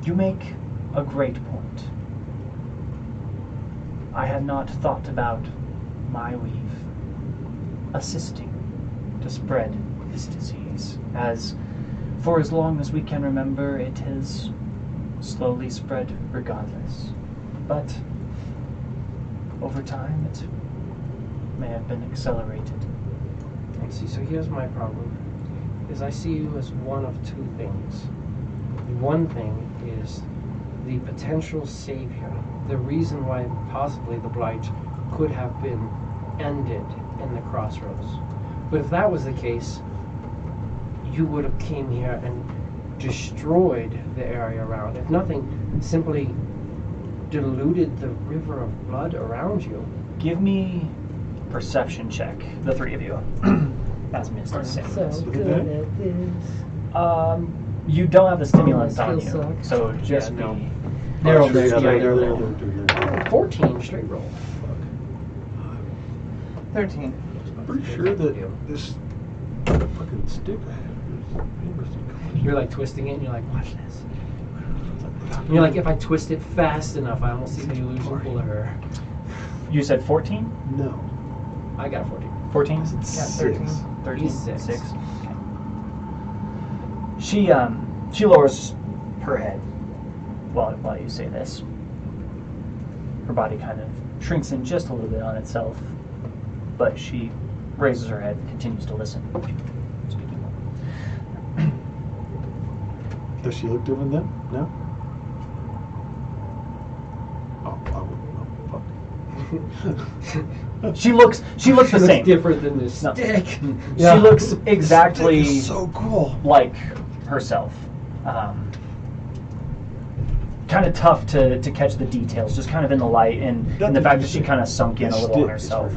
You make a great point. I had not thought about my weave assisting to spread this disease, as for as long as we can remember, it has slowly spread regardless. But over time, it may have been accelerated. And see, so here's my problem, is I see you as one of two things. One thing is the potential savior, the reason why possibly the Blight could have been ended in the crossroads. But if that was the case, you would have came here and destroyed the area around. If nothing, simply diluted the river of blood around you. Give me perception check, the three of you. As Mist is saying this. good at this. You don't have the stimulants my on you, skill sucks. so just Yeah, no. be. They're all There, yeah, there, they're there, low. there, there. 14 straight roll. 13. I'm pretty sure that this fucking stick I have is interesting. You're like twisting it and you're like, watch this. And you're like, if I twist it fast enough, I almost see the illusion pull of her. You said 14? No. I got 14. 14? Yeah, 13. 13? He's six. 6. Okay. She lowers her head while you say this. Her body kind of shrinks in just a little bit on itself, but she raises her head and continues to listen. Speaking. Does she look different then? No? Oh, I wouldn't know. Fuck. She looks the same. Different than this No. stick. She looks exactly It's so cool. like herself. Kind of tough to catch the details, just kind of in the light and the fact that she kind of sunk in a little on herself.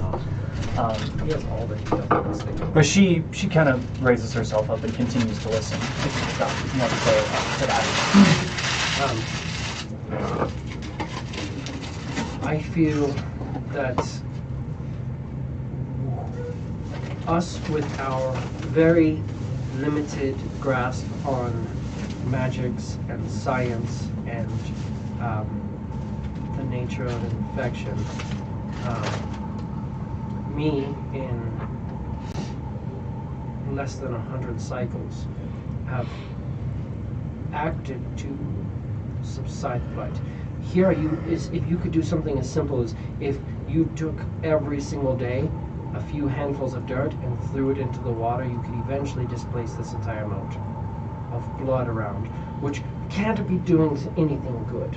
He has all the details on this thing. But she kind of raises herself up and continues to listen. If you've got more to say to that. I feel that us, with our very limited grasp on magics and science and the nature of infection, me in less than 100 cycles have acted to subside the blight. Here is if you could do something as simple as if you took every single day a few handfuls of dirt and threw it into the water, you could eventually displace this entire amount of blood around, which can't be doing anything good.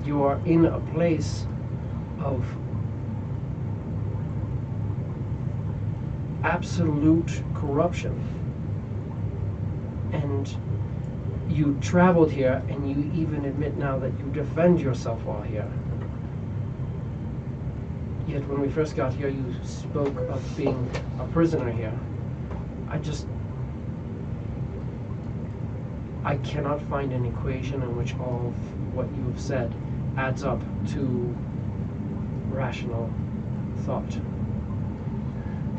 You are in a place of absolute corruption, and you traveled here, and you even admit now that you defend yourself while here. Yet when we first got here, you spoke of being a prisoner here. I cannot find an equation in which all of what you have said adds up to rational thought.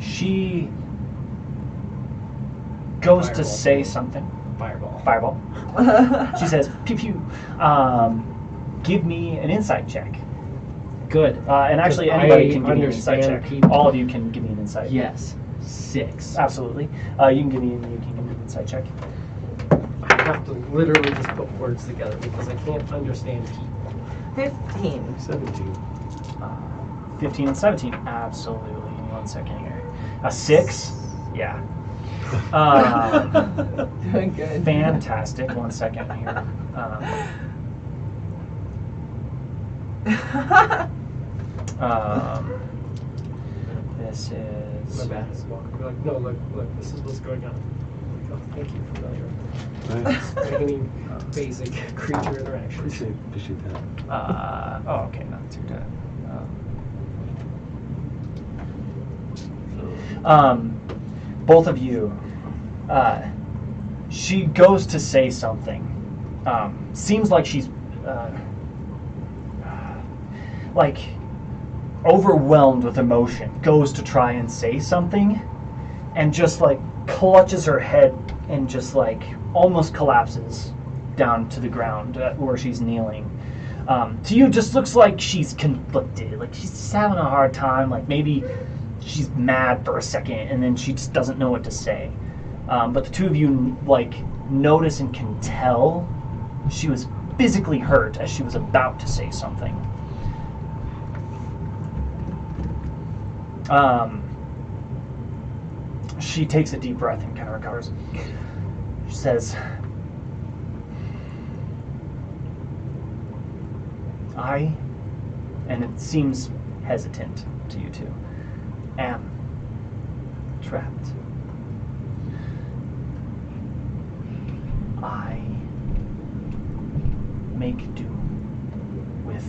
She goes to Fireball. say something. Fireball. She says, pew pew. Give me an insight check. Good. And actually, 'Cause anybody I can give me an insight understand check. people. All of you can give me an insight. Yes. 6. Absolutely. You can give me an insight check. I have to literally just put words together because I can't understand people. 15. 17. 15 and 17. Absolutely. 1 second here. A 6? Yeah. Doing good. Fantastic. 1 second here. This My is. bad. Be like, no, look, this is what's going on. Oh, thank you, familiar. Nice. Any basic creature interaction. Appreciate that. Oh, okay, not too bad. Both of you, she goes to say something. Seems like she's like overwhelmed with emotion. Goes to try and say something, and just like clutches her head and just like almost collapses down to the ground where she's kneeling. To you, just looks like she's conflicted. Like she's just having a hard time. Like maybe she's mad for a second and then she just doesn't know what to say. But the two of you like notice and can tell she was physically hurt as she was about to say something. She takes a deep breath and kind of recovers. She says, and it seems hesitant to you two, am trapped. I make do with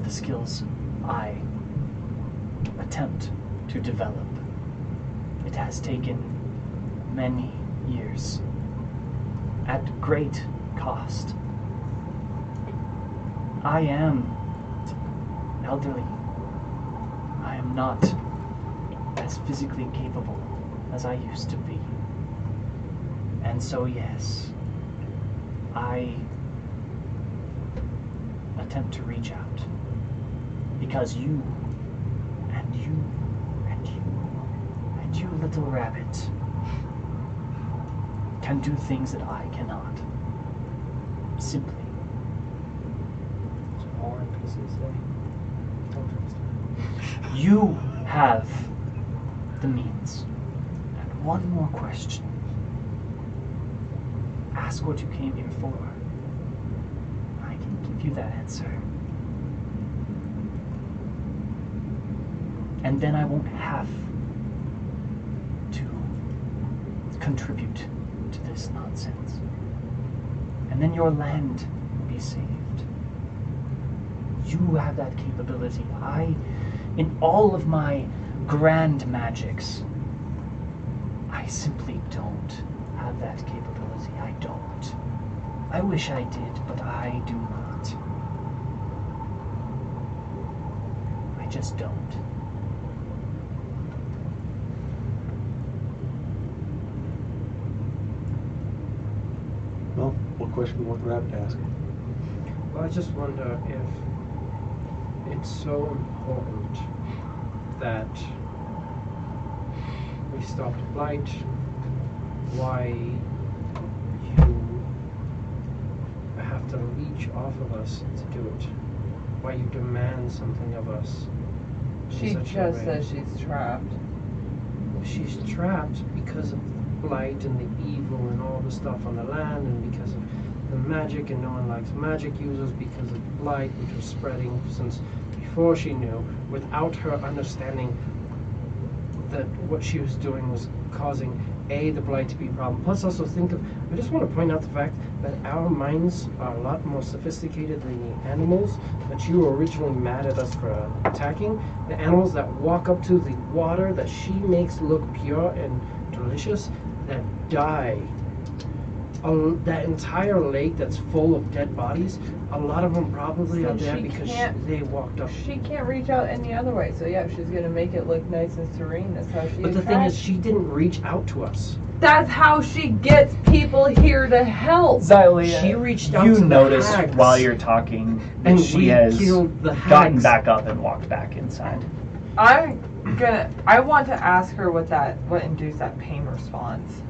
the skills I attempt to develop. It has taken many years at great cost. I am elderly. I am not as physically capable as I used to be. And so, yes, I attempt to reach out because you and you and you and you, little rabbit, can do things that I cannot. Simply. All NPCs say. Don't trust them. You have the means. And one more question. Ask what you came here for. I can give you that answer. And then I won't have to contribute to this nonsense. And then your land will be saved. You have that capability. In all of my grand magics, I simply don't have that capability. I don't. I wish I did, but I do not. I just don't. Well, what question do you want the rabbit to ask? Well, I just wonder if it's so important that we stop the blight, why you have to leech off of us to do it, why you demand something of us. in She such a just way. says she's trapped. She's trapped because of blight and the evil and all the stuff on the land, and because of the magic, and no one likes magic users because of blight, which was spreading since before she knew, without her understanding that what she was doing was causing the blight to be a problem. Plus, also think of, I just want to point out the fact that our minds are a lot more sophisticated than the animals that you were originally mad at us for attacking. The animals that walk up to the water that she makes look pure and delicious, that die. That entire lake that's full of dead bodies, a lot of them probably So are there she because can't- they walked up. She can't reach out any other way, so yeah, she's gonna make it look nice and serene. That's how she But the thing is, attracts. she didn't reach out to us. That's how she gets people here to help. Xylia, She reached out you to the notice hags. while you're talking that And she we has killed the gotten hags. back up and walked back inside. I want to ask her what induced that pain response.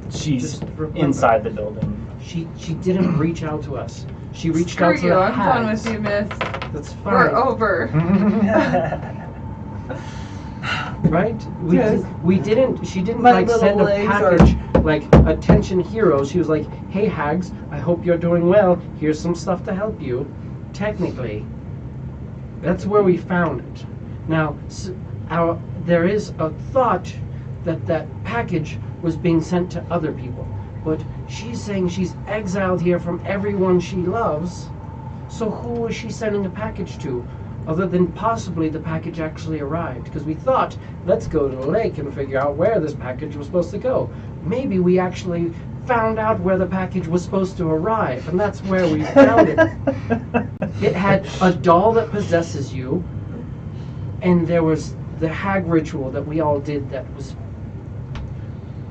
She's Just remember. inside the building. She didn't reach out to us. She reached Screw out to you, the I'm done hags. with you, miss. That's fine. We're over. Right? Yes. She didn't My like little send a legs are- package like attention heroes. She was like, hey hags, I hope you're doing well. Here's some stuff to help you. Technically, that's where we found it. Now, there is a thought that that package was being sent to other people. But she's saying she's exiled here from everyone she loves. So who is she sending a package to? Other than possibly the package actually arrived. Because we thought, let's go to the lake and figure out where this package was supposed to go. Maybe we actually found out where the package was supposed to arrive, and that's where we found it. It had a doll that possesses you, and there was the hag ritual that we all did that was...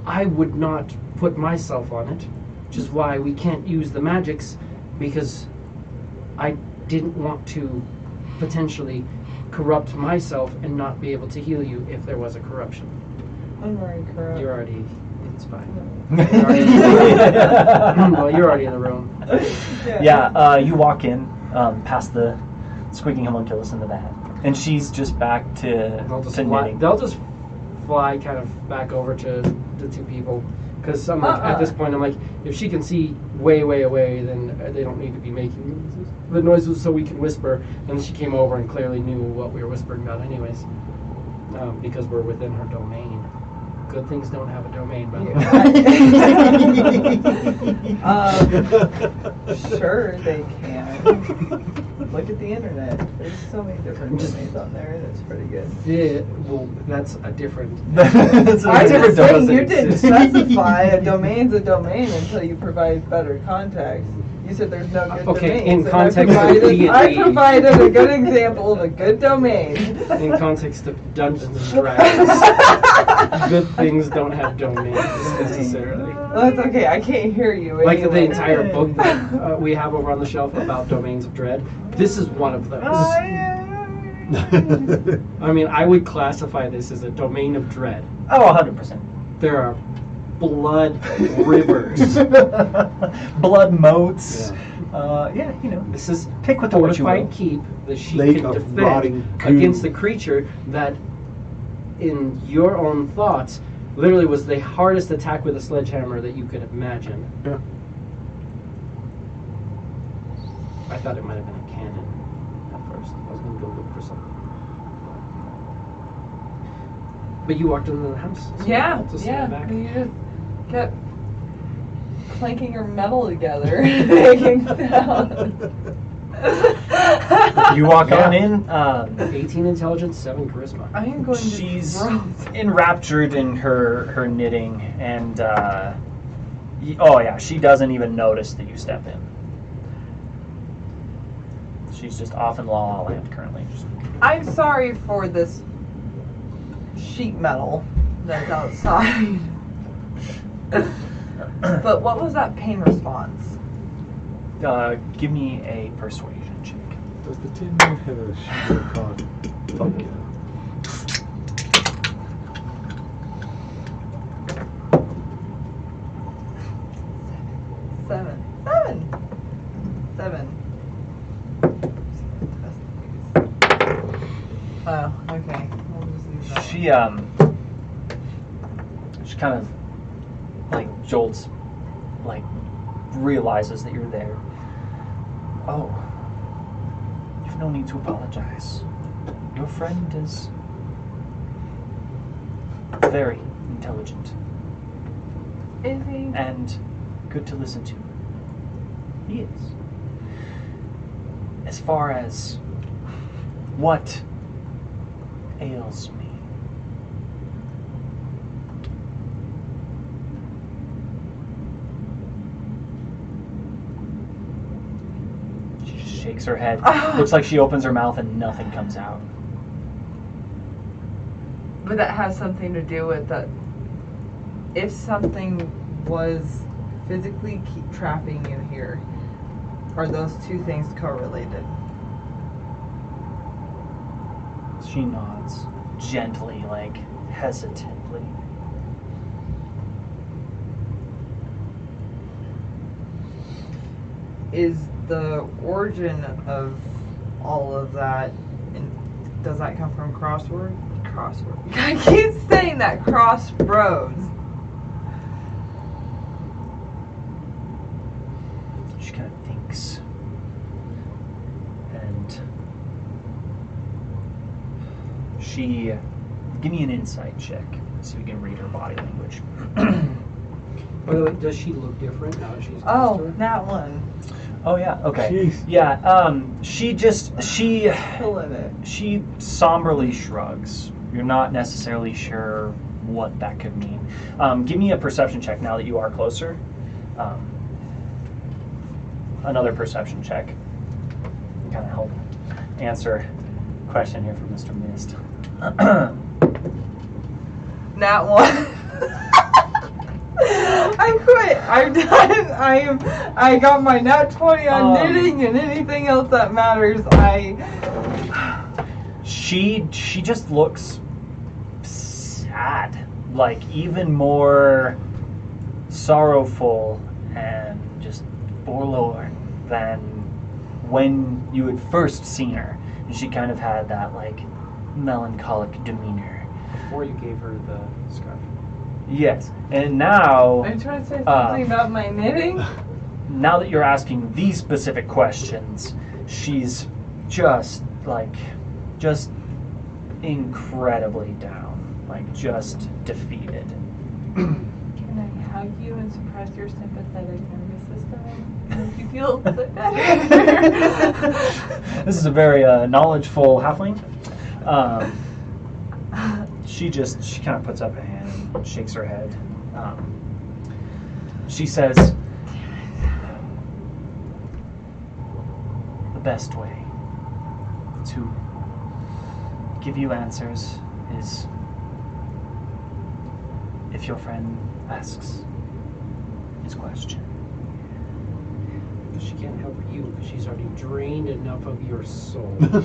I would not put myself on it, which is why we can't use the magics, because I didn't want to potentially corrupt myself and not be able to heal you if there was a corruption. I'm already corrupt. You're already... It's fine. Well, you're already in the room. Yeah, you walk in past the squeaking homunculus in the van, and she's just back to knitting. They'll just fly kind of back over to the two people. Because I'm like, at this point, I'm like, if she can see way, way away, then they don't need to be making the noises so we can whisper. And she came over and clearly knew what we were whispering about anyways. Because we're within her domain. Good things don't have a domain, by the way. Sure, they can. Look at the internet. There's so many different domains on there. That's pretty good. Yeah, well, that's a different... I'm just saying, you didn't specify a domain's a domain until you provide better context. You said there's no good domains. In context I provided a good example of a good domain. In context of Dungeons and Dragons, good things don't have domains necessarily. Well, that's okay. I can't hear you. Like anyway. the entire book that we have over on the shelf about domains of dread. This is one of those. I mean, I would classify this as a domain of dread. Oh, 100%. There are blood rivers, blood moats. Yeah, you know, this is pick with the what you will. fortified keep that she Lake can of defend rotting goo. against the creature that, in your own thoughts, literally was the hardest attack with a sledgehammer that you could imagine. Yeah. I thought it might have been a cannon at first. I was going to go look for something. But you walked into the house. So Yeah, I'll just yeah. stand back. You just kept clanking your metal together, making sound. You walk on in. 18 intelligence, 7 charisma. I am going She's to throw. enraptured in her knitting, and oh yeah, she doesn't even notice that you step in. She's just off in La La Land currently. I'm sorry for this sheet metal that's outside. But what was that pain response? Give me a persuasion check. Does the Tin Man have a shield card? Fuck yeah. Seven. Oh, okay. We'll just leave that. She kind of like jolts, like realizes that you're there. Oh, you've no need to apologize. Your friend is very intelligent Is he? and good to listen to. He is. As far as what ails me, she just shakes her head. Looks like she opens her mouth and nothing comes out. Would that have something to do with that? If something was physically keep trapping you here, are those two things correlated? She nods gently, like hesitantly. Is the origin of all of that, and does that come from crossword? I keep saying that, crossroads. She kind of thinks. And she... Give me an insight check. see if you can read her body language. By the way, does she look different now that she's Oh, closer? that one. Oh yeah, okay. Jeez. Yeah, she Killing it. she somberly shrugs. You're not necessarily sure what that could mean. Give me a perception check now that you are closer. Another perception check. Kind of help answer a question here from Mr. Mist. That one. I quit. I'm done. I got my nat 20 on knitting and anything else that matters. She just looks sad, like even more sorrowful and just forlorn than when you had first seen her. And she kind of had that like melancholic demeanor. Before you gave her the scarf. Yes, and now Are you trying to say something about my knitting? now that you're asking these specific questions, she's just incredibly down, like just defeated. Can I hug you and suppress your sympathetic nervous system and make you feel a bit better? This is a very knowledgeful halfling. She kind of puts up a hand and shakes her head. She says, the best way to give you answers is if your friend asks his question. She can't help you because she's already drained enough of your soul. The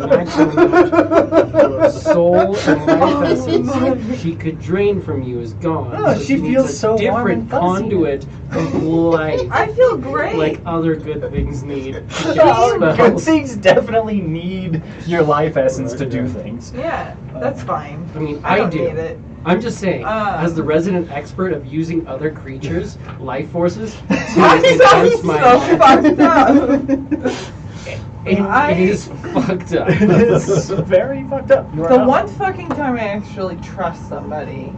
maximum your soul and life essence she could drain from you is gone. Oh, So she needs feels a so warm different and fuzzy. conduit of life, I feel great. like other good things need. to cast Good spells. things definitely need your life essence to do Yeah. things. Yeah, that's fine. I mean, I don't do. need it. I'm just saying, as the resident expert of using other creatures' life forces to I'm enhance my so fucked up. It is fucked up. It is very fucked up. You are The not- one fucking time I actually trust somebody.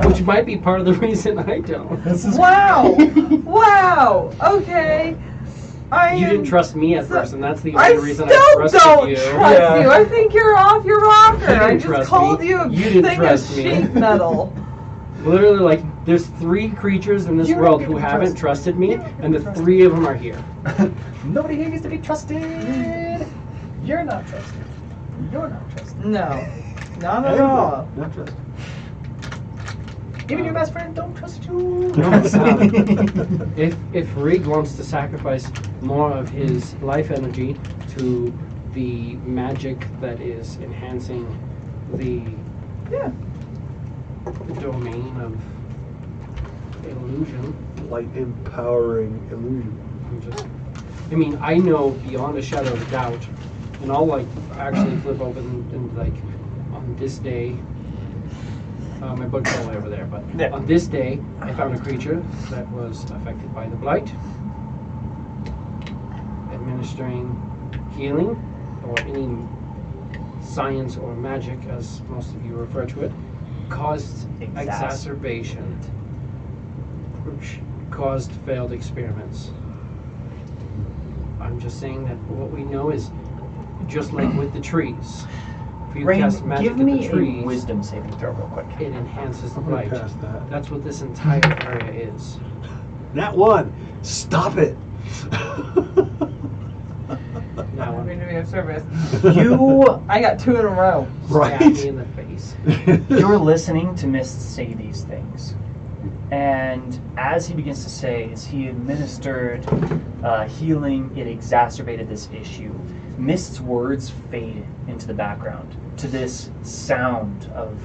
Which might be part of the reason I don't. This is Wow! Wow! Okay. You didn't trust me at first, and that's the I only reason I still trusted don't you. trust Yeah. you. I think you're off your rocker. You didn't I just trust called me. you a You didn't thing trust of me. sheet metal. Literally, like, there's 3 creatures in this You don't world get who to haven't trust. trusted me, You don't get and to the trust. 3 of them are here. Nobody here needs to be trusted. You're not trusted. You're not trusted. No, not at all. Not trust. Even your best friend don't trust you. If Rig wants to sacrifice more of his life energy to the magic that is enhancing the domain of illusion, Light empowering illusion. I mean, I know beyond a shadow of a doubt, and I'll like actually flip open and like on this day. My book's all the way over there, but Yeah. on this day, I found a creature that was affected by the blight, administering healing or any science or magic, as most of you refer to it, caused exacerbation, which caused failed experiments. I'm just saying that what we know is just like with the trees. If you Rain, cast magic give at me the a trees, wisdom saving throw real quick. it enhances the I'm gonna blight. pass that. That's what this entire area is. That one. Stop it. Now I'm going to be of service. You I got 2 in a row. stab Right. me in the face. You're listening to Mist say these things. And as he begins to say, as he administered healing, it exacerbated this issue. Mist's words fade into the background to this sound of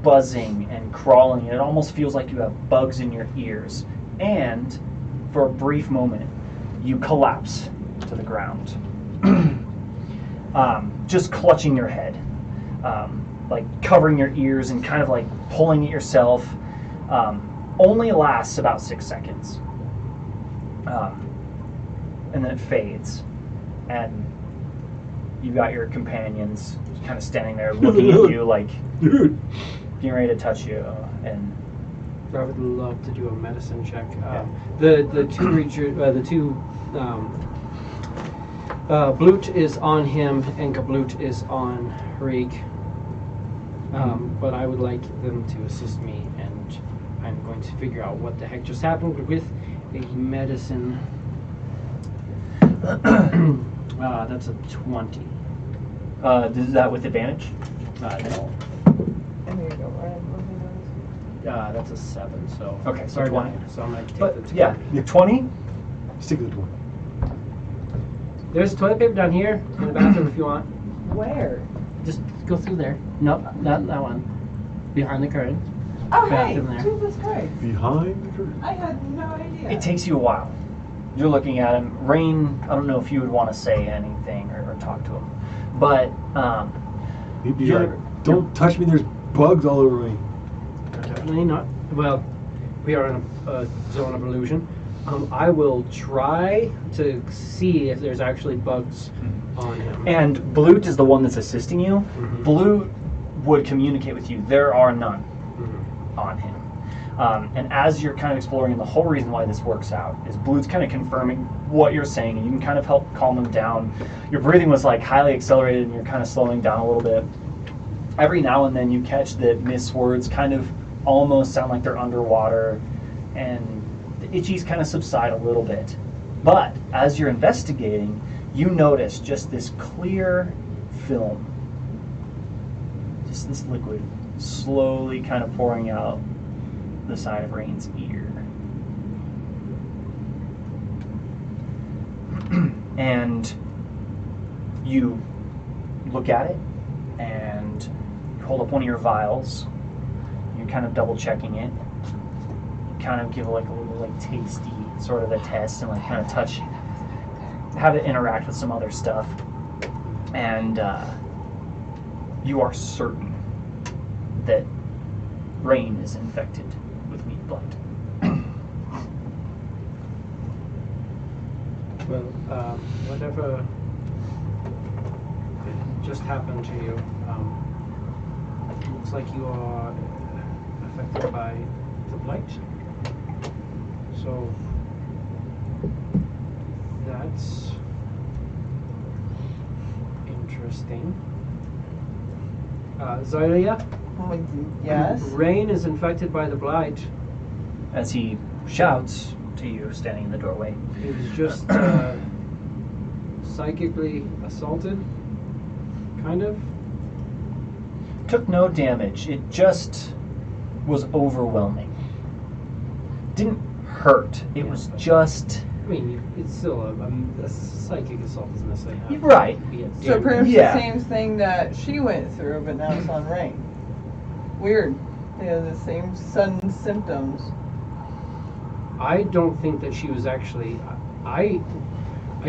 buzzing and crawling. And it almost feels like you have bugs in your ears. And for a brief moment, you collapse to the ground. Just clutching your head. Like covering your ears and kind of like pulling at yourself. Only lasts about 6 seconds. And then it fades. And you've got your companions kind of standing there looking at you like Dude. getting ready to touch you, and I would love to do a medicine check. Yeah. The two Bloot is on him and Kabloot is on Reek. But I would like them to assist me, and I'm going to figure out what the heck just happened with a medicine. That's a 20. is that with advantage? No. And there you go, right? That's a 7, so. Okay, so Sorry, 20. so I'm going to take But the yeah, 20. Stick with the 20. There's toilet paper down here in the bathroom if you want. Where? Just go through there. Nope, not that one. Behind the curtain. Oh, hey, Bathroom there. Jesus Christ. Behind the curtain. I had no idea. It takes you a while. You're looking at him. Rain, I don't know if you would want to say anything or talk to him, but He'd be You're- like, don't touch me, there's bugs all over me. Definitely not. Well, we are in a zone of illusion. I will try to see if there's actually bugs on him. and Bloot is the one that's assisting you. Mhm. Bloot would communicate with you. There are none Mhm. on him. And as you're kind of exploring, and the whole reason why this works out is Bloot's kind of confirming what you're saying, and you can kind of help calm him down. Your breathing was like highly accelerated, and you're kind of slowing down a little bit. Every now and then you catch that Miss words kind of almost sound like they're underwater, and the itchies kind of subside a little bit. But as you're investigating, you notice just this clear film, just this liquid slowly kind of pouring out the side of Rain's ear. And you look at it and you hold up one of your vials. You're kind of double checking it. You kind of give like a little like tasty sort of a test and like kind of touch, have it interact with some other stuff. And you are certain that Rain is infected with Weave-Blight. Well, whatever just happened to you, looks like you are affected by the blight. So that's interesting. Zylia, Yes. Rain is infected by the blight. As he shouts to you, standing in the doorway. He was just psychically assaulted, kind of. Took no damage. It just was overwhelming. Didn't hurt. It was just I mean, it's still a psychic assault doesn't necessarily have to right. be a So pretty much Yeah. the same thing that she went through, but now it's on Rain. Weird. They have the same sudden symptoms. I don't think that she was actually. I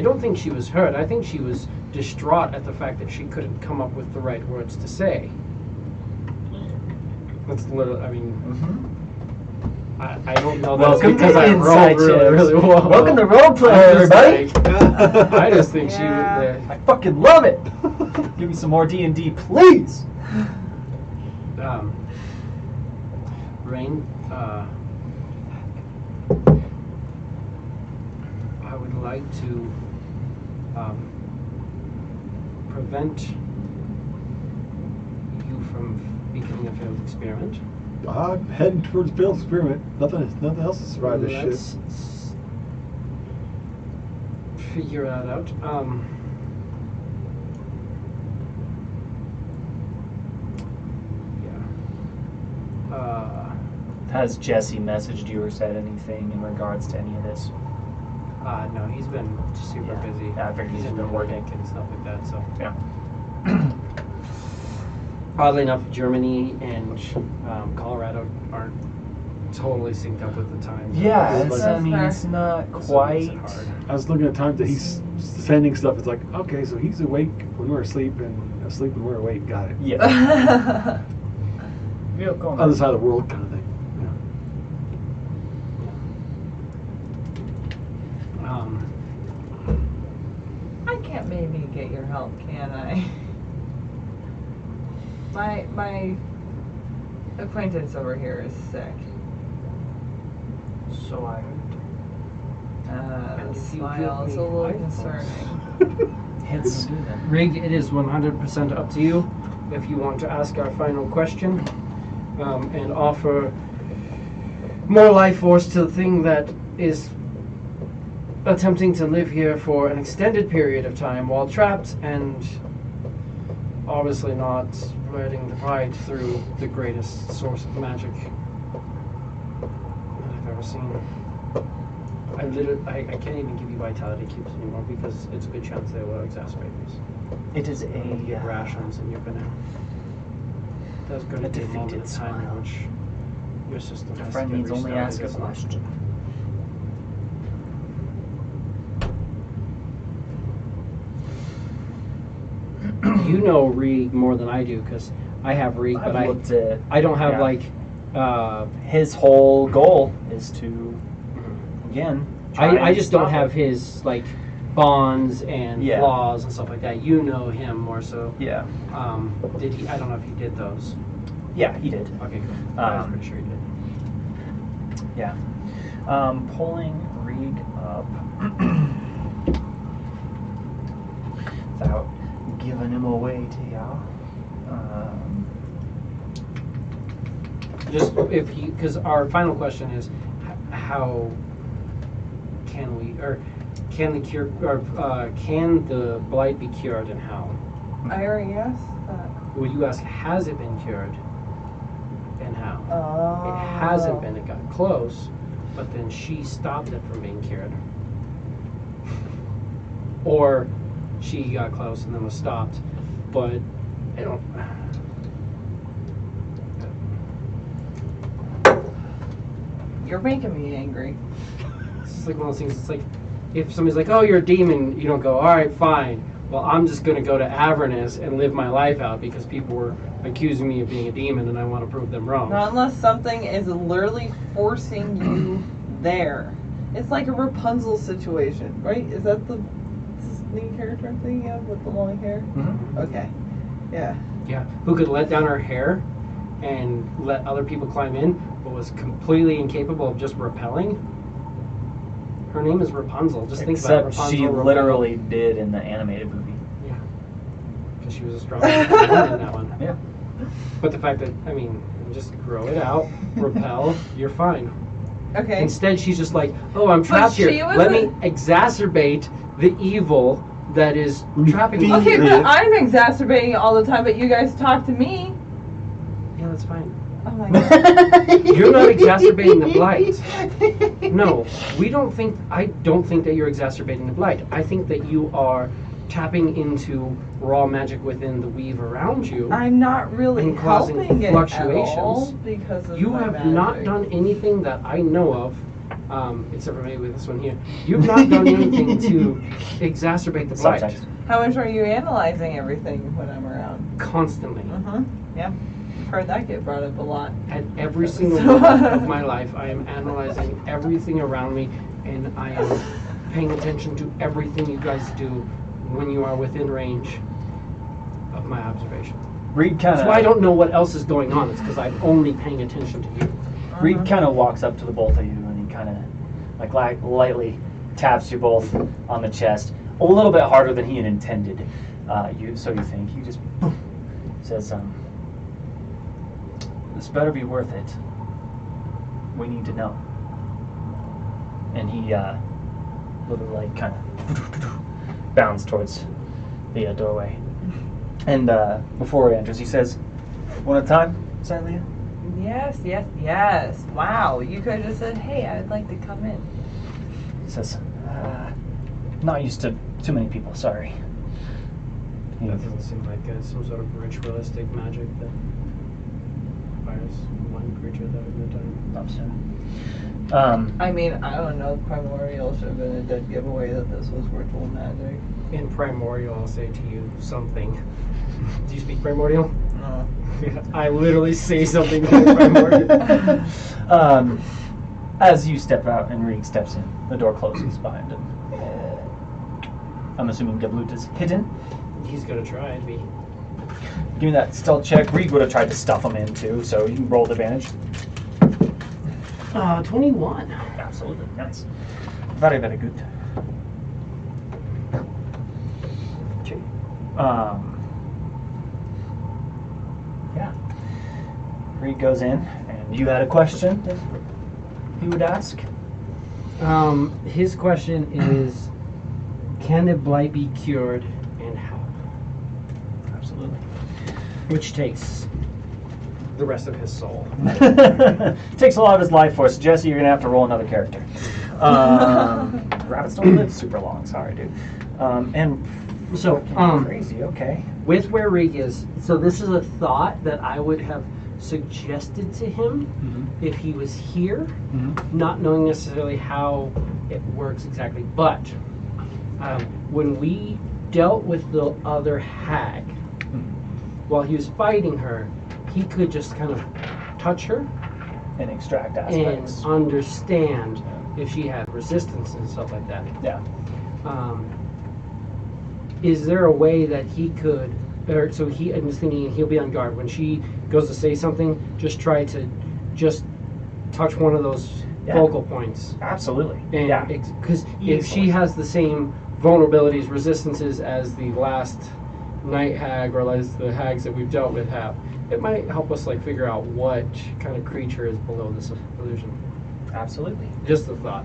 don't think she was hurt. I think she was distraught at the fact that she couldn't come up with the right words to say. That's literally. I mean, I don't know. That's Welcome because to I Inside rolled really, Chips. really well. Welcome to Roleplay, I'm just everybody. like- I just think Yeah. she was there. I fucking love it. Give me some more D&D, please. Rain, I would like to prevent you from becoming a failed experiment. I'm heading towards failed experiment. Nothing else has survived this shit. Let's figure that out. Has Jesse messaged you or said anything in regards to any of this? No, he's been super Yeah. busy. Yeah, I figured he's in been working. Munich and stuff like that. So Yeah. oddly enough, Germany and Colorado aren't totally synced up with the times. Yeah, It's it's, like- I mean, it's not So it quite. makes it hard. I was looking at times that he's sending stuff. It's like, okay, so he's awake when we're asleep and asleep when we're awake. Got it. Yeah. Real cool. Other side of the world kind of thing. Um, I can't can't maybe get your help, can I? My acquaintance over here is sick. So I heard. The if you smile give is me a little eyeballs. concerning. It's Rig, it is 100% up to you if you want to ask our final question and offer more life force to the thing that is attempting to live here for an extended period of time while trapped and obviously not letting the light through the greatest source of magic that I've ever seen. I can't even give you vitality cubes anymore because it's a good chance they will exacerbate these. It is You get a rations and you're gonna. There's gonna be a moment defeated of time in smile. which your system a has friend to get needs only restarted, ask a doesn't it? question. You know Rig more than I do because I have Rig, but I've looked at I don't have yeah. like. his whole goal is to again. try I and just don't stop have it. his like bonds and Yeah. flaws and stuff like that. You know him more so. Yeah, Did he? I don't know if he did those. yeah, he did. Okay, cool. I was pretty sure he did. Yeah. Pulling Reed up without giving him away to y'all. Just if he, because our final question is, how can we, or can the cure, or can the blight be cured, and how? I already asked that. Well, you ask, has it been cured, and how? Oh. It hasn't been. It got close, but then she stopped it from being cured, or she got close and then was stopped, but I don't. You're making me angry. It's just like one of those things. It's like if somebody's like, "Oh, you're a demon," you don't go, "All right, fine. Well, I'm just going to go to Avernus and live my life out because people were accusing me of being a demon, and I want to prove them wrong." Not unless something is literally forcing you there. It's like a Rapunzel situation, right? Is that the main character I'm thinking of with the long hair? Mm-hmm. Okay. Yeah. Yeah, who could let down her hair and let other people climb in, but was completely incapable of just repelling. Her name is Rapunzel. Just think about it. Except Rapunzel, she Rapunzel. literally did in the animated movie. Yeah, because she was a strong woman in that one. Yeah. But the fact that, I mean, just grow it out, repel, you're fine. Okay. Instead, she's just like, "Oh, I'm But trapped she here. was Let a- me exacerbate the evil that is trapping me." Okay, but I'm exacerbating it all the time, but you guys talk to me. Yeah, that's fine. Oh my god. You're not exacerbating the blight. No, I don't think that you're exacerbating the blight. I think that you are tapping into raw magic within the weave around you. I'm not really And causing helping it fluctuations. at all because of You my have not magic. done anything that I know of, except for maybe this one here. You've not done anything to exacerbate the blight. Subtext. How much are you analyzing everything when I'm around? Constantly. Yeah. I've heard that get brought up a lot. At every single moment of my life, I am analyzing everything around me, and I am paying attention to everything you guys do when you are within range of my observation. Reed kind That's why I of don't know what else is going on. It's because I'm only paying attention to you. Reed kind of walks up to the both of you and he kind of like lightly taps you both on the chest, a little bit harder than he had intended. So you think he just boom, says, "This better be worth it. We need to know." And he little like kind of bounds towards the doorway. And before he enters, he says, "One at a time, Silea?" Yes, yes, yes. Wow, you could have just said, "Hey, I'd like to come in." He says, "Not used to too many people, sorry." He- That doesn't seem like some sort of ritualistic magic that requires one creature that at a time. I mean, I don't know. Primordial should have been a dead giveaway that this was ritual magic. In Primordial, I'll say to you something. Do you speak Primordial? No. I literally say something in Primordial. As you step out and Reed steps in, the door closes behind him. I'm assuming Gablut is hidden. He's gonna try to be. Give me that stealth check. Reed would have tried to stuff him in too, so you can roll with advantage. 21. Absolutely, that's very, very good. Okay. Yeah. Reed goes in, and you had a question that he would ask. His question is, can the blight be cured and how? Absolutely. Which takes the rest of his soul. Takes a lot of his life force. Jesse, you're gonna have to roll another character. Rabbits don't live super long. Sorry, dude. And So, crazy. Okay. with where Reek is, so this is a thought that I would have suggested to him if he was here, not knowing necessarily how it works exactly. But when we dealt with the other hag, while he was fighting her, he could just kind of touch her And extract and aspects. understand if she had resistance and stuff like that. Yeah. Is there a way that he could, or so he, I'm just thinking he'll be on guard when she goes to say something, just try to just touch one of those Yeah. focal points. Absolutely. And Yeah. because if she Easily. has the same vulnerabilities, resistances as the last night hag or as the hags that we've dealt with have, it might help us like figure out what kind of creature is below this illusion. Absolutely. Just a thought.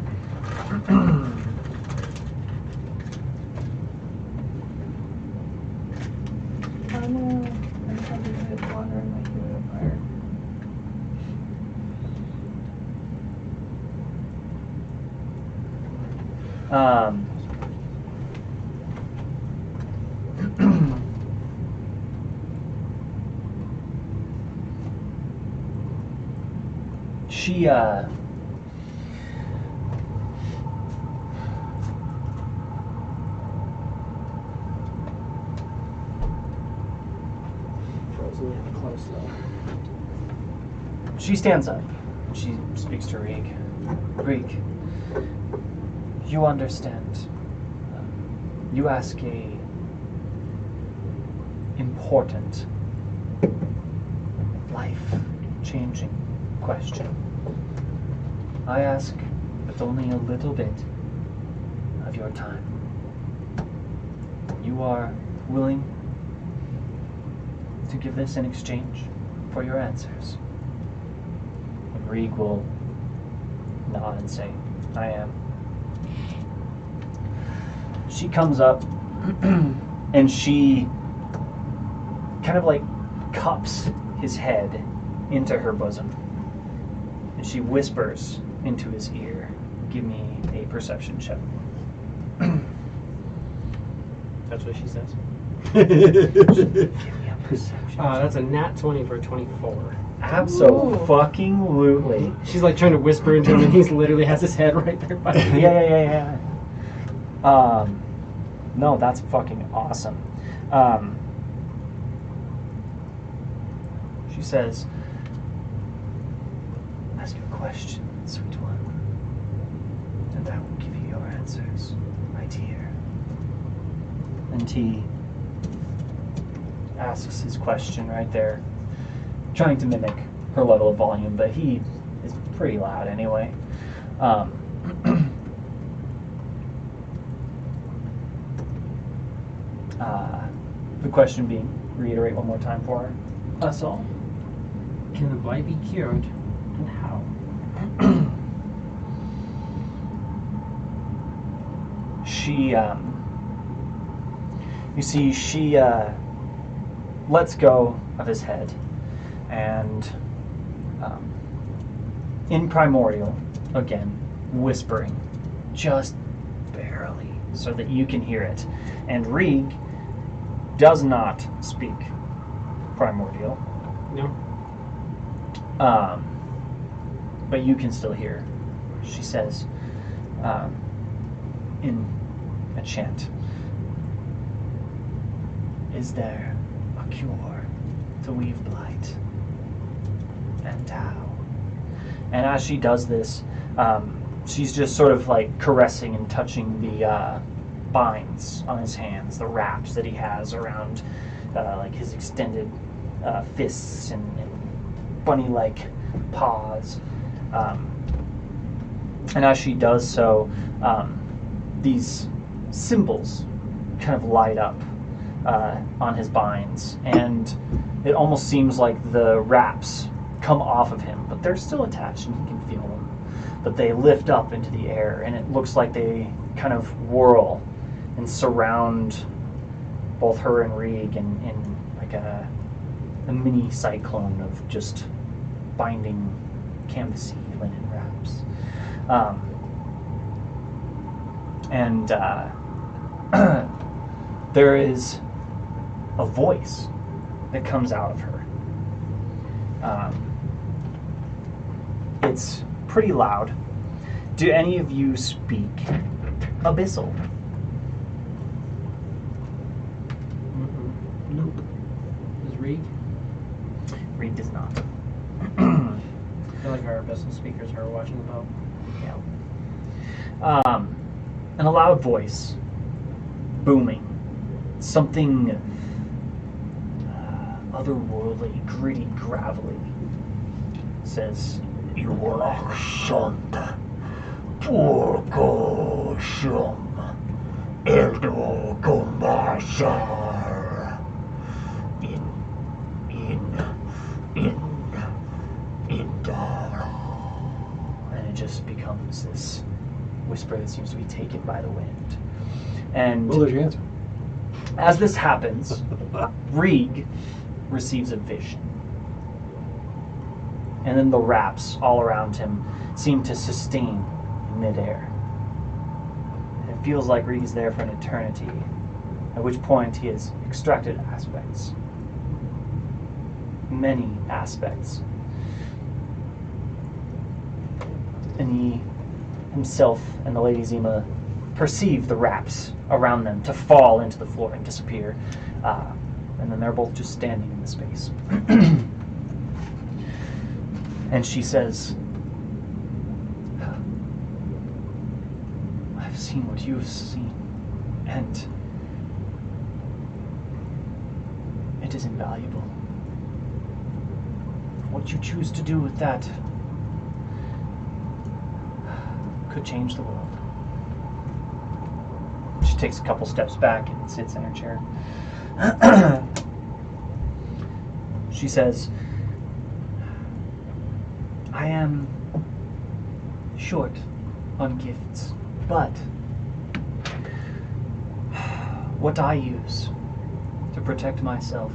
I'm probably just wandering like you with a fire. She Frozen and close though. She stands up. She speaks to Reek. Reek, you understand. You ask a important, life-changing question. I ask with only a little bit of your time. You are willing to give this in exchange for your answers? And Reeg will nod and say, I am. She comes up and she kind of like cups his head into her bosom. And she whispers into his ear, give me a perception check. That's what she says. Give me a perception check. That's a nat 20 for a 24. Abso-fucking-lutely. She's like trying to whisper into him, and he literally has his head right there by him. Yeah. No, that's fucking awesome. She says, ask your question, sweet one, and I will give you your answers right here. And he asks his question right there, trying to mimic her level of volume, but he is pretty loud anyway. The question being, reiterate one more time for us all. Can the blight be cured, and how? She, you see, she lets go of his head, and in primordial, again, whispering, just barely, so that you can hear it. And Reeg does not speak primordial. No. But you can still hear. She says, in a chant, is there a cure to Weave-Blight? And how? And as she does this, she's just sort of like caressing and touching binds on his hands, the wraps that he has around like his extended fists and bunny-like paws. And as she does so, these symbols kind of light up on his binds, and it almost seems like the wraps come off of him, but they're still attached and he can feel them. But they lift up into the air, and it looks like they kind of whirl and surround both her and Rieg in like a mini cyclone of just binding canvasy linen wraps. There is a voice that comes out of her. It's pretty loud. Do any of you speak Abyssal? Nope. Does Reed? Reed does not. I feel like our Abyssal speakers are watching the boat. Yeah. And a loud voice, booming, something otherworldly, gritty, gravelly, says, "You are sent, Porco Shum, Eldo Gombashar, in Dara." And it just becomes this whisper that seems to be taken by the wind. And Well, there's your answer. as this happens, Rieg receives a vision. And then the wraps all around him seem to sustain in midair. And it feels like Rieg is there for an eternity, at which point he has extracted aspects. Many aspects. And he himself and the Lady Zima perceive the wraps around them to fall into the floor and disappear. And then they're both just standing in the space. And she says, "I've seen what you've seen, and it is invaluable. What you choose to do with that could change the world." She takes a couple steps back and sits in her chair. She says, "I am short on gifts, but what I use to protect myself,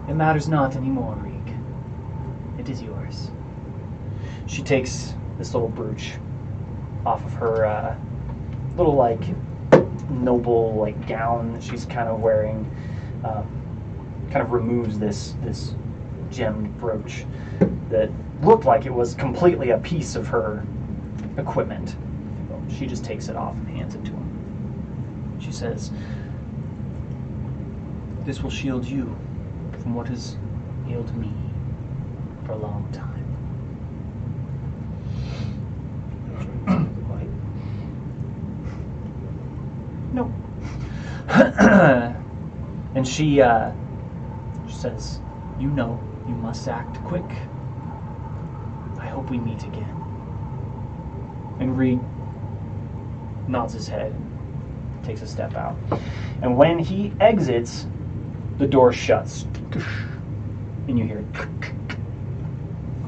it matters not anymore, Rieg. It is yours." She takes this little brooch off of her little like noble like gown that she's kind of wearing, kind of removes this gemmed brooch that looked like it was completely a piece of her equipment. She just takes it off and hands it to him. She says, "This will shield you from what has ailed me for a long time." No. And she says, "You know, you must act quick. I hope we meet again." And Reed nods his head and takes a step out. And when he exits, the door shuts. And you hear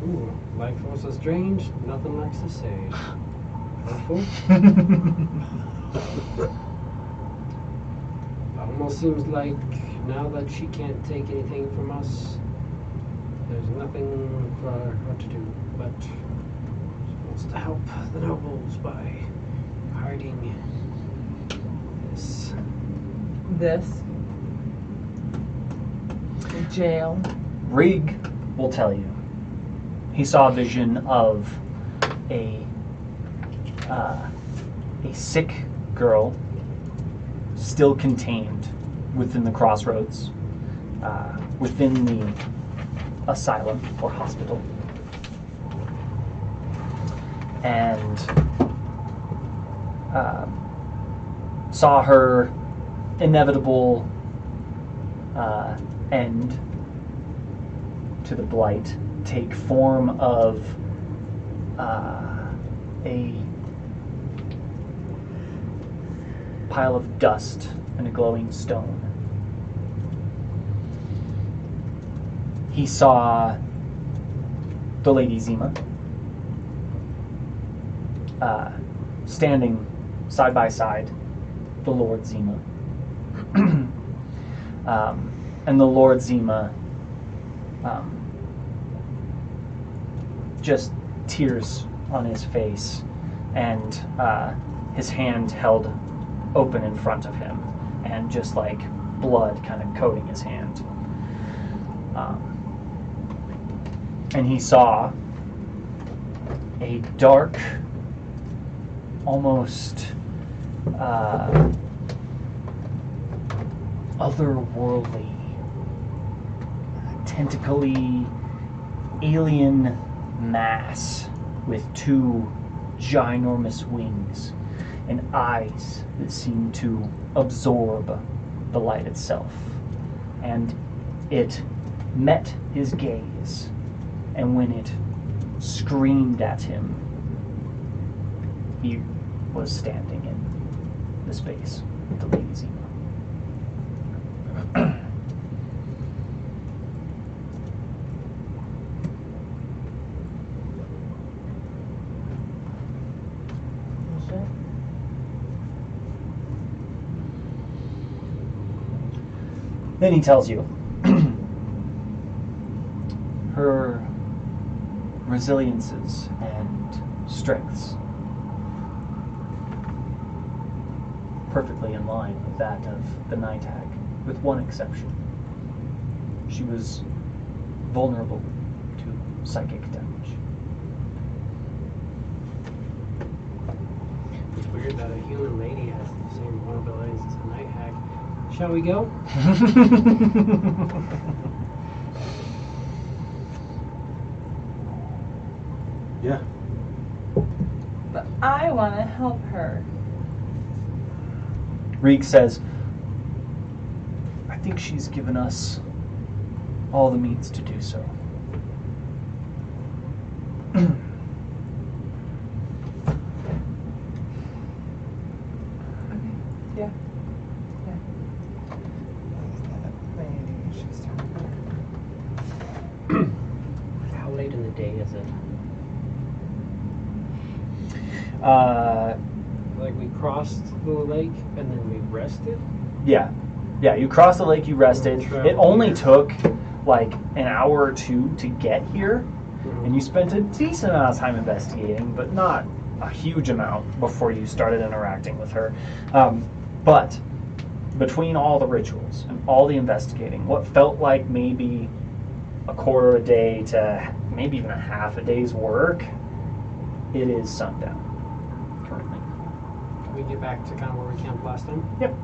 Ooh, life force is strange. Nothing likes to say. Hopeful. Almost seems like now that she can't take anything from us, there's nothing for her to do, but she wants to help the nobles by hiding this. This. The jail. Rieg will tell you. He saw a vision of a sick girl still contained within the crossroads, within the asylum or hospital. And saw her inevitable end to the blight take form of a pile of dust and a glowing stone. He saw the Lady Zima standing side by side the Lord Zima. And the Lord Zima just tears on his face and his hand held open in front of him and just like blood kind of coating his hand. And he saw a dark, almost otherworldly, tentacly alien mass with two ginormous wings and eyes that seem to absorb the light itself. And it met his gaze, and when it screamed at him, he was standing in the space with the Lady Zima. Then he tells you her resiliences and strengths perfectly in line with that of the Night Hag, with one exception. She was vulnerable to psychic damage. It's weird that a human lady has the same vulnerabilities as a Night Hag. Shall we go? Yeah. But I want to help her. Reek says, I think she's given us all the means to do so. Yeah. How late in the day is it? Like we crossed the lake and then we rested? Yeah, you crossed the lake, you rested. It only took like an hour or two to get here, and you spent a decent amount of time investigating, but not a huge amount before you started interacting with her. But between all the rituals and all the investigating, what felt like maybe a quarter a day to maybe even a half a day's work, it is sundown currently. Can we get back to kind of where we camped last time? Yep.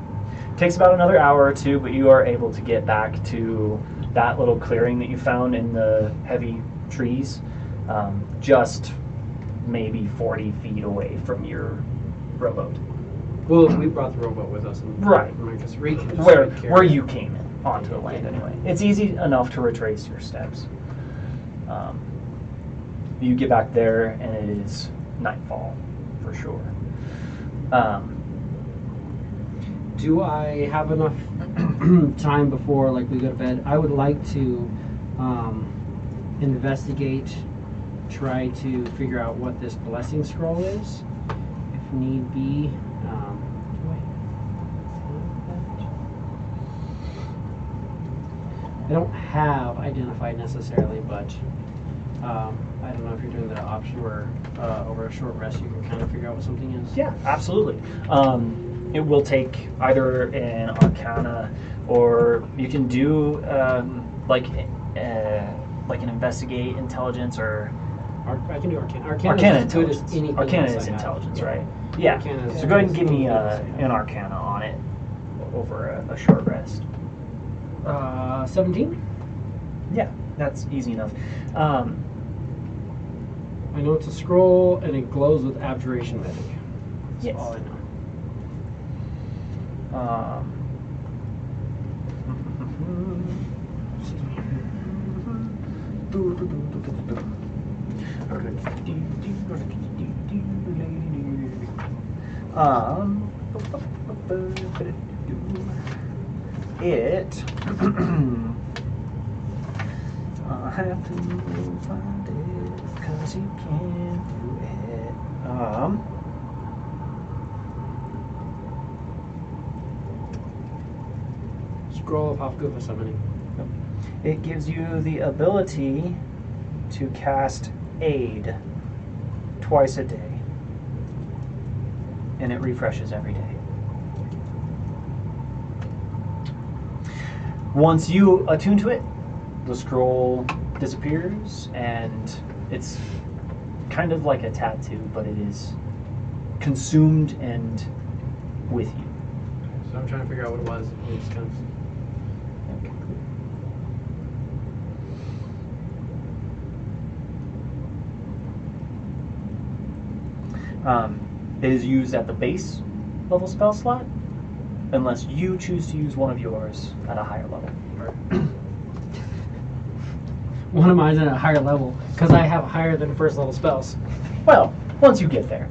Takes about another hour or two, but you are able to get back to that little clearing that you found in the heavy trees, just maybe 40 feet away from your rowboat. Well, we brought the rowboat with us. And Right. Because Reek can just Where carry it. you came in onto the land anyway. It's easy enough to retrace your steps. You get back there and it is nightfall for sure. Do I have enough time before like we go to bed? I would like to investigate, try to figure out what this blessing scroll is, if need be. I don't have identified necessarily, but I don't know if you're doing the option where over a short rest you can kind of figure out what something is. Yeah, absolutely. It will take either an Arcana, or you can do like an investigate intelligence, or I can do Arcana. Arcana is as good as intelligence. anything Arcana else is I have. intelligence, right? Yeah. Arcana is So go ahead and as give me anything else I have. an Arcana on it over a short rest. 17? Yeah, that's easy enough. I know it's a scroll and it glows with abjuration magic. That's Yes. all I know. It. I have to find it because you can't do it. Scroll of good for summoning. It gives you the ability to cast Aid twice a day, and it refreshes every day. Once you attune to it, the scroll disappears, and it's kind of like a tattoo, but it is consumed and with you. So I'm trying to figure out what it was. It's kind of... It is used at the base level spell slot, unless you choose to use one of yours at a higher level. One of mine's at a higher level, because I have higher than first level spells. Well, once you get there.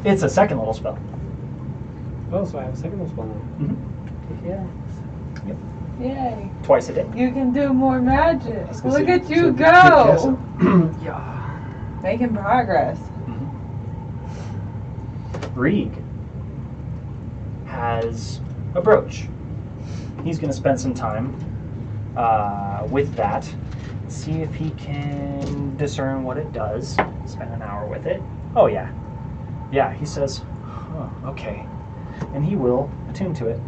It's a second level spell. Oh, so I have a second level spell now. Mm-hmm. Yeah. Yep. Yay. Twice a day. You can do more magic. was gonna Look say, at you so go. Yeah. Making progress. Reeg has a brooch. He's going to spend some time with that. See if he can discern what it does. Spend an hour with it. Oh, yeah. Yeah, he says, oh, okay. And he will attune to it.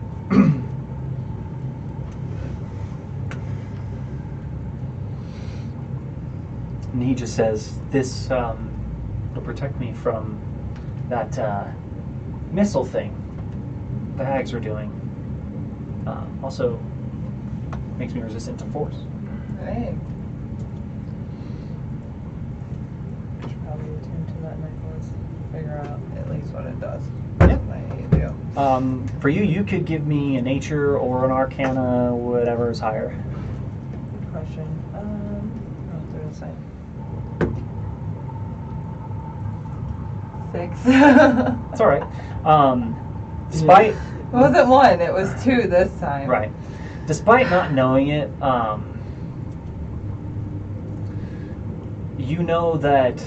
And he just says, this will protect me from that missile thing the hags are doing. Also makes me resistant to force. Hey. Should probably attune to that necklace. Figure out at least what it does. Yep. I need to do. For you, you could give me a nature or an arcana, whatever is higher. Good question. They're the same. 6. It's all right. Despite It wasn't 1, it was 2 this time. right, despite not knowing it, you know that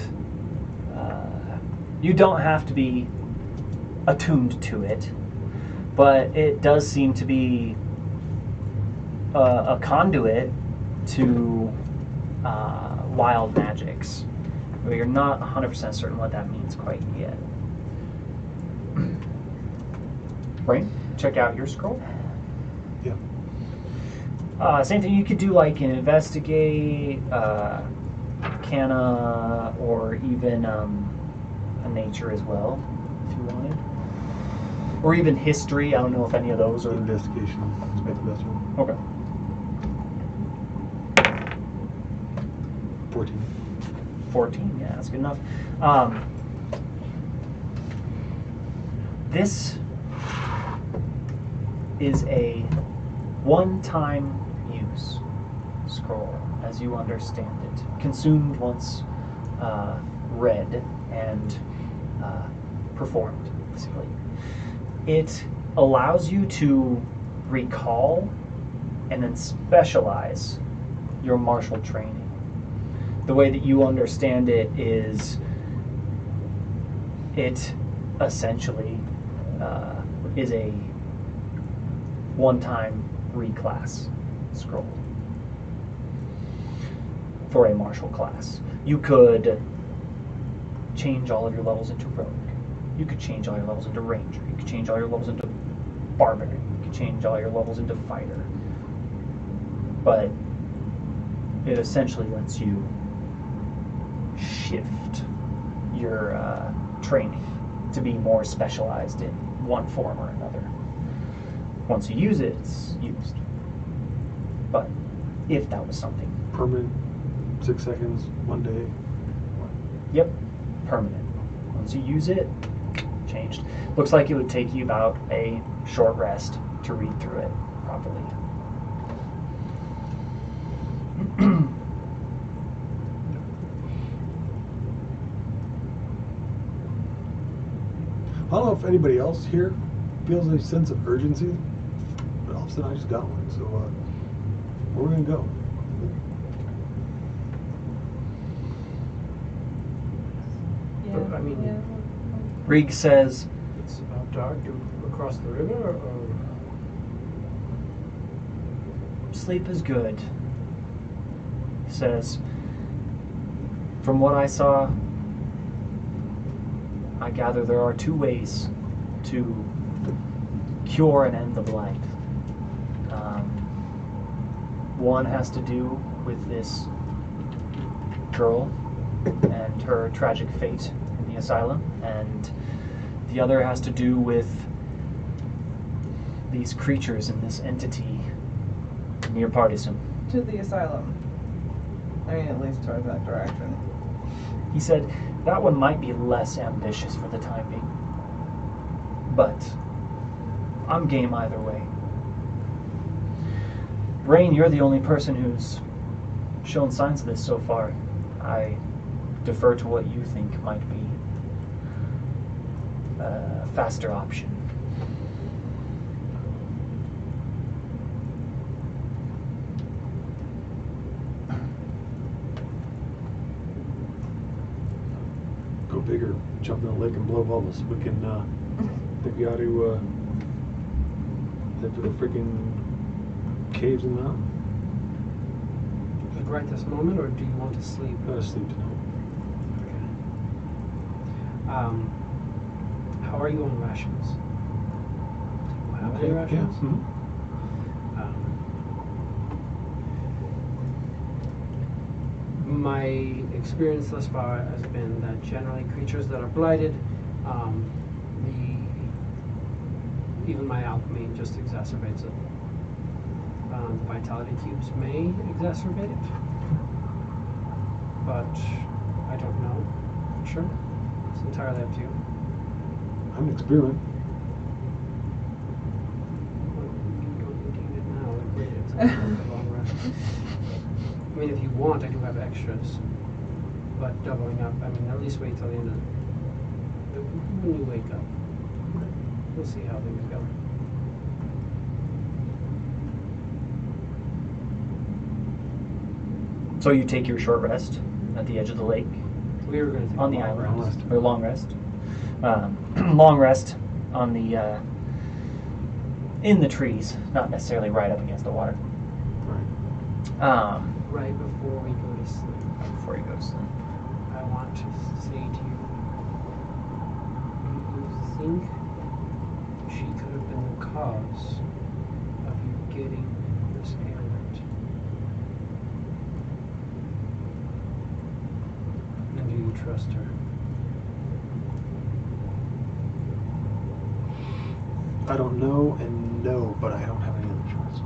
you don't have to be attuned to it, but it does seem to be a conduit to wild magics. But you're not 100% certain what that means quite yet. Brain, check out your scroll. Yeah. Same thing, you could do like an investigate, arcana, or even a nature as well, if you wanted. Or even history, I don't know if any of those are... Investigation is the best one. Okay. 14. 14, yeah, that's good enough. This is a one-time use scroll, as you understand it. Consumed once read and performed, basically. It allows you to recall and then specialize your martial training. The way that you understand it is it essentially is a one-time reclass scroll for a martial class. You could change all of your levels into rogue. You could change all your levels into ranger. You could change all your levels into barbarian. You could change all your levels into fighter. But it essentially lets you shift your training to be more specialized in one form or another. Once you use it, it's used. But if that was something... Permanent, 6 seconds, 1 day. Yep, permanent. Once you use it, changed. Looks like it would take you about a short rest to read through it properly. I don't know if anybody else here feels any sense of urgency, but all of a sudden I just got one. So where are we gonna go? But, I mean, Rig says, it's about dark. Do we across the river, or sleep is good. He says, from what I saw, I gather there are two ways to cure and end the blight. One has to do with this girl and her tragic fate in the asylum, and the other has to do with these creatures and this entity near Partisan. To the asylum. I mean, at least towards that direction. He said that one might be less ambitious for the time being, but I'm game either way. Rain, you're the only person who's shown signs of this so far. I defer to what you think might be a faster option. Go bigger, jump in the lake and blow bubbles. We can, think we ought to, head to the freaking caves in the mountain. like right this moment, or do you want to sleep? Gotta sleep tonight. Okay. How are you on rations? Do you have any Yeah. rations? Mhm. My experience thus far has been that generally creatures that are blighted, even my alchemy just exacerbates it. Vitality cubes may exacerbate it, but I don't know for sure. It's entirely up to you. I'm an experiment. You don't need to use it now. Like, wait, it's a long rest. I mean, if you want, I do have extras, but doubling up. I mean, at least wait till the end of when you wake up. We'll see how things go. So you take your short rest at the edge of the lake, We were going to take on a the long island, rest. or long rest. Long rest on the in the trees, not necessarily right up against the water. Right. Right before we go to sleep, Before you go to sleep. I want to say to you, do you think she could have been the cause of you getting this ailment? And do you trust her? I don't know and no, but I don't have any other choice.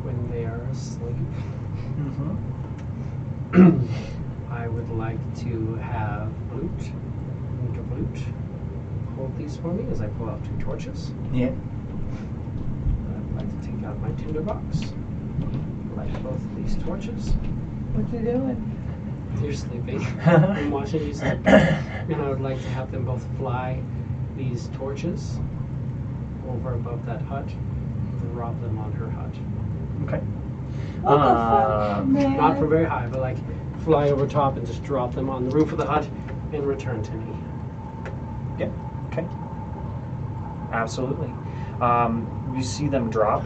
When they are asleep, Mm-hmm. I would like to have Blute, make a Blute, hold these for me as I pull out 2 torches. Yeah. I'd like to take out my tinderbox, light both of these torches. What you doing? You're sleeping. I'm watching you sleep. And I would like to have them both fly these torches over above that hut, drop them on her hut. Okay. What the fuck, man? Not from very high, but like fly over top and just drop them on the roof of the hut and return to me. Yeah. Okay. Absolutely. You see them drop.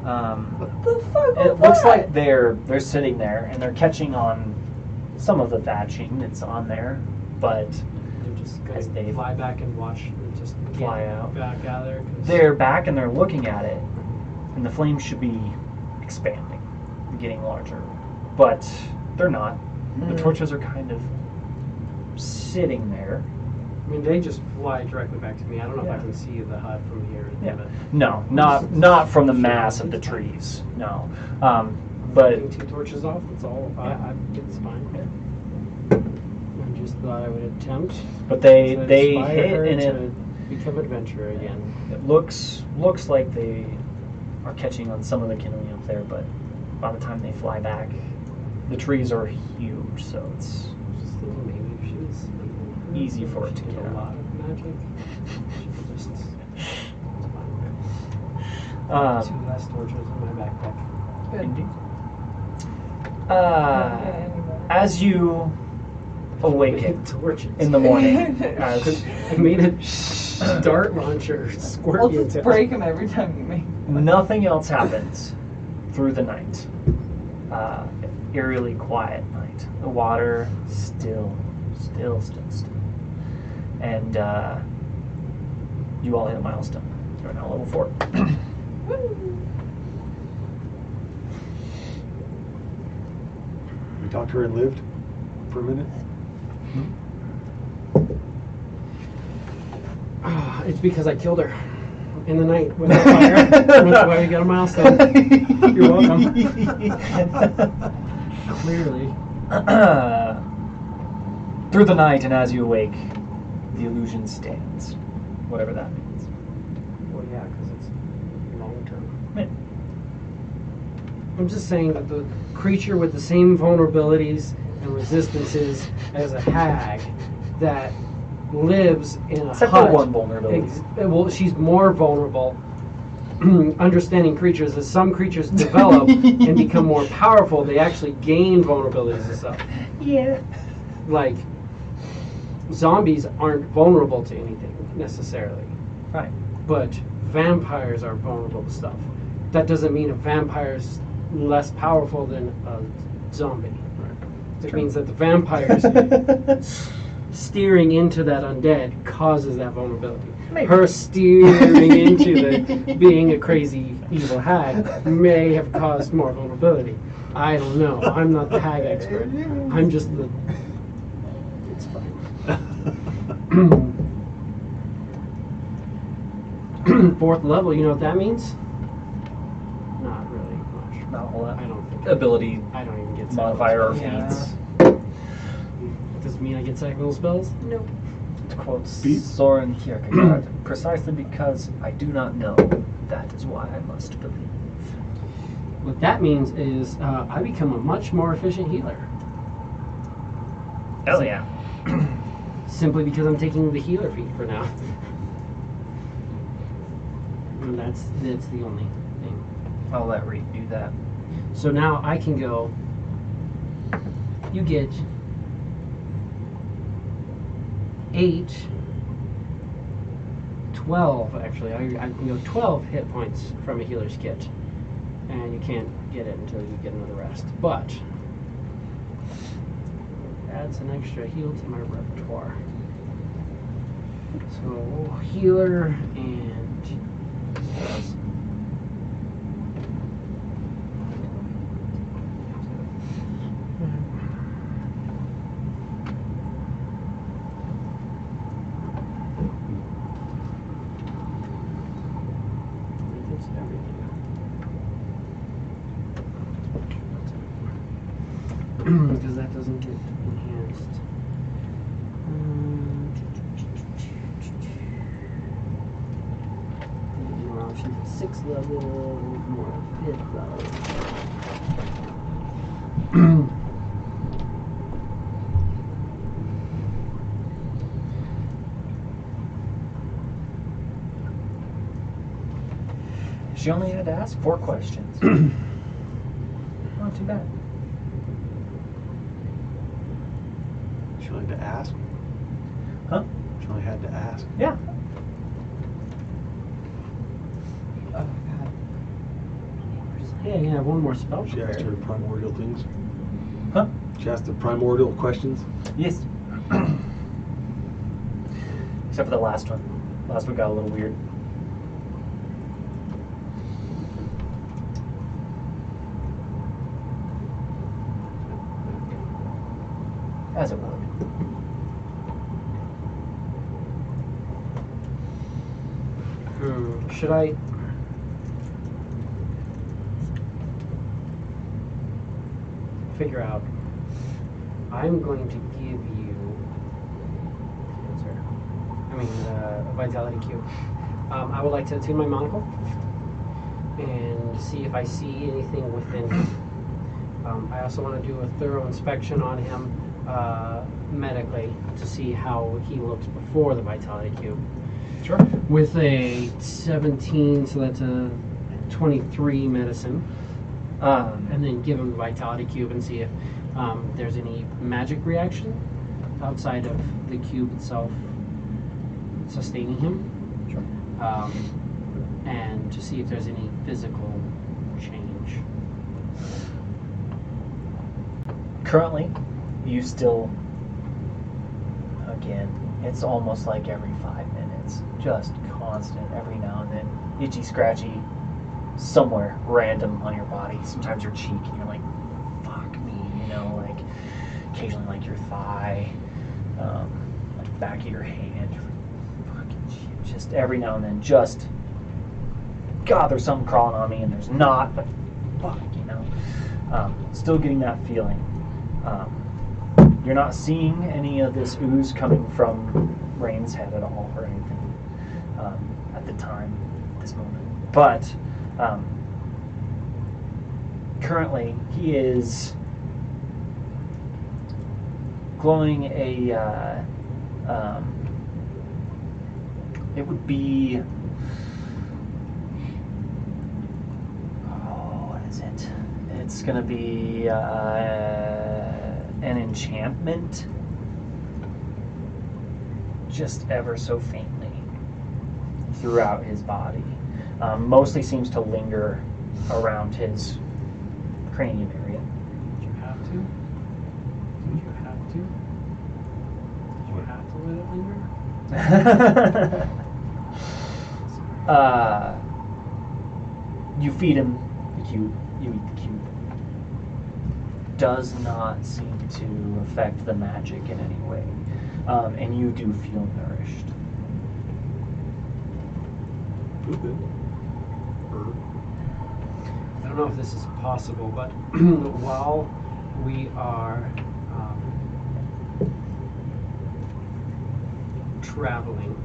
What the fuck It was looks that? like they're sitting there and they're catching on some of the thatching that's on there, but They're just As going they to fly back and watch and just fly get out. back out of there. 'Cause they're back and they're looking at it, and the flames should be expanding, getting larger, but they're not. The torches are kind of sitting there. I mean, they just fly directly back to me. I don't know if Yeah. I can see the hut from here. Yeah. But No, not from the mass of the trees. No. But Taking 2 torches off, that's all. It's fine. I just thought I would attempt. but they to they inspire hit her and to it become adventurer again. looks like they are catching on some of the kindling up there, but by the time they fly back, the trees are huge, so it's Just thinking maybe if she was like, easy for it to she did get a out. lot of magic. She could just. It's fine. 2 less torches in my backpack. Good. Indeed. Okay, As you awaken Torches. in the morning, as I made a dart launcher I'll scorpion just tail. break them every time you make one. nothing else happens through the night, eerily quiet night. The water still, and you all hit a milestone. You're now level 4. We talked to her and lived for a minute. It's because I killed her in the night with a fire. That's why we got a milestone. You're welcome. Clearly. Through the night, and as you awake, the illusion stands, whatever that means. Well, yeah, because it's long term. Yeah. I'm just saying that the creature with the same vulnerabilities and resistances as a hag that lives in a Except hut. for one vulnerability. Well, she's more vulnerable. Understanding creatures, as some creatures develop and become more powerful, they actually gain vulnerabilities and stuff. Yeah. Like, zombies aren't vulnerable to anything necessarily, Right. but vampires are vulnerable to stuff. That doesn't mean a vampire's less powerful than a zombie. It True. means that the vampires steering into that undead causes that vulnerability. Maybe. Her steering into the being a crazy evil hag may have caused more vulnerability. I don't know. I'm not the hag expert. I'm just the. It's fine. 4th level. You know what that means? Not really much. Not a whole lot. I don't think. Ability I don't even get modifier or Yeah. feats. Does it mean I get second level spells? No. To quote Feet? Soren Kierkegaard, precisely because I do not know, that is why I must believe. What that means is I become a much more efficient healer. Hell yeah. Simply because I'm taking the healer feat for now. And that's the only thing. I'll let Reed do that. So now I can go. You get 12 actually. I can go 12 hit points from a healer's kit. And you can't get it until you get another rest. But adds an extra heal to my repertoire. So healer and it's everything. Because that doesn't get enhanced. Well, she's at 6th level, more 5th level. She only had to ask 4 questions. Not too bad. She only had to ask. Huh? She only had to ask. Yeah. Oh god. Yeah, you have one more spell. She asked her primordial things. Huh? She asked the primordial questions. Yes. Except for the last one. Last one got a little weird. As it would. Should I? figure out. I'm going to give you a vitality cube. I would like to attune my monocle and see if I see anything within him. I also want to do a thorough inspection on him medically to see how he looks before the vitality cube. Sure. With a 17, so that's a 23 medicine, and then give him the vitality cube and see if there's any magic reaction outside of the cube itself sustaining him. Sure. And to see if there's any physical change. Currently, you still, again, it's almost like every 5 minutes, just constant, every now and then, itchy, scratchy, somewhere random on your body, sometimes your cheek, and you're like, fuck me, you know, like, occasionally like your thigh, like back of your hand, you're like, fucking shit, just every now and then, just, God, there's something crawling on me, and there's not, but fuck, you know, still getting that feeling. You're not seeing any of this ooze coming from Rain's head at all or anything at the time, at this moment. But currently he is glowing a, it would be, what is it? It's going to be an enchantment, just ever so faintly throughout his body. Mostly seems to linger around his cranium area. Did you have to? Did you have to? Did you have to let it linger? You feed him the cube, you eat the cube. Does not seem to affect the magic in any way. And you do feel nourished. I don't know if this is possible, but while we are traveling,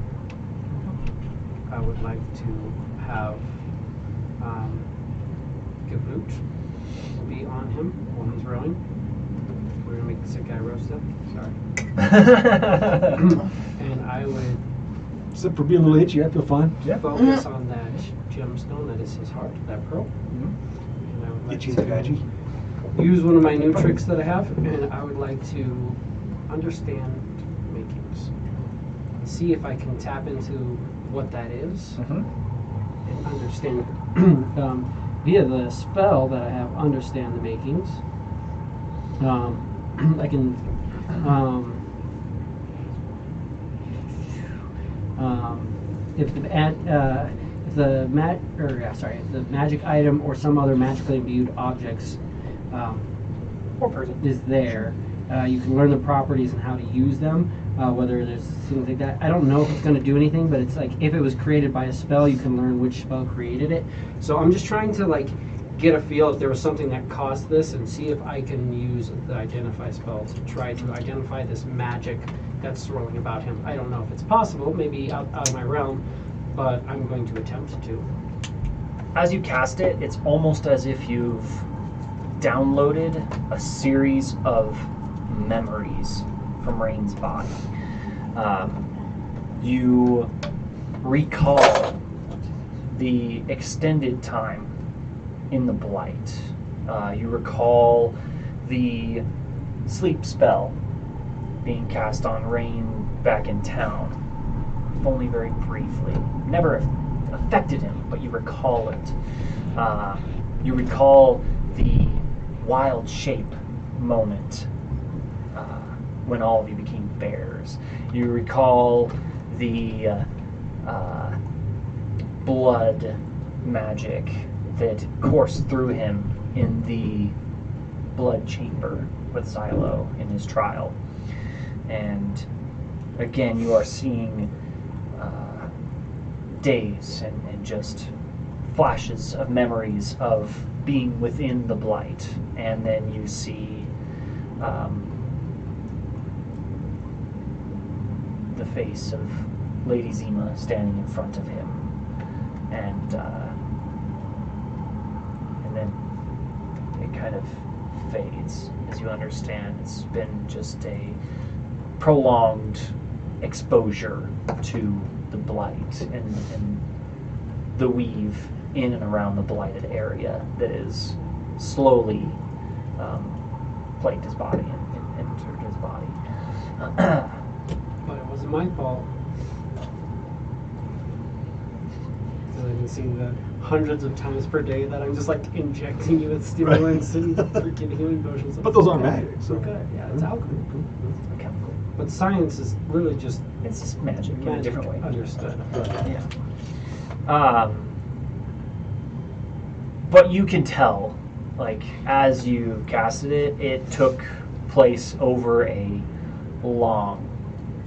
I would like to have Gavroot be on him while he's rowing. We're gonna make the sick guy roast him. Sorry. And I would Except for being a little itchy, I feel fine. focus on that gemstone that is his heart, that pearl. And I would like Itchy to scratchy. use one of my new tricks that I have, and I would like to understand makings. See if I can tap into what that is and understand via the spell that I have, understand the makings. I can if the magic item or some other magically imbued objects Or person. is there, you can learn the properties and how to use them. Whether there's things like that, I don't know if it's going to do anything, but it's like if it was created by a spell, you can learn which spell created it. So I'm just trying to like get a feel if there was something that caused this, and see if I can use the identify spell to try to identify this magic that's swirling about him. I don't know if it's possible, maybe out of my realm, but I'm going to attempt to. As you cast it, it's almost as if you've downloaded a series of memories from Rain's body. You recall the extended time in the blight. You recall the sleep spell being cast on Rain back in town, if only very briefly. Never affected him, but you recall it. You recall the wild shape moment when all of you became bears. You recall the blood magic that coursed through him in the blood chamber with Xylo in his trial. And again, you are seeing days and just flashes of memories of being within the blight. And then you see the face of Lady Zima standing in front of him, and then it kind of fades. As you understand, it's been just a prolonged exposure to the blight and the weave in and around the blighted area that is slowly plagued his body and entered his body. But it wasn't my fault. So I can see the hundreds of times per day that I'm just like injecting you with stimulants and freaking healing potions. But those aren't magic, so. Okay, yeah, it's alchemy. A chemical. But science is really just It's just magic in a different way. Understood. Yeah. But you can tell, like, as you casted it, it took place over a long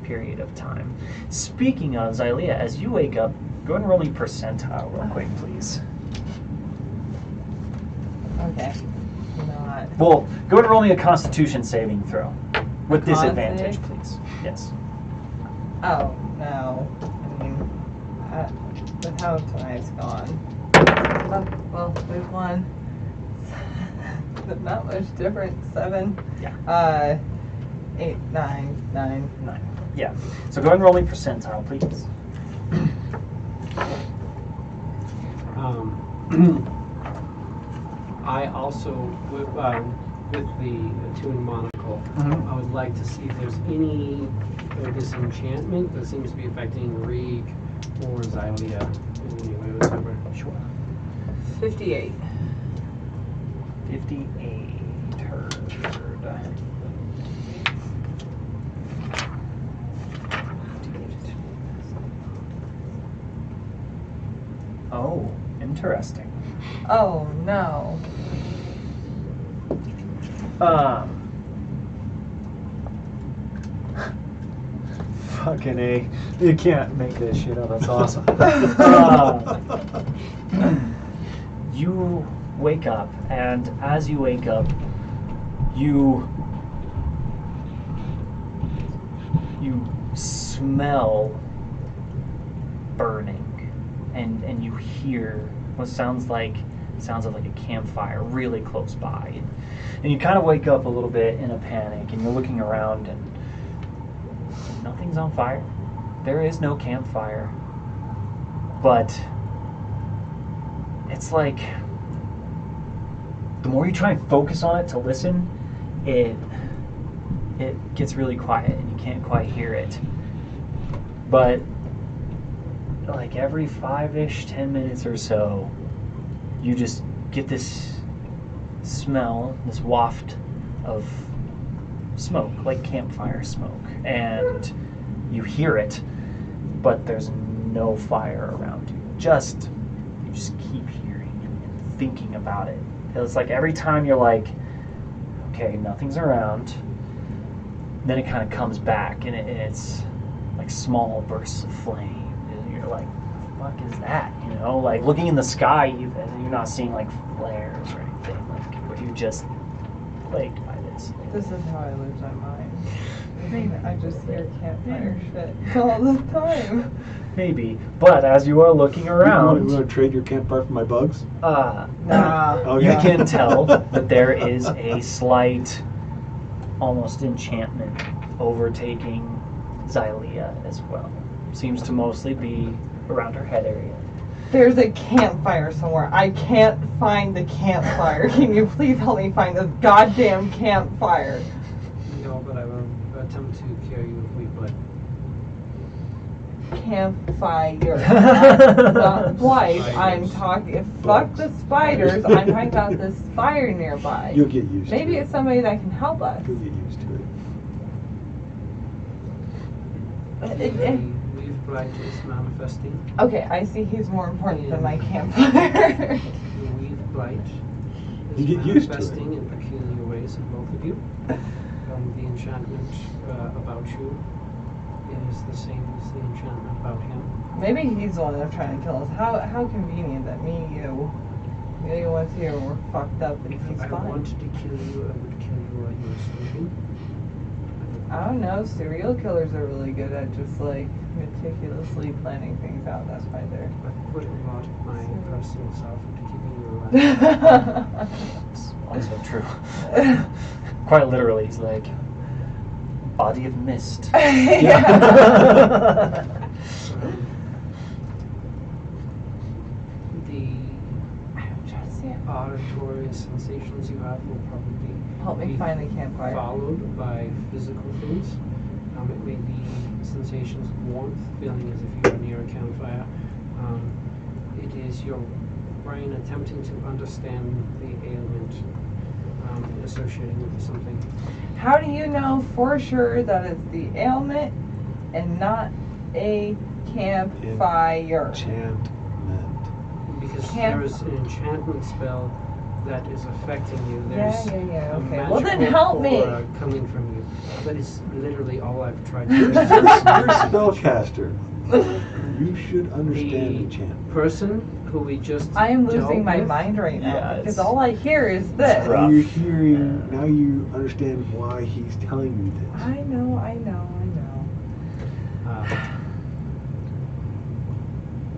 period of time. Speaking of Xylea, as you wake up, go and roll me percentile real quick, please. Okay. Not. Well, go and roll me a Constitution saving throw with disadvantage, Con please. Yes. Oh, no. I mean, with how tonight's gone. Oh, well, there's one. But not much different. 7. Yeah. 8, 9, 9. 9. Yeah. So go ahead and roll me percentile, please. I also, with the attuned monocle, Mhm. I would like to see if there's any disenchantment that seems to be affecting Reek or Xylea in any way whatsoever. Sure. 58. 58. Heard. Oh, interesting. Oh, no. Fucking A. You can't make this shit up. That's awesome. You wake up, and as you wake up, you smell burning, and you hear what sounds like a campfire really close by, and you kind of wake up a little bit in a panic, and you're looking around, and nothing's on fire. There is no campfire, but it's like the more you try and focus on it to listen, it gets really quiet and you can't quite hear it. But like every 5-ish, 10 minutes or so, you just get this smell, this waft of smoke, like campfire smoke, and you hear it, but there's no fire around you. You just keep hearing and thinking about it. It's like every time you're like, okay, nothing's around, then it kind of comes back, and it's like small bursts of flame, and you're like, what the fuck is that? You know, like looking in the sky, you're not seeing like flares or anything, like you're just plagued by this. This is how I lose my mind. I just hear campfire shit all the time. Maybe, but as you are looking around, You want to trade your campfire for my bugs? Nah. Oh, you yeah. can tell that there is a slight, almost enchantment overtaking Xylea as well. Seems to mostly be around her head area. There's a campfire somewhere. I can't find the campfire. Can you please help me find this goddamn campfire? No, but I will attempt to cure you with Weave-Blight. Campfire. Not blight. I'm talking. Fuck the spiders. I'm talking about this fire nearby. You'll get used to it. Maybe it's somebody that can help us. You'll get used to it. Weave-Blight is manifesting. Okay, I see he's more important than my campfire. The Weave-Blight is You get used to it. manifesting in peculiar ways in both of you. The enchantment about you is the same as the enchantment about him. Maybe he's the one that's trying to kill us. How convenient that me, you, He was here and we're fucked up and If he's I fine. wanted to kill you, I would kill you while you were sleeping. I don't know, serial killers are really good at just like meticulously planning things out. That's why they're. I've put a lot of my personal self into keeping you alive. It's also true. Quite literally, he's like, body of mist. Yeah. The I'm trying to see it. auditory sensations you have will probably Help me be find the campfire. followed by physical things. It may be sensations of warmth, feeling as if you are near a campfire. It is your brain attempting to understand the ailment associating with something. How do you know for sure that it's the ailment and not a campfire? Enchantment. Because Camp- there is an enchantment spell that is affecting you. There's Yeah, a okay. Well then magical help me. aura coming from you. That is literally all I've tried to do. You're a spellcaster. You should understand The enchantment. person who we just I am dealt losing my with, mind right now Yeah, because it's- all I hear is this. rough. Now you're hearing, now you understand why he's telling you this. I know.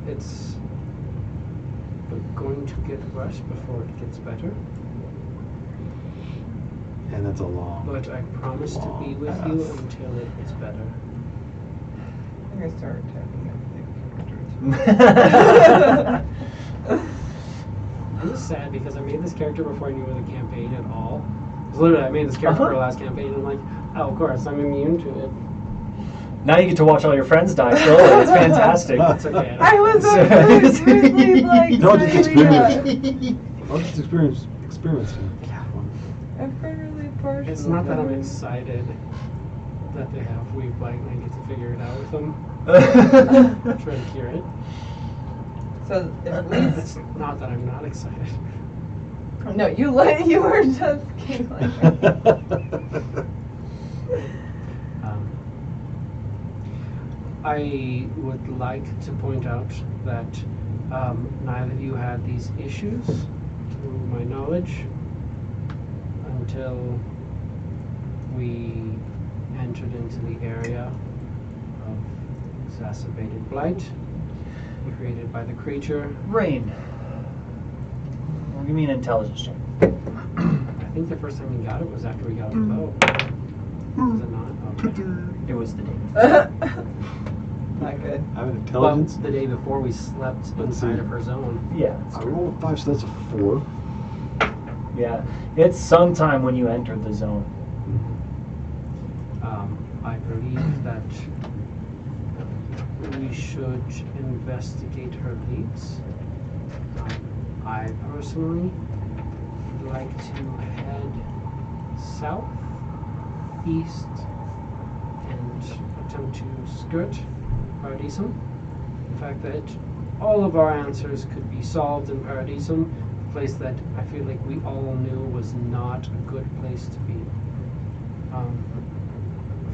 It's going to get worse before it gets better. And that's a long. But I promise to be with you until it gets better. I'm gonna start typing everything. I'm just sad because I made this character before I knew the campaign at all. 'Cause literally, I made this character for the last campaign, and I'm like, oh, of course, I'm immune to it. Now you get to watch all your friends die slowly. It's fantastic. It's okay. I was really like. No, just really, I'll just experience it. I've been really partial. It's not that I'm to it. excited that they have Weave-Blight and I get to figure it out with them. Try to cure it. So at least It's not that I'm not excited. no, you were just giggling. I would like to point out that neither of you had these issues, to my knowledge, until we entered into the area of exacerbated blight created by the creature. Rain. Well, give me an intelligence check. I think the first time we got it was after we got the boat. Was it not? Okay. It was the day. Not good. I have an Well, intelligence. the day before we slept Let's inside see. of her zone. Yeah. I rolled a 5, so that's a 4. Yeah. It's sometime when you entered the zone. I believe that we should investigate her leads. I personally would like to head south, east, and attempt to skirt Paradisum. The fact that all of our answers could be solved in Paradisum, a place that I feel like we all knew was not a good place to be.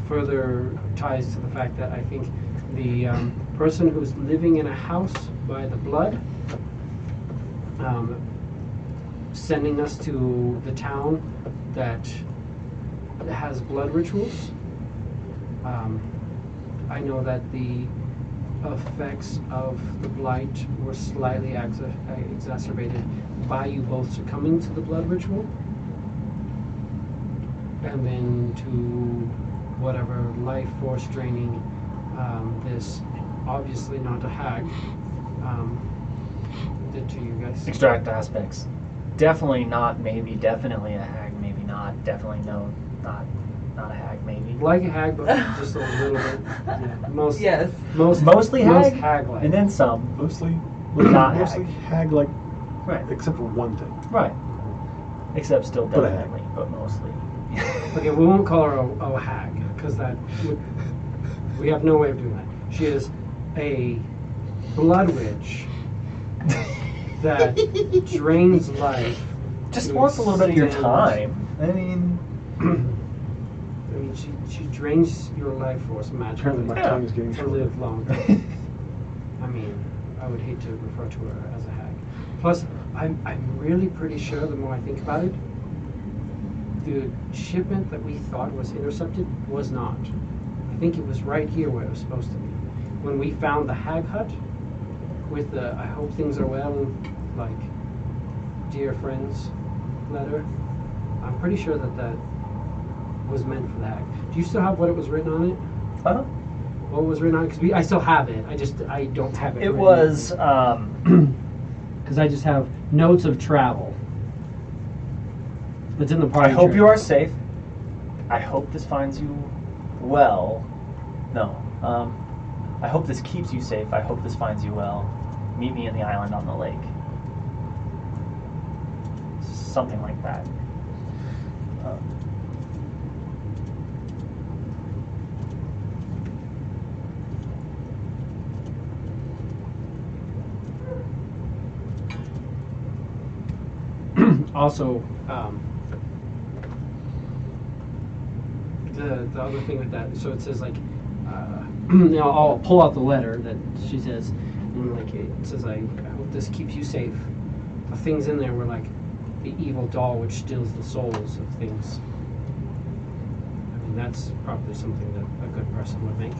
Further ties to the fact that I think the person who's living in a house by the blood, sending us to the town that has blood rituals. I know that the effects of the blight were slightly exacerbated by you both succumbing to the blood ritual, and then to whatever life force draining this, obviously not a hag, did to you guys. Extract aspects. Definitely not, maybe. Definitely a hag, maybe not. Definitely no, not a hag, maybe. Like a hag, but just a little bit. Yeah, Mostly most hag, hag-like. and then some. Mostly Not mostly hag. hag-like, Right. except for one thing. Right. Except still But a hag. definitely, but mostly. Okay, we won't call her a hag, because we have no way of doing that. She is a blood witch that drains life. Just to worth a little bit of your extend- time. I mean, she drains your life force magically Apparently my Yeah. tongue is getting to shorter. live longer. I mean, I would hate to refer to her as a hag. Plus, I'm really pretty sure the more I think about it, the shipment that we thought was intercepted was not. I think it was right here where it was supposed to be. When we found the hag hut with the "I hope things are well" and like "Dear friends" letter, I'm pretty sure that was meant for the hag. Do you still have what it was written on it? Uh-huh. What was written on it? Because I still have it. I don't have it. It was because I just have notes of travel. It's in the I party. hope trip. you are safe. I hope this finds you well. No. I hope this keeps you safe. I hope this finds you well. Meet me in the island on the lake. Something like that. Also, the other thing with that, so it says like, I'll pull out the letter that she says, and like it says, I hope this keeps you safe. The things in there were like the evil doll which steals the souls of things. I mean, that's probably something that a good person would make.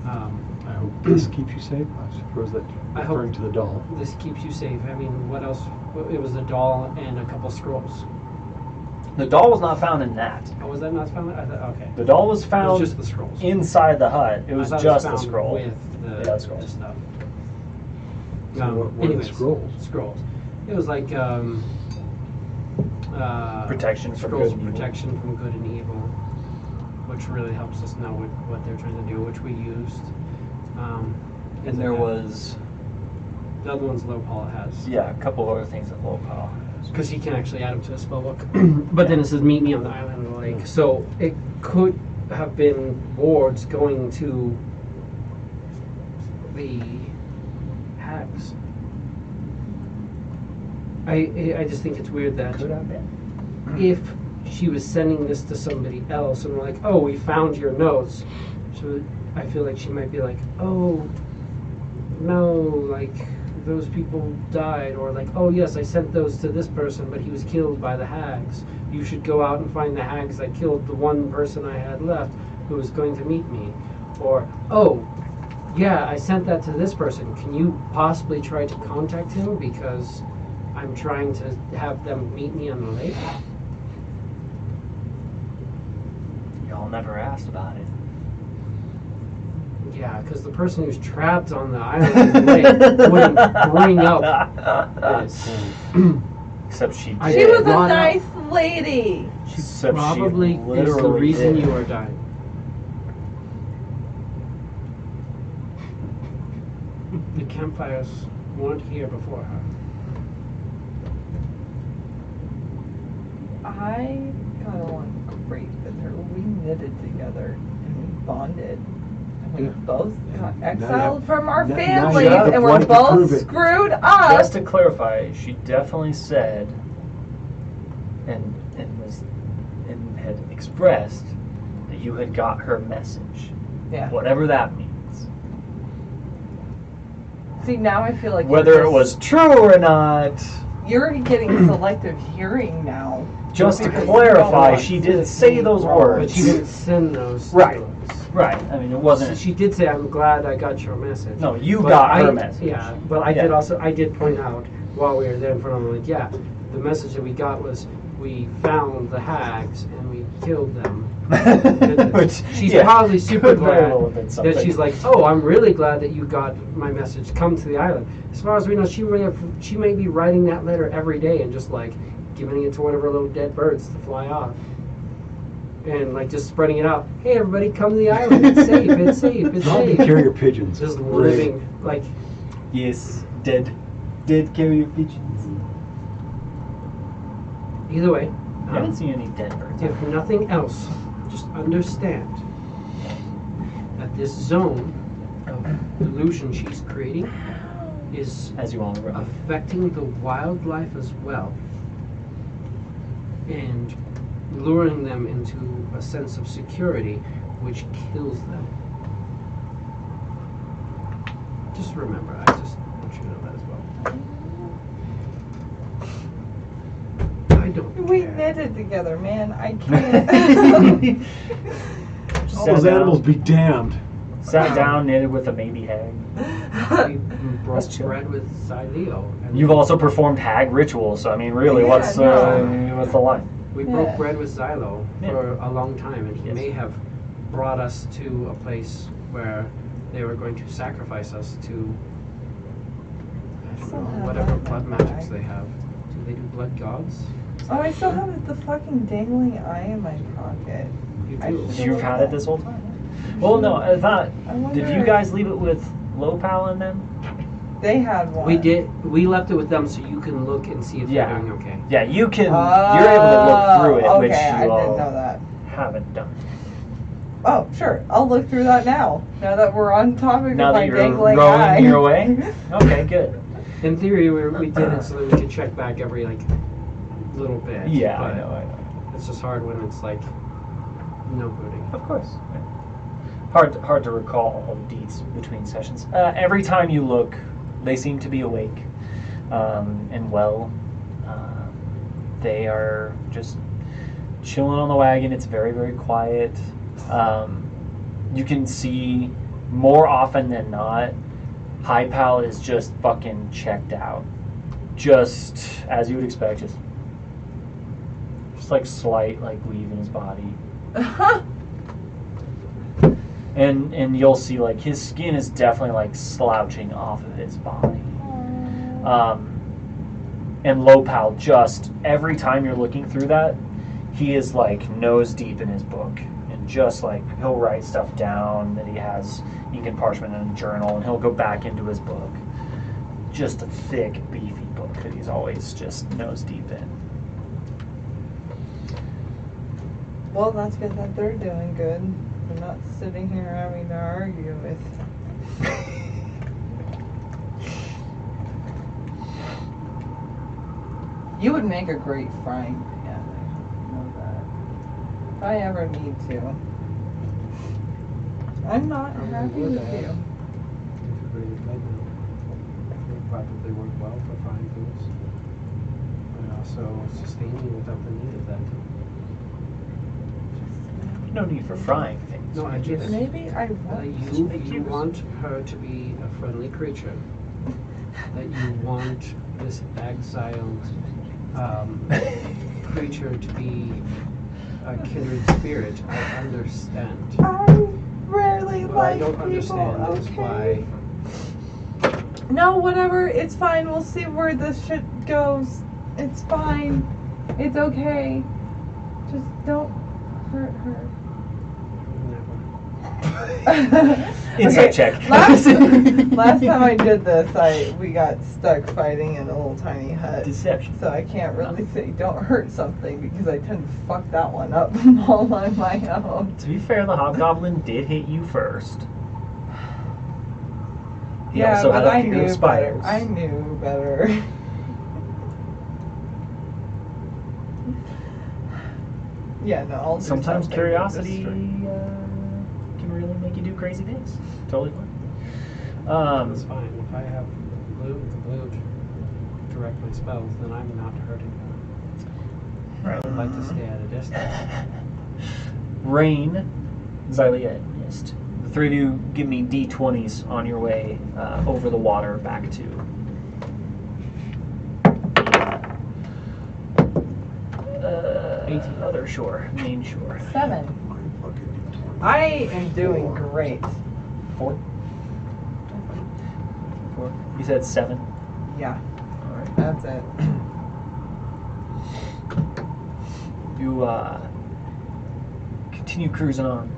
I hope this keeps you safe. I suppose that I hope- referring to the doll. This keeps you safe. I mean, what else? It was a doll and a couple scrolls. The doll was not found in that. Oh, was that not found? I thought, okay. The doll was It found was just the scrolls. inside the hut. It was I thought just the found scroll. with the, Yeah, scrolls. the stuff. So what were the anyways, scrolls? Scrolls. It was like Protection from scrolls good of and evil. protection from good and evil, which really helps us know what they're trying to do, which we used. And there was, the other ones low Paula has. yeah, a couple of other things that low power has. Because he can actually add them to a spell book. But then it says, meet me on the island of the lake. So it could have been wards going to the hags. I just think it's weird that Could have been. if she was sending this to somebody else and we're like, oh, we found your notes. So I feel like she might be like, oh, no, like those people died, or like, oh yes, I sent those to this person, but he was killed by the hags. You should go out and find the hags that killed the one person I had left who was going to meet me. Or, oh, yeah, I sent that to this person. Can you possibly try to contact him because I'm trying to have them meet me on the lake? Y'all never asked about it. Yeah, because the person who's trapped on the island of the lake wouldn't bring up this. Except she did. I She did. was a Brought up- nice lady. Except Probably she is the literally reason did. you are dying. The campfires weren't here before her. I got along great with her. We knitted together and we bonded. And we Yeah. both got Now you exiled have- from our now you families have the and we're blood to prove both it. screwed up. Just to clarify, she definitely said and had expressed that you had got her message. Yeah. Whatever that means. See, now I feel like Whether it was true or not, you're getting selective hearing now. just to Because you clarify, don't she want didn't to say be those wrong. words. But she didn't send those. Right. to us. Right. I mean, it So wasn't. she did say, "I'm glad I got your message." No, you But got her I- message. Yeah, but I did point out while we were there in front of them, like, yeah, the message that we got was we found the hags and we killed them. Which, She's yeah, probably super could very glad well have been that something. she's like, oh, I'm really glad that you got my message. Come to the island. As far as we know, she may be writing that letter every day and just like giving it to one of her little dead birds to fly off. And like just spreading it out. Hey, everybody, come to the island. It's safe. It's safe. It's Don't be safe. carrier pigeons. Just Great. living like Yes, dead carrier pigeons. either way. I haven't seen any dead birds. If nothing else, just understand that this zone of illusion she's creating is As you all know. affecting the wildlife as well and luring them into a sense of security which kills them. Just remember, I just want you to know that as well. don't We care. knitted together, man. I can't. All those animals be damned. Sat down, knitted with a baby hag. We broke That's chill. bread with Xyleo. and You've also performed hag rituals, so I mean, really, Yeah, what's no. what's the line? We Yeah. broke bread with Xylo Yeah. for a long time, and he Yes. may have brought us to a place where they were going to sacrifice us to I don't Still know, have whatever that in blood my magics bag. they have. Do they do blood gods? Oh, I still have the fucking dangling eye in my pocket. You I do. should- You've had it this whole time. Well, no, I thought. I wonder Did you guys leave it with Lopal and them? They had one. We did. We left it with them so you can look and see if Yeah. they're doing okay. Yeah, you can. You're able to look through it, Oh, which okay, I you didn't all know that. haven't done. Oh, sure. I'll look through that now. Now that we're on topic Now of that my you're dangling rowing eye. your way? Okay, good. In theory, we did it so that we could check back every like little bit. Yeah, but I know. It's just hard when it's like no booting. Of course. Hard to recall all the deeds between sessions. Every time you look, they seem to be awake and well. They are just chilling on the wagon. It's very, very quiet. You can see more often than not, High Pal is just fucking checked out. Just as you would expect, just like slight like weave in his body. And you'll see like his skin is definitely like slouching off of his body. And Lopal, just every time you're looking through that, he is like nose deep in his book, and just like he'll write stuff down that he has ink and parchment in a journal, and he'll go back into his book. Just a thick, beefy book that he's always just nose deep in. Well, that's good that they're doing good. They're not sitting here having to argue with. You would make a great frying pan. I know that. If I ever need to. I'm not happy with you. Integrated blade mill. Would probably work well for frying foods. And also sustain you without the need of that. No need for frying things. No, I get it. Maybe I won't. You want her to be a friendly creature. That you want this exiled creature to be a kindred spirit. I understand. I rarely What like I don't people. understand is Okay. why. No, whatever. It's fine. We'll see where this shit goes. It's fine. It's okay. Just don't hurt her. Insight check. Last time I did this, we got stuck fighting in a little tiny hut. Deception. So I can't really say don't hurt something because I tend to fuck that one up all on my own. To be fair, the hobgoblin did hit you first. He Yeah, also but had a I fear knew of better. spiders. I knew better. Yeah, no. I'll do Sometimes something curiosity with this can really make you do crazy things. Totally fine. That's fine. If I have the blue to direct my spells, then I'm not hurting her. I would like to stay at a distance. Rain, Xylia, and Mist. The three of you give me d20s on your way over the water back to. Other shore, main shore. 7. I am doing great. 4? 4? You said 7? Yeah, Alright. that's it. You continue cruising on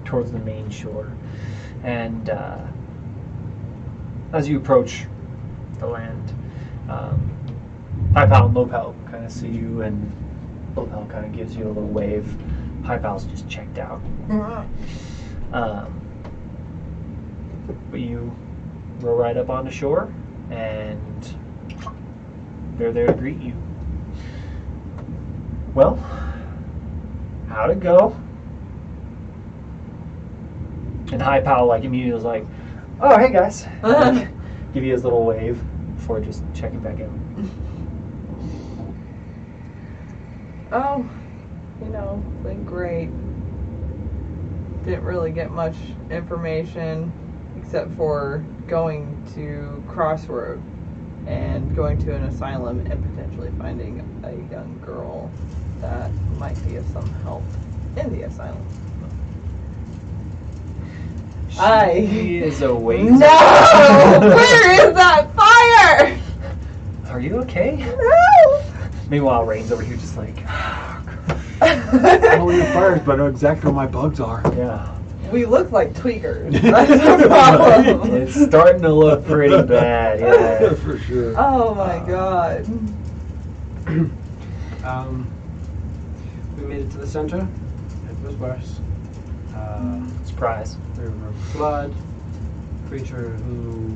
towards the main shore, and as you approach the land, High Pal and Low Pal kind of see you, and Low Pal kind of gives you a little wave. High Pal's just checked out. But you row right up onto shore, and they're there to greet you. Well, how'd it go? And High Pal like immediately was like, "Oh, hey guys," like, give you his little wave before just checking back in. Oh, been great. Didn't really get much information except for going to Crossroad and going to an asylum and potentially finding a young girl that might be of some help in the asylum. She is awake. No! Where is that fire? Are you okay? No! Meanwhile, Rain's over here just like, I don't know the fires, but I know exactly where my bugs are. yeah. We look like tweakers. That's the problem. It's starting to look pretty bad, yeah. For sure. Oh my god. We made it to the center. It was worse. Surprise. There were blood, creature who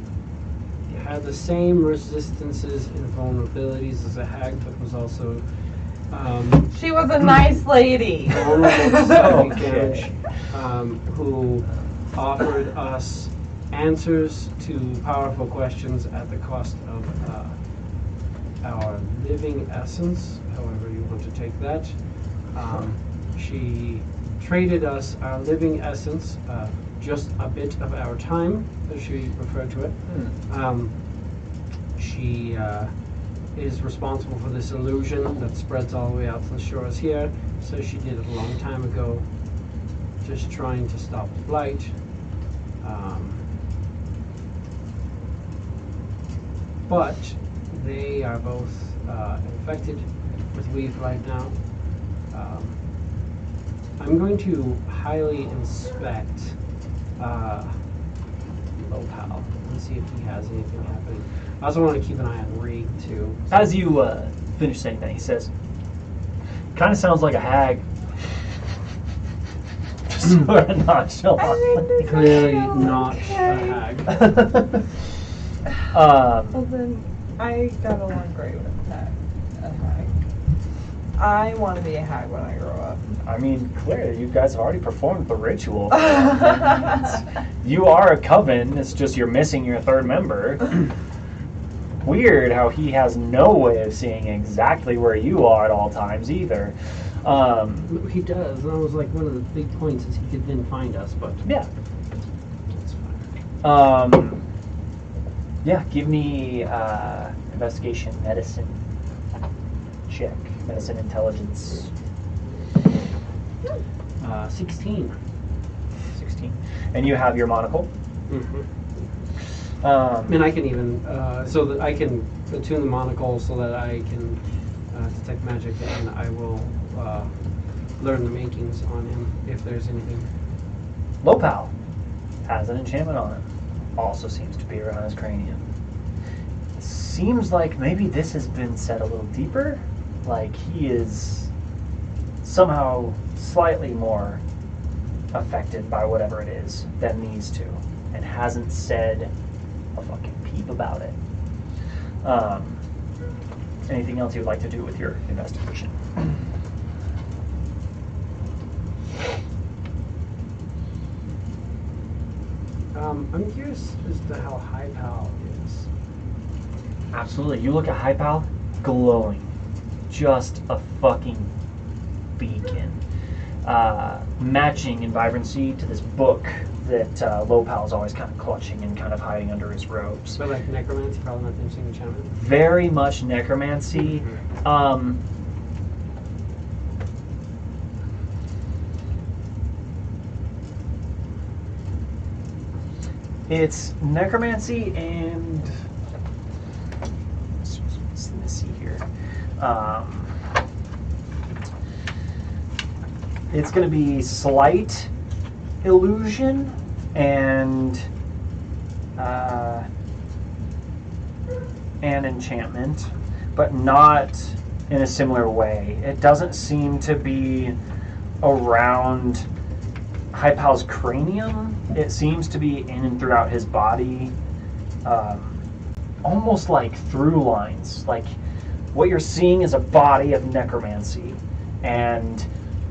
had the same resistances and vulnerabilities as a hag, but was also She was a nice lady. vulnerable to psychic Okay. damage, who offered us answers to powerful questions at the cost of our living essence, however you want to take that. She traded us our living essence, just a bit of our time, as she referred to it. She is responsible for this illusion that spreads all the way out to the shores here. So she did it a long time ago, just trying to stop the blight. But they are both infected with Weave-Blight now. I'm going to highly inspect Lopal and see if he has anything happening. I also want to keep an eye on Reed too. As you finish saying that, he says, kind of sounds like a hag. Just sort of nonchalant. Clearly not a hag. Well then, I got along great with a hag. I want to be a hag when I grow up. I mean, clearly, you guys have already performed the ritual. You are a coven, it's just you're missing your third member. Weird how he has no way of seeing exactly where you are at all times either. He does. That was like one of the big points is he could then find us, but Yeah. that's fine. Yeah, give me investigation medicine check. Medicine intelligence 16. 16. And you have your monocle. Mm-hmm. Um, And I can even so that I can attune the monocle so that I can detect magic, and I will learn the makings on him if there's anything. Lopal has an enchantment on him. Also seems to be around his cranium. Seems like maybe this has been set a little deeper. Like he is somehow slightly more affected by whatever it is than these two, and hasn't said a fucking peep about it. Anything else you'd like to do with your investigation? I'm curious as to how high Pal is. Absolutely. You look at Hypal, glowing. Just a fucking beacon. Matching in vibrancy to this book that Lopal's always kind of clutching and kind of hiding under his robes. But like necromancy, probably not the interesting enchantment. Very much necromancy. It's necromancy and let me see here. It's going to be slight illusion and enchantment, but not in a similar way. It doesn't seem to be around Hypal's cranium. It seems to be in and throughout his body, almost like through lines. Like what you're seeing is a body of necromancy, and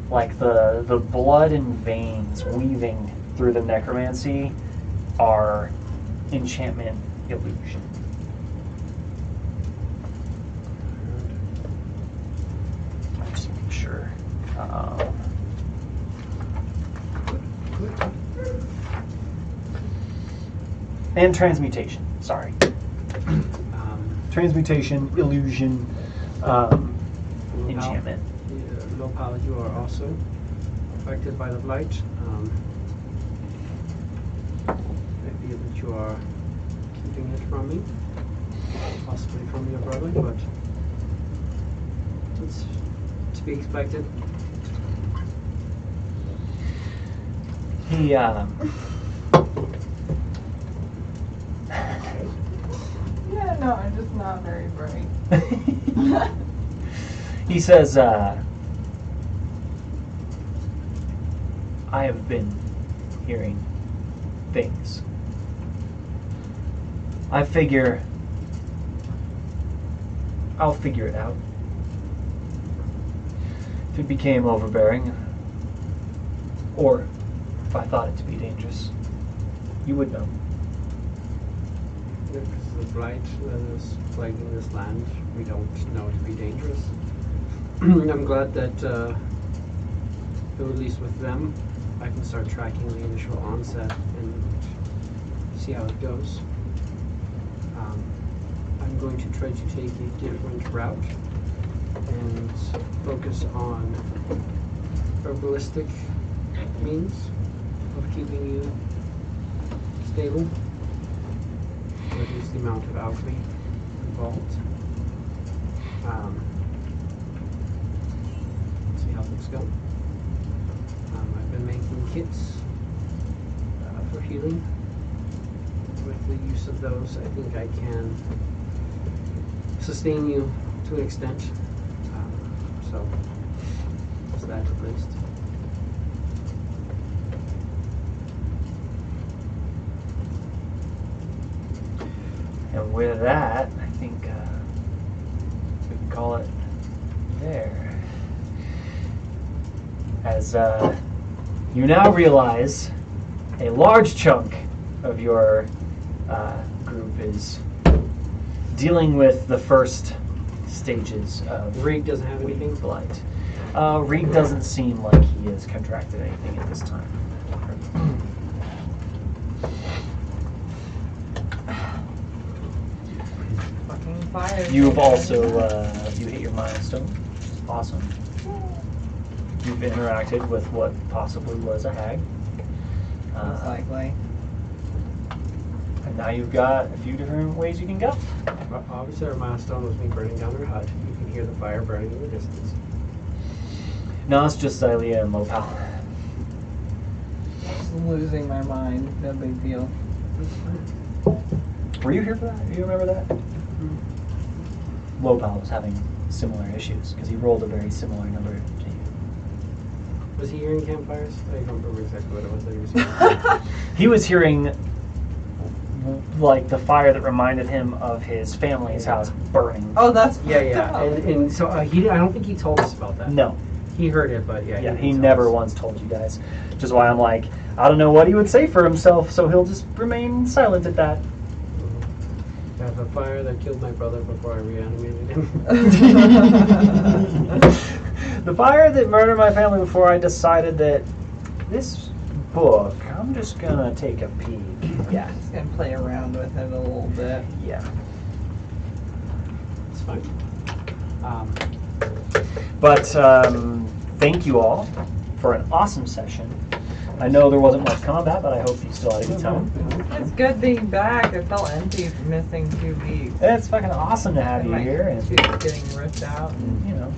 like the blood and veins weaving through the necromancy are enchantment illusion. Just make And transmutation. Sorry. Transmutation, illusion, enchantment. Low power, you are also affected by the blight. I feel that you are keeping it from me, possibly from your brother, but it's to be expected. He, Yeah, no, I'm just not very bright. he says, I have been hearing things. I figure I'll figure it out. If it became overbearing, or if I thought it to be dangerous, you would know. Because of the blight that is plaguing this land, we don't know it to be dangerous. I'm glad that, at least with them, I can start tracking the initial onset and see how it goes. I'm going to try to take a different route and focus on herbalistic means of keeping you stable. Reduce the amount of alchemy involved. See how things go. I've been making kits for healing. With the use of those, I think I can sustain you to an extent. So, that's that at least. And with that, I think we can call it there. As you now realize a large chunk of your group is dealing with the first stages of Rig doesn't have anything? Weave-Blight. Rig doesn't seem like he has contracted anything at this time. Fucking fire. You have also you hit your milestone. Awesome. You've interacted with what possibly was a hag. Most likely. And now you've got a few different ways you can go. Well, obviously our milestone was me burning down her hut. You can hear the fire burning in the distance. No, it's just Xylia and low power. Just losing my mind. No big deal. Were you here for that? Do you remember that? Lopal was having similar issues because he rolled a very similar number to you. Was he hearing campfires? I don't remember exactly what it was that he was hearing. He was hearing like the fire that reminded him of his family's house burning. Oh, that's Yeah. And so I don't think he told us about that. No. He heard it, but yeah. Yeah, he didn't tell never us. once told you guys. Which is why I'm like, I don't know what he would say for himself, so he'll just remain silent at that. I have a fire that killed my brother before I reanimated him. The fire that murdered my family before I decided that this book, I'm just gonna take a peek. Yeah. Just gonna play around with it a little bit. Yeah. It's fine. But thank you all for an awesome session. I know there wasn't much combat, but I hope you still had a good time. It's good being back. I felt empty missing 2 weeks. It's fucking awesome to have you My here. And, tooth getting ripped out. you know,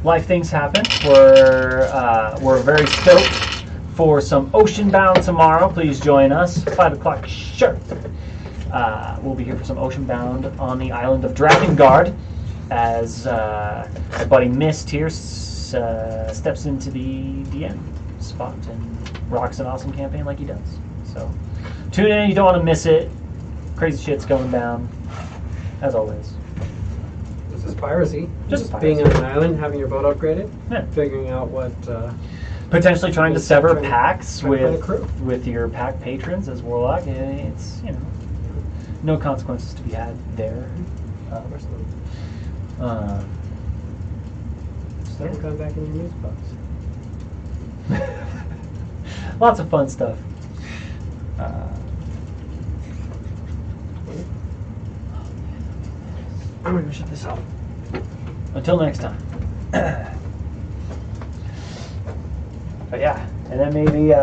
life things happen. We're very stoked for some Oceanbound tomorrow. Please join us, 5 o'clock sharp. We'll be here for some Oceanbound on the island of Drakengard as my buddy Mist here steps into the DM spot and rocks an awesome campaign like he does. So tune in, you don't want to miss it. Crazy shit's going down, as always. This is piracy. Just being piracy. on an island, having your boat upgraded, Yeah. figuring out what. Potentially trying to sever Trying to pacts find a crew. with your pack patrons as Warlock. It's, you know, no consequences to be had there. So come back in your news box. Lots of fun stuff. we're gonna shut this off. Until next time. But yeah, and then maybe